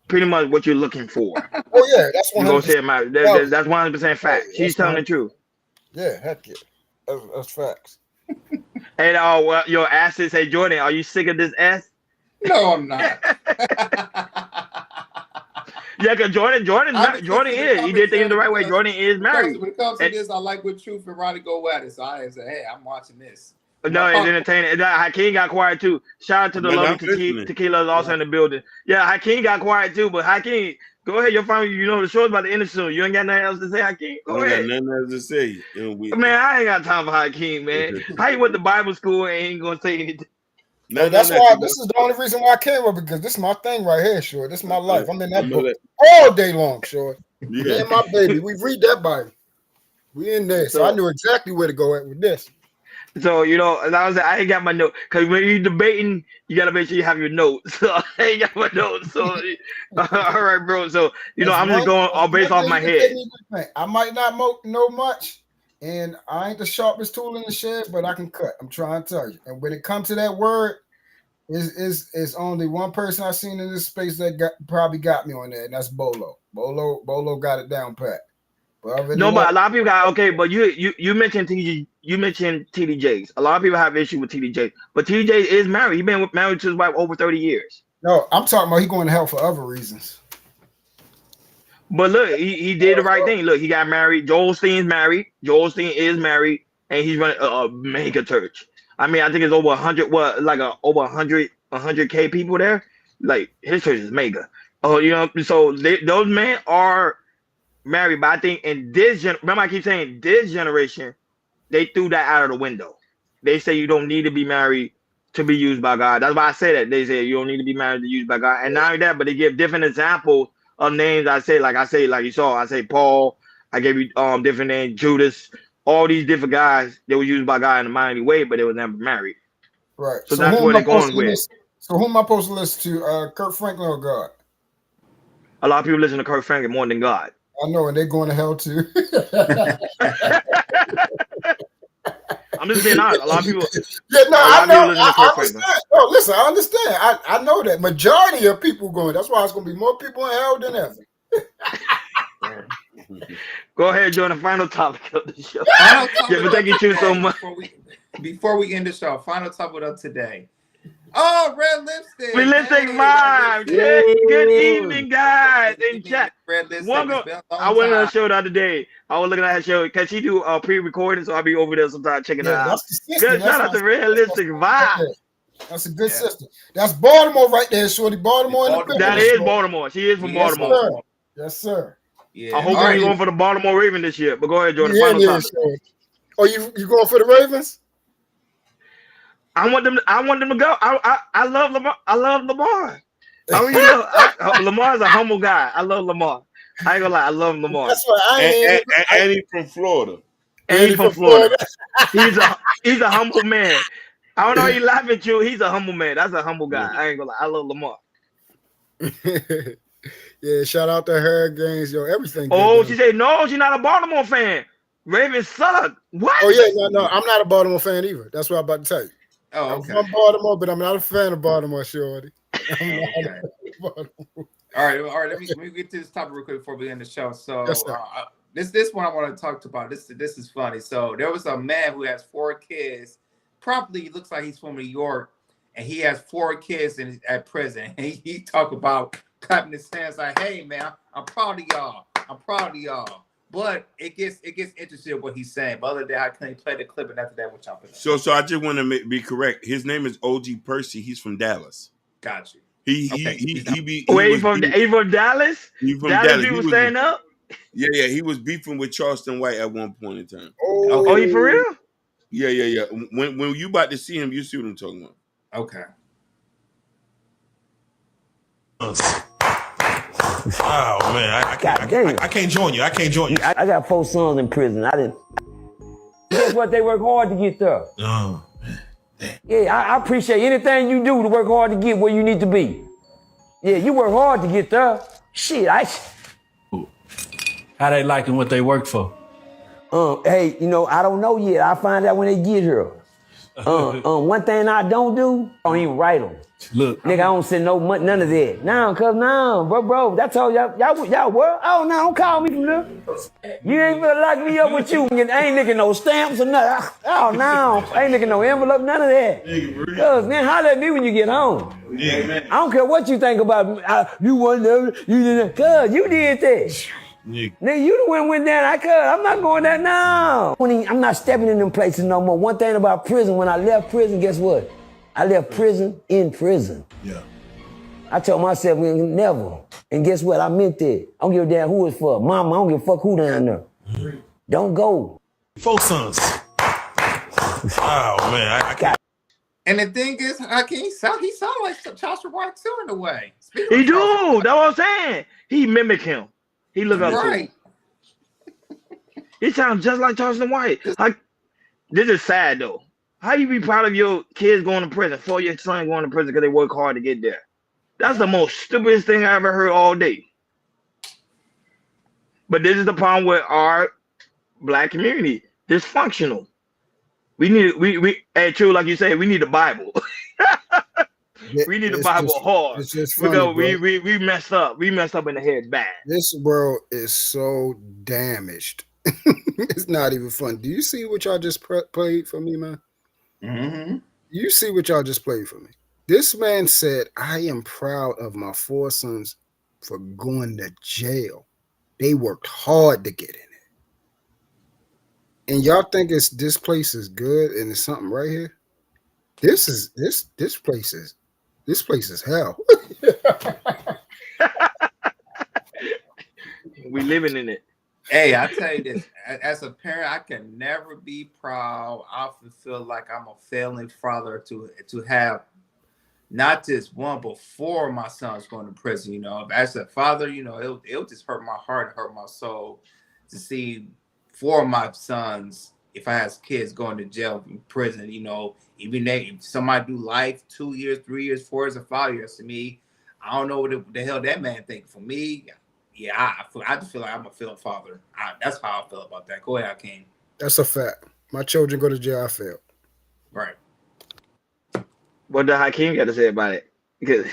pretty much what you're looking for. Oh yeah, that's 100%. That's 100% fact. She's telling the truth. Yeah, heck yeah, that's facts. And well, your asses say, Jordan, are you sick of this ass? No, I'm not. Yeah, because Jordan is. He did things the right way. Jordan is married. When it comes to this, I like what Truth and Ronnie go at it. So I say, hey, I'm watching this. No, it's entertaining. Hakeem got quiet too. Shout out to the lovely Tequila is also in the building. Yeah, Hakeem got quiet too. But Hakeem, go ahead. Your family, the show's about to end soon. You ain't got nothing else to say, Hakeem? Go ahead. I got nothing else to say. Man, I ain't got time for Hakeem, man. How you went to Bible school and ain't gonna say anything? That's why this is the only reason why I came up, because this is my thing right here, Short. This is my life. I'm in that book all day long, Short. Me and my baby, we read that Bible. We in there, so I knew exactly where to go at with this. So, you know, and I was like, I ain't got my note. Because when you're debating, you got to make sure you have your notes. So I ain't got my notes. So, all right, bro. So, you know, I'm just going all based off my head. I might not know much, and I ain't the sharpest tool in the shed, but I can cut. I'm trying to tell you. And when it comes to that word, is only one person I've seen in this space that probably got me on that, and that's Bolo. Bolo got it down pat. No, but a lot of people got okay. But you mentioned TD Jakes. A lot of people have issue with TD Jakes, but TD Jakes is married. He's been married to his wife over 30 years. No, I'm talking about he going to hell for other reasons. But look, he did the right thing. Look, he got married. Joel Stein's married. Joel Stein is married, and he's running a mega church. I mean, I think it's over 100. What, like over 100K people there. Like his church is mega. Oh, you know, so those men are married. But I think in this remember I keep saying this generation, they threw that out of the window. They say you don't need to be married to be used by God. That's why I say that. They say you don't need to be married to be used by God. And not only that, but they give different examples of names. I say, like you saw, I say Paul, I gave you different names, Judas, all these different guys, they were used by God in a mighty way, but they were never married. Right. So that's where they're going with. So who am I supposed to listen to? Kirk Franklin or God? A lot of people listen to Kirk Franklin more than God. I know, and they're going to hell too. I'm just being honest. A lot of people. Yeah, no, I know. I understand. No, listen, I understand. I know that majority of people going. That's why it's going to be more people in hell than ever. Go ahead, join the final topic of the show. Final topic yeah, but thank you too so much. Before we end the show, final topic of today. Oh, red lipstick. Red lipstick vibe. Good evening, guys. In chat. Red lipstick. I went on her show the other day. I was looking at her show because she do pre-recording, so I'll be over there sometimes checking it out. Good shout out to Red Lipstick Vibe. That's a good system. That's Baltimore right there, shorty. Baltimore. That is Baltimore. She is from Baltimore. Sir. Yes, sir. Yeah. I hope you're going for the Baltimore Ravens this year. But go ahead, Jordan. Final topic. Oh, you going for the Ravens? I want them to go. I love Lamar. I love Lamar. I mean, you know, Lamar's a humble guy. I love Lamar. I ain't gonna lie. I love Lamar. That's why and he's from Florida. And he's from Florida. He's a humble man. I don't know. He laugh at you. He's a humble man. That's a humble guy. I ain't gonna lie. I love Lamar. Yeah, shout out to Hurricanes, yo. Everything. Oh, she said no. She's not a Baltimore fan. Ravens suck. What? Oh yeah, no. I'm not a Baltimore fan either. That's what I'm about to tell you. Oh, okay. I'm from Baltimore, but I'm not a fan of Baltimore, shorty. Okay. All right. Let me get to this topic real quick before we end the show. So yes, this one I want to talk about. This is funny. So there was a man who has 4 kids. Probably looks like he's from New York, and he has 4 kids at prison. And he talk about clapping his hands like, "Hey man, I'm proud of y'all. I'm proud of y'all." But it gets interesting what he's saying. But other than that, I couldn't play the clip, and after that, we'll jump in. So I just want to be correct. His name is OG Percy. He's from Dallas. Got you. He's from Dallas? He's from Dallas. People stand up? Yeah. He was beefing with Charleston White at one point in time. Oh, he for real? Yeah. When you about to see him, you see what I'm talking about. Okay. Oh man, I can't join you. I can't join you. I got 4 sons in prison. I didn't. Guess what? They work hard to get there. Oh. Yeah, I appreciate anything you do to work hard to get where you need to be. Yeah, you work hard to get there. Shit, How they liking what they work for? Hey, I don't know yet. I'll find out when they get here. One thing I don't do, I don't even write them. Look, nigga, I don't send no money, none of that. Bro, that's all y'all what? Oh, no, don't call me from there. You ain't gonna lock me up with you. I ain't nicking no stamps or nothing. Oh, no, I ain't nicking no envelope, none of that. Cause man, holler at me when you get home. Yeah. I don't care what you think about me. You want to, you did that. Cause you did that. Nigga, you the one went down. I'm not going there now. I'm not stepping in them places no more. One thing about prison, when I left prison, guess what? I left prison in prison. Yeah. I told myself never. And guess what? I meant that. I don't give a damn who it's for. Mama, I don't give a fuck who down there. Don't go. 4 sons. Oh man, I can't. And the thing is, he sound like Joshua White too in a way. He do. That's what I'm saying. He mimic him. He look up to him. He sounds just like Charleston White. Like, this is sad though. How you be proud of your kids going to prison, for your son going to prison because they work hard to get there? That's the most stupidest thing I ever heard all day. But this is the problem with our black community. Dysfunctional. We need and true, like you say, we need the Bible. We need the Bible hard. It's just funny, Because bro. we messed up. We messed up in the head bad. This world is so damaged. It's not even fun. Do you see what y'all just played for me, man? Mm-hmm. You see what y'all just played for me? This man said, I am proud of my 4 sons for going to jail. They worked hard to get in it. And y'all think this place is good and there's something right here? This place is hell. We living in it. Hey, I tell you this, as a parent, I can never be proud. I often feel like I'm a failing father to have not just one, but 4 of my sons going to prison. You know, as a father, you know, it'll just hurt my heart, hurt my soul to see 4 of my sons, if I have kids, going to jail, in prison. You know, even if somebody do life 2 years, 3 years, 4 years, or 5 years, to me, I don't know what the hell that man think. For me, yeah, I just feel like I'm a failing father. That's how I feel about that. Go ahead, Hakeem. That's a fact. My children go to jail, I failed. Right. What does Hakeem got to say about it? Because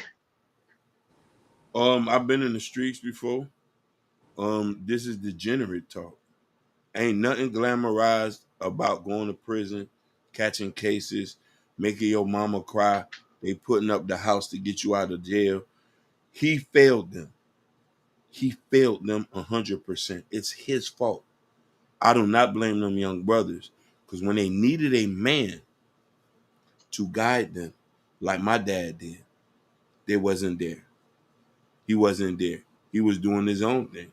I've been in the streets before. This is degenerate talk. Ain't nothing glamorized about going to prison, catching cases, making your mama cry. They putting up the house to get you out of jail. He failed them. He failed them 100%. It's his fault. I do not blame them young brothers, because when they needed a man to guide them, like my dad did, they wasn't there. He wasn't there. He was doing his own thing.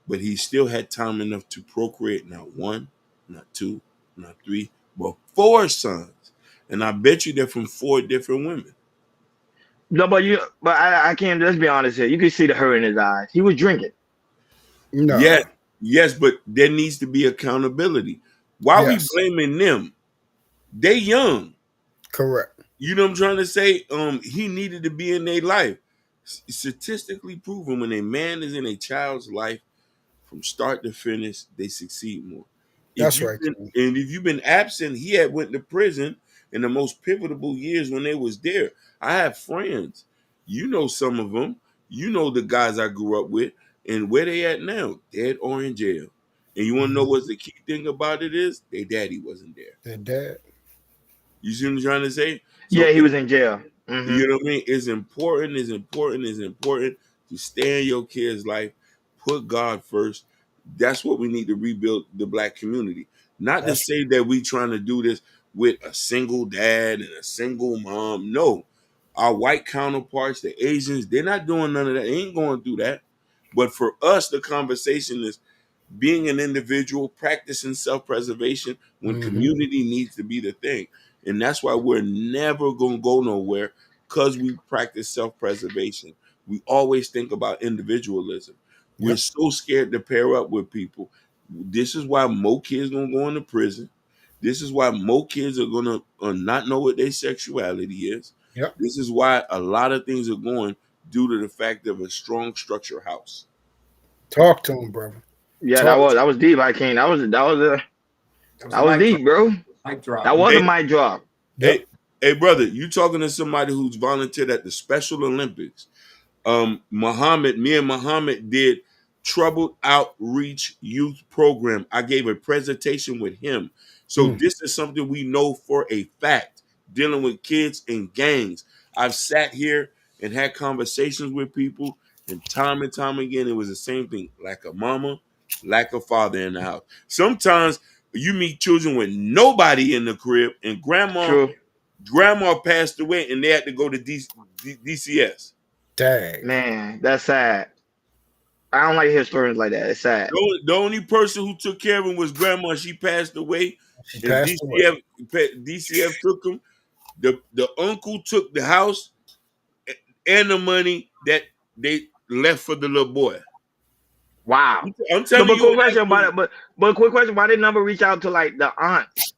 But he still had time enough to procreate not 1, not 2, not 3, but 4 sons. And I bet you they're from 4 different women. no, but I can't. Let's be honest here. You can see the hurt in his eyes. He was drinking. No. Yes, but there needs to be accountability. Why we blaming them? They young. Correct. You know what I'm trying to say? He needed to be in their life. Statistically proven, when a man is in a child's life, from start to finish, they succeed more. That's right. And if you've been absent, he had went to prison in the most pivotal years when they was there. I have friends. You know some of them. You know the guys I grew up with. And where they at now? Dead or in jail. And you want to know what's the key thing about it is? Their daddy wasn't there. Their dad. You see what I'm trying to say? So Yeah, he was in jail. Mm-hmm. You know what I mean? It's important to stay in your kid's life. Put God first. That's what we need to rebuild the black community. Not to say that we trying to do this with a single dad and a single mom. No. Our white counterparts, the Asians, they're not doing none of that. They ain't going through that. But for us, the conversation is being an individual, practicing self-preservation when community needs to be the thing. And that's why we're never going to go nowhere, because we practice self-preservation. We always think about individualism. We're so scared to pair up with people. This is why more kids going to go into prison. This is why more kids are going to not know what their sexuality is. Yep. This is why a lot of things are going due to the fact of a strong structure house. Talk to him, brother. Yeah, that was deep. I can't. That was deep, bro. That was a mic drop. Hey, brother, you talking to somebody who's volunteered at the Special Olympics. Me and Muhammad did Troubled Outreach Youth Program. I gave a presentation with him. So this is something we know for a fact, dealing with kids and gangs. I've sat here and had conversations with people, and time again, it was the same thing. Lack of mama, lack of father in the house. Sometimes you meet children with nobody in the crib, and grandma passed away, and they had to go to DCS. Dang. Man, that's sad. I don't like to hear stories like that. It's sad. The only person who took care of him was grandma. She passed away. DCF took him. The uncle took the house and the money that they left for the little boy. Wow. I'm telling you. Quick question, but quick question: why didn't number reach out to like the aunts?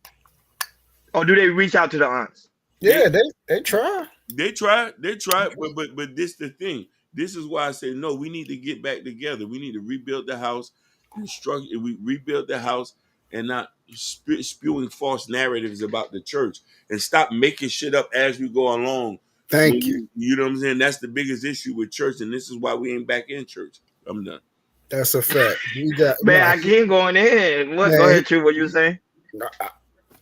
Or do they reach out to the aunts? Yeah, they try. They tried, but this the thing. This is why I say no. We need to get back together. We need to rebuild the house, we rebuild the house, and not spewing false narratives about the church, and stop making shit up as we go along. Thank you. You know what I'm saying? That's the biggest issue with church, and this is why we ain't back in church. I'm done. That's a fact. We got man. I keep going in. What? Man, Go ahead, True. What you saying?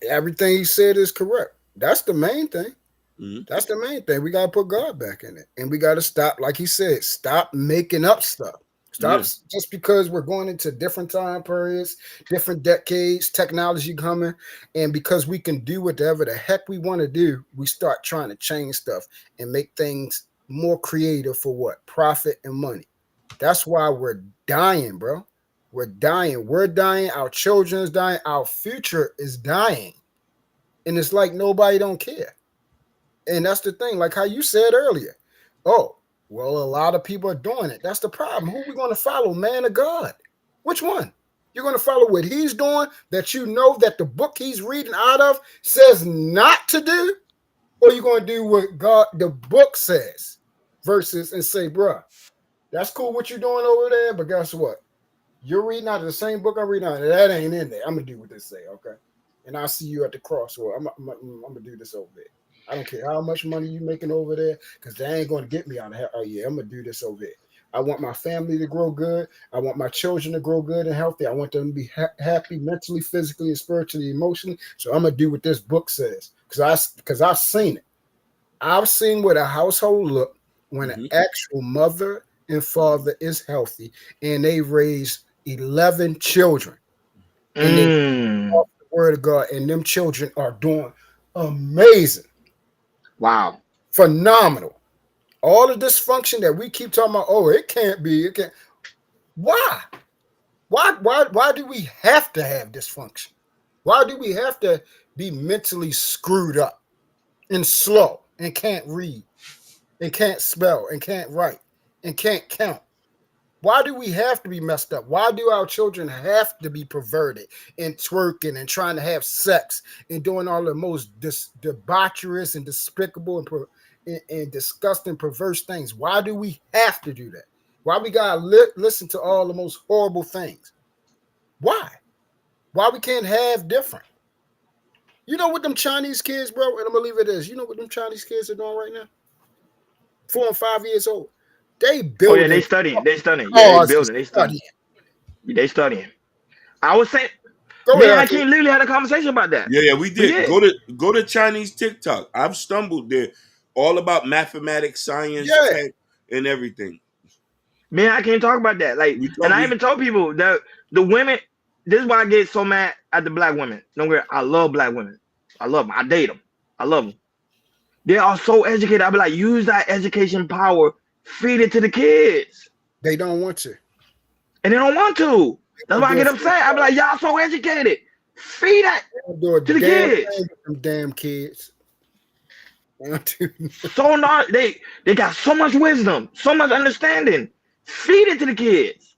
Everything he said is correct. That's the main thing. Mm-hmm. That's the main thing. We got to put God back in it. And we got to stop, like he said, stop making up stuff. Stop just because we're going into different time periods, different decades, technology coming, and because we can do whatever the heck we want to do, we start trying to change stuff and make things more creative for what? Profit and money. That's why we're dying, bro. We're dying. We're dying. Our children's dying. Our future is dying. And it's like nobody don't care. And that's the thing, like how you said earlier. Oh, well, a lot of people are doing it. That's the problem. Who are we going to follow, man or God? Which one? You're going to follow what he's doing that you know that the book he's reading out of says not to do? Or you're going to do what God, the book says versus and say, bruh, that's cool what you're doing over there, but guess what? You're reading out of the same book I'm reading out of. That ain't in there. I'm going to do what they say, okay? And I'll see you at the crossroad. I'm going to do this over there. I don't care how much money you making over there, because they ain't going to get me out of here. Oh, yeah, I'm going to do this over there. I want my family to grow good. I want my children to grow good and healthy. I want them to be happy mentally, physically, and spiritually, emotionally. So I'm going to do what this book says, because I've seen it. I've seen what a household look when an actual mother and father is healthy, and they raise 11 children. And they off the word of God, and them children are doing amazing. Wow. Phenomenal. All the dysfunction that we keep talking about, oh, it can't be, it can't. Why? Why do we have to have dysfunction? Why do we have to be mentally screwed up and slow and can't read and can't spell and can't write and can't count? Why do we have to be messed up? Why do our children have to be perverted and twerking and trying to have sex and doing all the most debaucherous and despicable and disgusting, perverse things? Why do we have to do that? Why we gotta listen to all the most horrible things? Why? Why we can't have different? You know what them Chinese kids, bro? And I'm gonna leave it as, you know what them Chinese kids are doing right now? 4 and 5 years old. They building. Oh yeah, they studying. They studying. Yeah, they building. They studying. They studying. I was saying, man, I can't literally had a conversation about that. Yeah, we did. Go to Chinese TikTok. I've stumbled there, all about mathematics, science, tech, and everything. Man, I can't talk about that. Like, and I even told people that the women. This is why I get so mad at the black women. Don't get. I love black women. I love them. I date them. I love them. They are so educated. I be like, use that education power. Feed it to the kids. They don't want to. And they don't want to. That's why I get upset. I be like, y'all so educated. Feed that to the kids. Damn kids. So not they got so much wisdom, so much understanding. Feed it to the kids.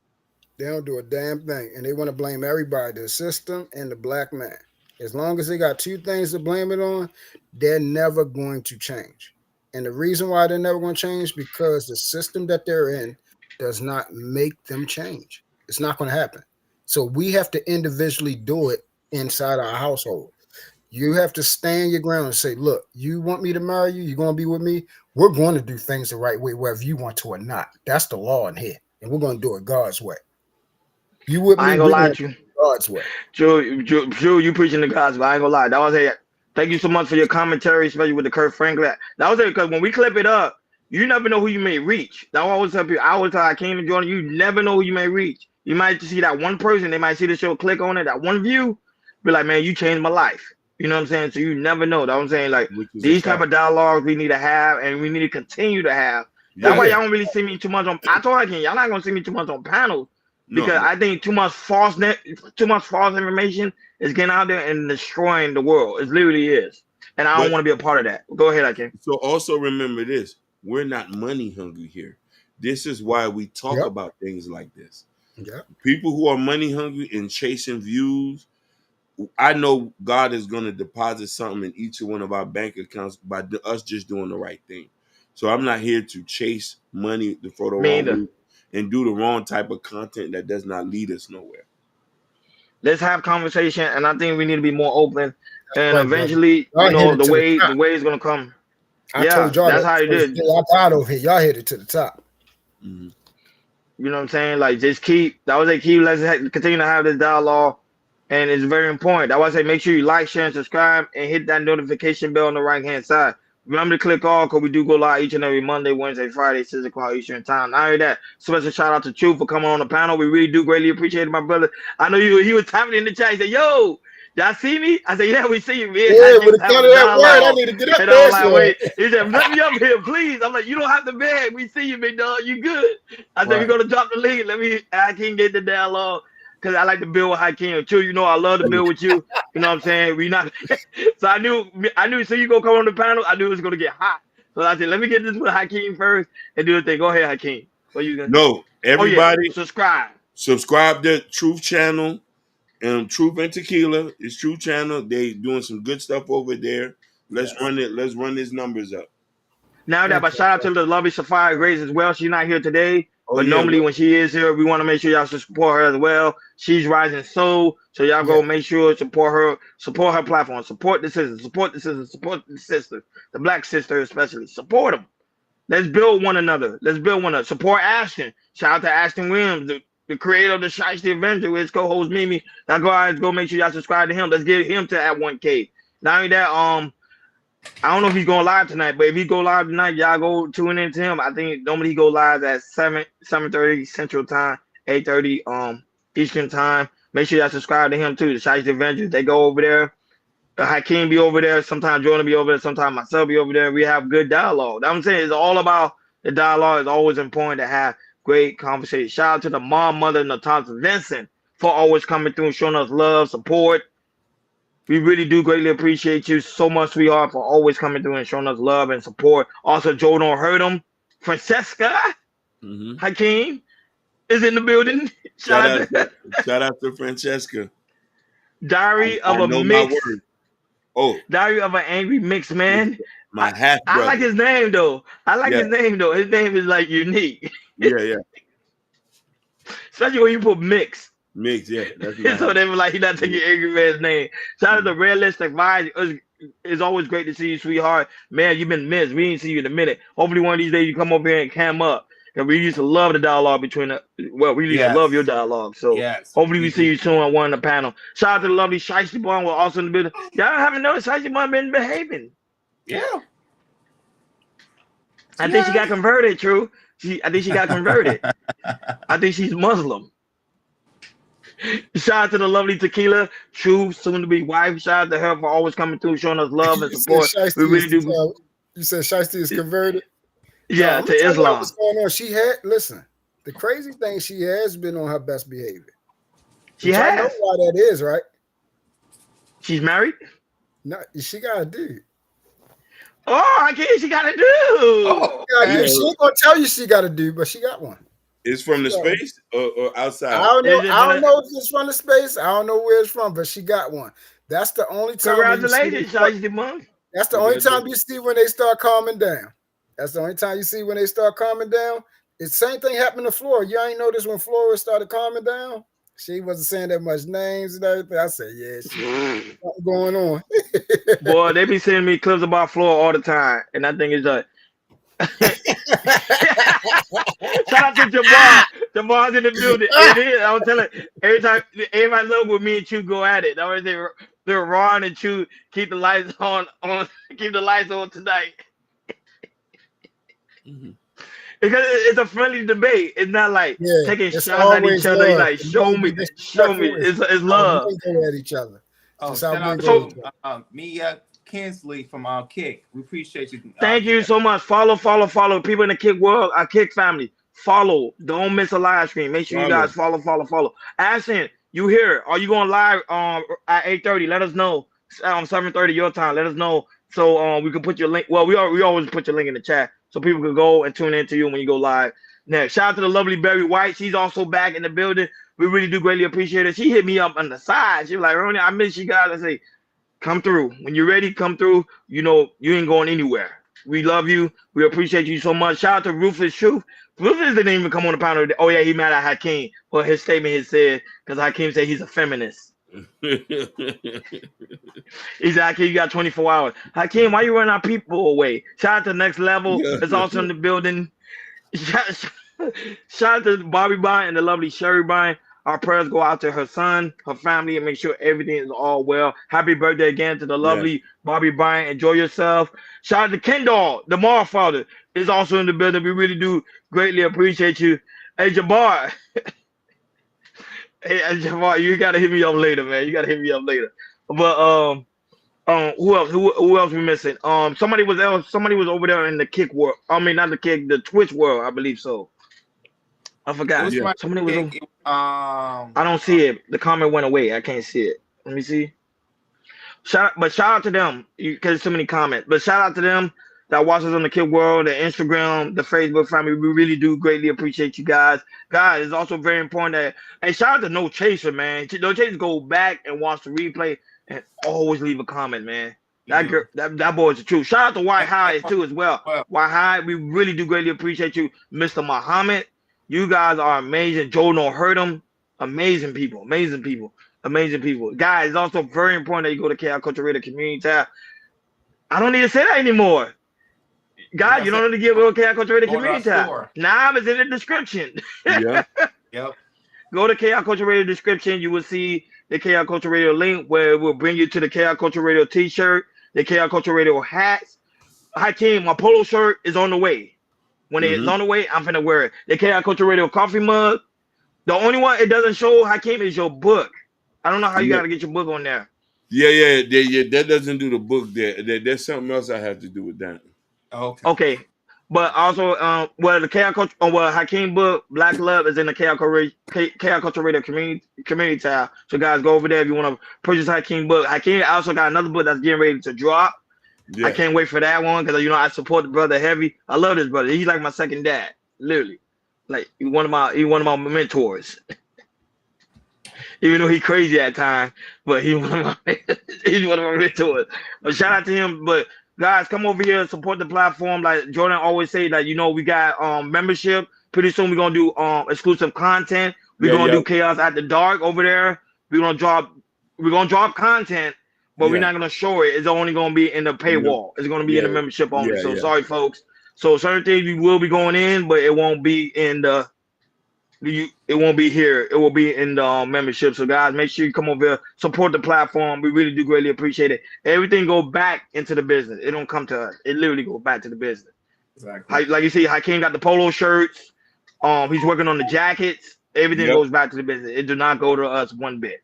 They don't do a damn thing. And they want to blame everybody, the system and the black man. As long as they got two things to blame it on, they're never going to change. And the reason why they're never going to change, because the system that they're in does not make them change. It's not going to happen. So we have to individually do it inside our household. You have to stand your ground and say, look, you want me to marry you? You're going to be with me? We're going to do things the right way, whether you want to or not. That's the law in here. And we're going to do it God's way. You with me? I ain't going to lie to you. God's way. Joe, you preaching the gospel. I ain't going to lie. That was it. Thank you so much for your commentary, especially with the Kurt Franklin. That was it, because when we clip it up, you never know who you may reach. That always tell people. I always tell I came to join you. Never know who you may reach. You might see that one person. They might see the show, click on it, that one view, be like, man, you changed my life. You know what I'm saying? So you never know. That's what I'm saying. Like, these type of dialogues we need to have, and we need to continue to have. That's why y'all don't really see me too much on. I told you, y'all not gonna see me too much on panels, because I think too much false information is getting out there and destroying the world. It literally is, and I don't want to be a part of that. Go ahead, Akin. So also remember this: we're not money hungry here. This is why we talk about things like this. Yeah. People who are money hungry and chasing views, I know God is going to deposit something in each one of our bank accounts by us just doing the right thing. So I'm not here to chase money for the Me wrong either. reason and do the wrong type of content that does not lead us nowhere. Let's have conversation, and I think we need to be more open. And Right, brother. eventually, Y'all hit it the to the way top. is gonna come. I Yeah, told y'all that's that how the it first is. day I got over here. Y'all hit it to the top. Mm-hmm. You know what I'm saying? Like, just keep. That was a key. Let's continue to have this dialogue, and it's very important. That's why I say make sure you like, share, and subscribe, and hit that notification bell on the right hand side. Remember to click all, because we do go live each and every Monday, Wednesday, Friday, 6 o'clock Eastern time. Not only that, special shout out to Chu for coming on the panel. We really do greatly appreciate it, my brother. I know he was tapping in the chat. He said, "Yo, y'all see me?" I said, "Yeah, we see you." Me and Yeah, Hakeem with the having count a of that word, I dialogue. need to get up And there. I'm like, So. wait. He said, "Let me up here, please." I'm like, "You don't have to beg. We see you, big dog. You good?" I said, "We're gonna drop the link. Let me Hakeem get the dialogue." Because I like to build with Hakeem. True, you know I love to build with you. You know what I'm saying? We not so I knew so you gonna come on the panel, I knew it was gonna get hot. So I said, let me get this with Hakeem first and do the thing. Go ahead, Hakeem. What you gonna No, everybody subscribe to Truth Channel and Truth and Tequila. It's Truth Channel. They doing some good stuff over there. Let's run it. Let's run these numbers up. Now that, but shout out to the lovely Sapphire Grace as well. She's not here today, Oh, but yeah. normally when she is here, we want to make sure y'all support her as well. She's rising soul, so y'all go make sure support her platform, support the sisters, support the sister, the black sister especially. Support them. Let's build one another. Let's build one another. Support Ashton. Shout out to Ashton Williams, the creator of the Shiesty Avenger with his co-host Mimi. Now go make sure y'all subscribe to him. Let's get him to at 1K. Not only that, I don't know if he's going live tonight, but if he go live tonight, y'all go tune in to him. I think normally he go live at 7:30 Central Time, 8:30 Eastern Time. Make sure y'all subscribe to him too. The Shiesty Avengers. They go over there. Hakeem be over there. Sometimes Jordan be over there. Sometimes myself be over there. We have good dialogue. That's what I'm saying. It's all about the dialogue. It's always important to have great conversation. Shout out to the mom, mother, and Natasha Vincent for always coming through and showing us love, support. We really do greatly appreciate you so much, sweetheart, for always coming through and showing us love and support. Also, Joe Don't Hurt Him. Francesca Hakeem is in the building. Shout out to Francesca. Diary of I a know Mix. my word. Oh, Diary of an Angry Mixed Man. My half brother. I like his name though. His name though. His name is like unique. Yeah. Especially when you put mix. Mix, yeah. That's so they were like, he not taking Angry Man's name. Shout out to Realistic Vibes. It's always great to see you, sweetheart. Man, you've been missed. We ain't see you in a minute. Hopefully one of these days you come over here and cam up. And we used to love the dialogue between we used to love your dialogue. So hopefully we see you soon on one of the panel. Shout out to the lovely Shiesty Bond. We're also in the building. Y'all haven't noticed Shiesty Bond been behaving. Yeah. I think she got converted, True. I think she got converted. I think she's Muslim. Shout out to the lovely Tequila, True, soon to be wife. Shout out to her for always coming through, showing us love and support. We really do. You said Shiesty is converted? Yeah, to Islam. What's going on? Listen, the crazy thing, she has been on her best behavior. She has. I know why that is, right? She's married? No, she got a dude. Oh, I can't. She got a dude. Oh, she ain't gonna tell you she got a dude, but she got one. It's from the space or outside? I don't know if it's from the space. I don't know where it's from, but she got one. That's the only time. Congratulations, Shiesty Bond. That's the only time you see when they start calming down. That's the only time you see when they start calming down. It's the same thing happened to Flora. You ain't noticed when Flora started calming down? She wasn't saying that much names and everything. I said, yeah, shit. What's going on? Boy, they be sending me clips about Flora all the time. And I think it's like, shout out to Jabbar. Jabbar's in the building. It is. I was telling every time everybody look with me and Chew go at it. That was they're Ron and Chew keep the lights on keep the lights on tonight. Because it's a friendly debate. It's not like taking shots at each other. He's like, show me. It's love. We go at each other. Shout out to Mia Kinsley from Kick. We appreciate you. Thank you so much. Follow people in the Kick world, our Kick family. Follow. Don't miss a live stream. Make sure you guys follow. Ashton, you here? Are you going live at 8:30? Let us know. 7:30 your time. Let us know so we can put your link. Well, we always put your link in the chat so people can go and tune in to you when you go live. Next, shout out to the lovely Berry White. She's also back in the building. We really do greatly appreciate it. She hit me up on the side. She was like, Ronnie, I miss you guys. I say, come through. When you're ready, come through. You know, you ain't going anywhere. We love you. We appreciate you so much. Shout out to Ruthless Truth. Ruthless didn't even come on the panel. Oh, yeah, he mad at Hakeem. Well, his statement he said, because Hakeem said he's a feminist. He said, Hakeem, you got 24 hours. Hakeem, why you running our people away? Shout out to Next Level. It's also in the building. Shout out to Bobby Bryant and the lovely Sherry Bryant. Our prayers go out to her son, her family, and make sure everything is all well. Happy birthday again to the lovely Bobby Bryant. Enjoy yourself. Shout out to Kendall, the Mar father, is also in the building. We really do greatly appreciate you. Hey, Jabbar. Hey, Jabbar, you got to hit me up later, man. You got to hit me up later. But who else? Who else we missing? Somebody was over there in the kick world. I mean, not the kick, the Twitch world. I believe so. I forgot. Somebody was over. I don't see it. The comment went away. I can't see it. Let me see. Shout out to them because so many comments. But shout out to them that watch us on the Kid World, the Instagram, the Facebook family. We really do greatly appreciate you guys. Guys, it's also very important that. And shout out to No Chaser, man. No Chaser, go back and watch the replay and always leave a comment, man. That boy is the truth. Shout out to White High too as well. White High, we really do greatly appreciate you, Mr. Muhammad. You guys are amazing. Joe don't hurt them. Amazing people. Amazing people. Amazing people. Guys, it's also very important that you go to KI Culture Radio Community tab. I don't need to say that anymore. Guys, you don't need to give a KI Culture Radio Community tab. Now it's in the description. Yep. Go to KI Culture Radio description. You will see the KI Culture Radio link where it will bring you to the KI Culture Radio t-shirt, the KI Culture Radio hats. Hakeem, my polo shirt is on the way. When it's on the way, I'm finna wear it. The KI Culture Radio coffee mug. The only one it doesn't show, Hakeem, is your book. I don't know how you gotta get your book on there. Yeah. That doesn't do the book there. There's something else I have to do with that. Okay. But also, the KI Culture, Hakeem book, Black Love, is in the KI Culture Radio community tab. So guys, go over there if you want to purchase Hakeem book. Hakeem also got another book that's getting ready to drop. I can't wait for that one because I support the brother heavy. I love this brother. He's like my second dad, literally. Like he's one of my mentors. Even though he's crazy at times, but he's one of my mentors. But shout out to him. But guys, come over here and support the platform. Like Jordan always say, like we got membership. Pretty soon we're gonna do exclusive content. We're gonna do Chaos After Dark over there. We're gonna drop content. But we're not going to show it. It's only going to be in the paywall. It's going to be in the membership only. So sorry, folks. So certain things we will be going in, but it won't be in the. It won't be here. It will be in the membership. So guys, make sure you come over here, support the platform. We really do greatly appreciate it. Everything go back into the business. It don't come to us. It literally goes back to the business. Exactly. Like you see, Hakeem got the polo shirts. He's working on the jackets. Everything goes back to the business. It do not go to us one bit.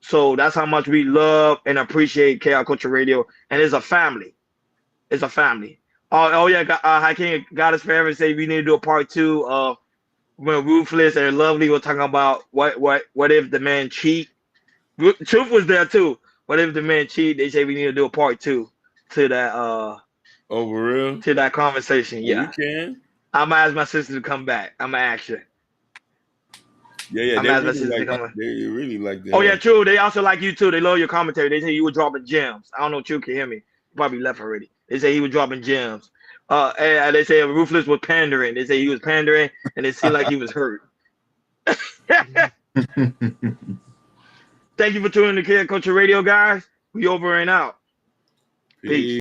So that's how much we love and appreciate KI Culture Radio, and it's a family. It's a family. Hakeem got us forever. Say we need to do a part 2 when Ruthless and Lovely were talking about what if the man cheat. Truth was there too. What if the man cheat? They say we need to do a part 2 to that. For real? To that conversation. Yeah. We can. I'm gonna ask my sister to come back. I'm gonna ask her. Yeah, they really like that. Oh yeah, true. They also like you too. They love your commentary. They say you were dropping gems. I don't know if you can hear me. You probably left already. They say he was dropping gems. And they say Ruthless was pandering. They say he was pandering, and it seemed like he was hurt. Thank you for tuning in to KI Culture Radio, guys. We over and out. Peace.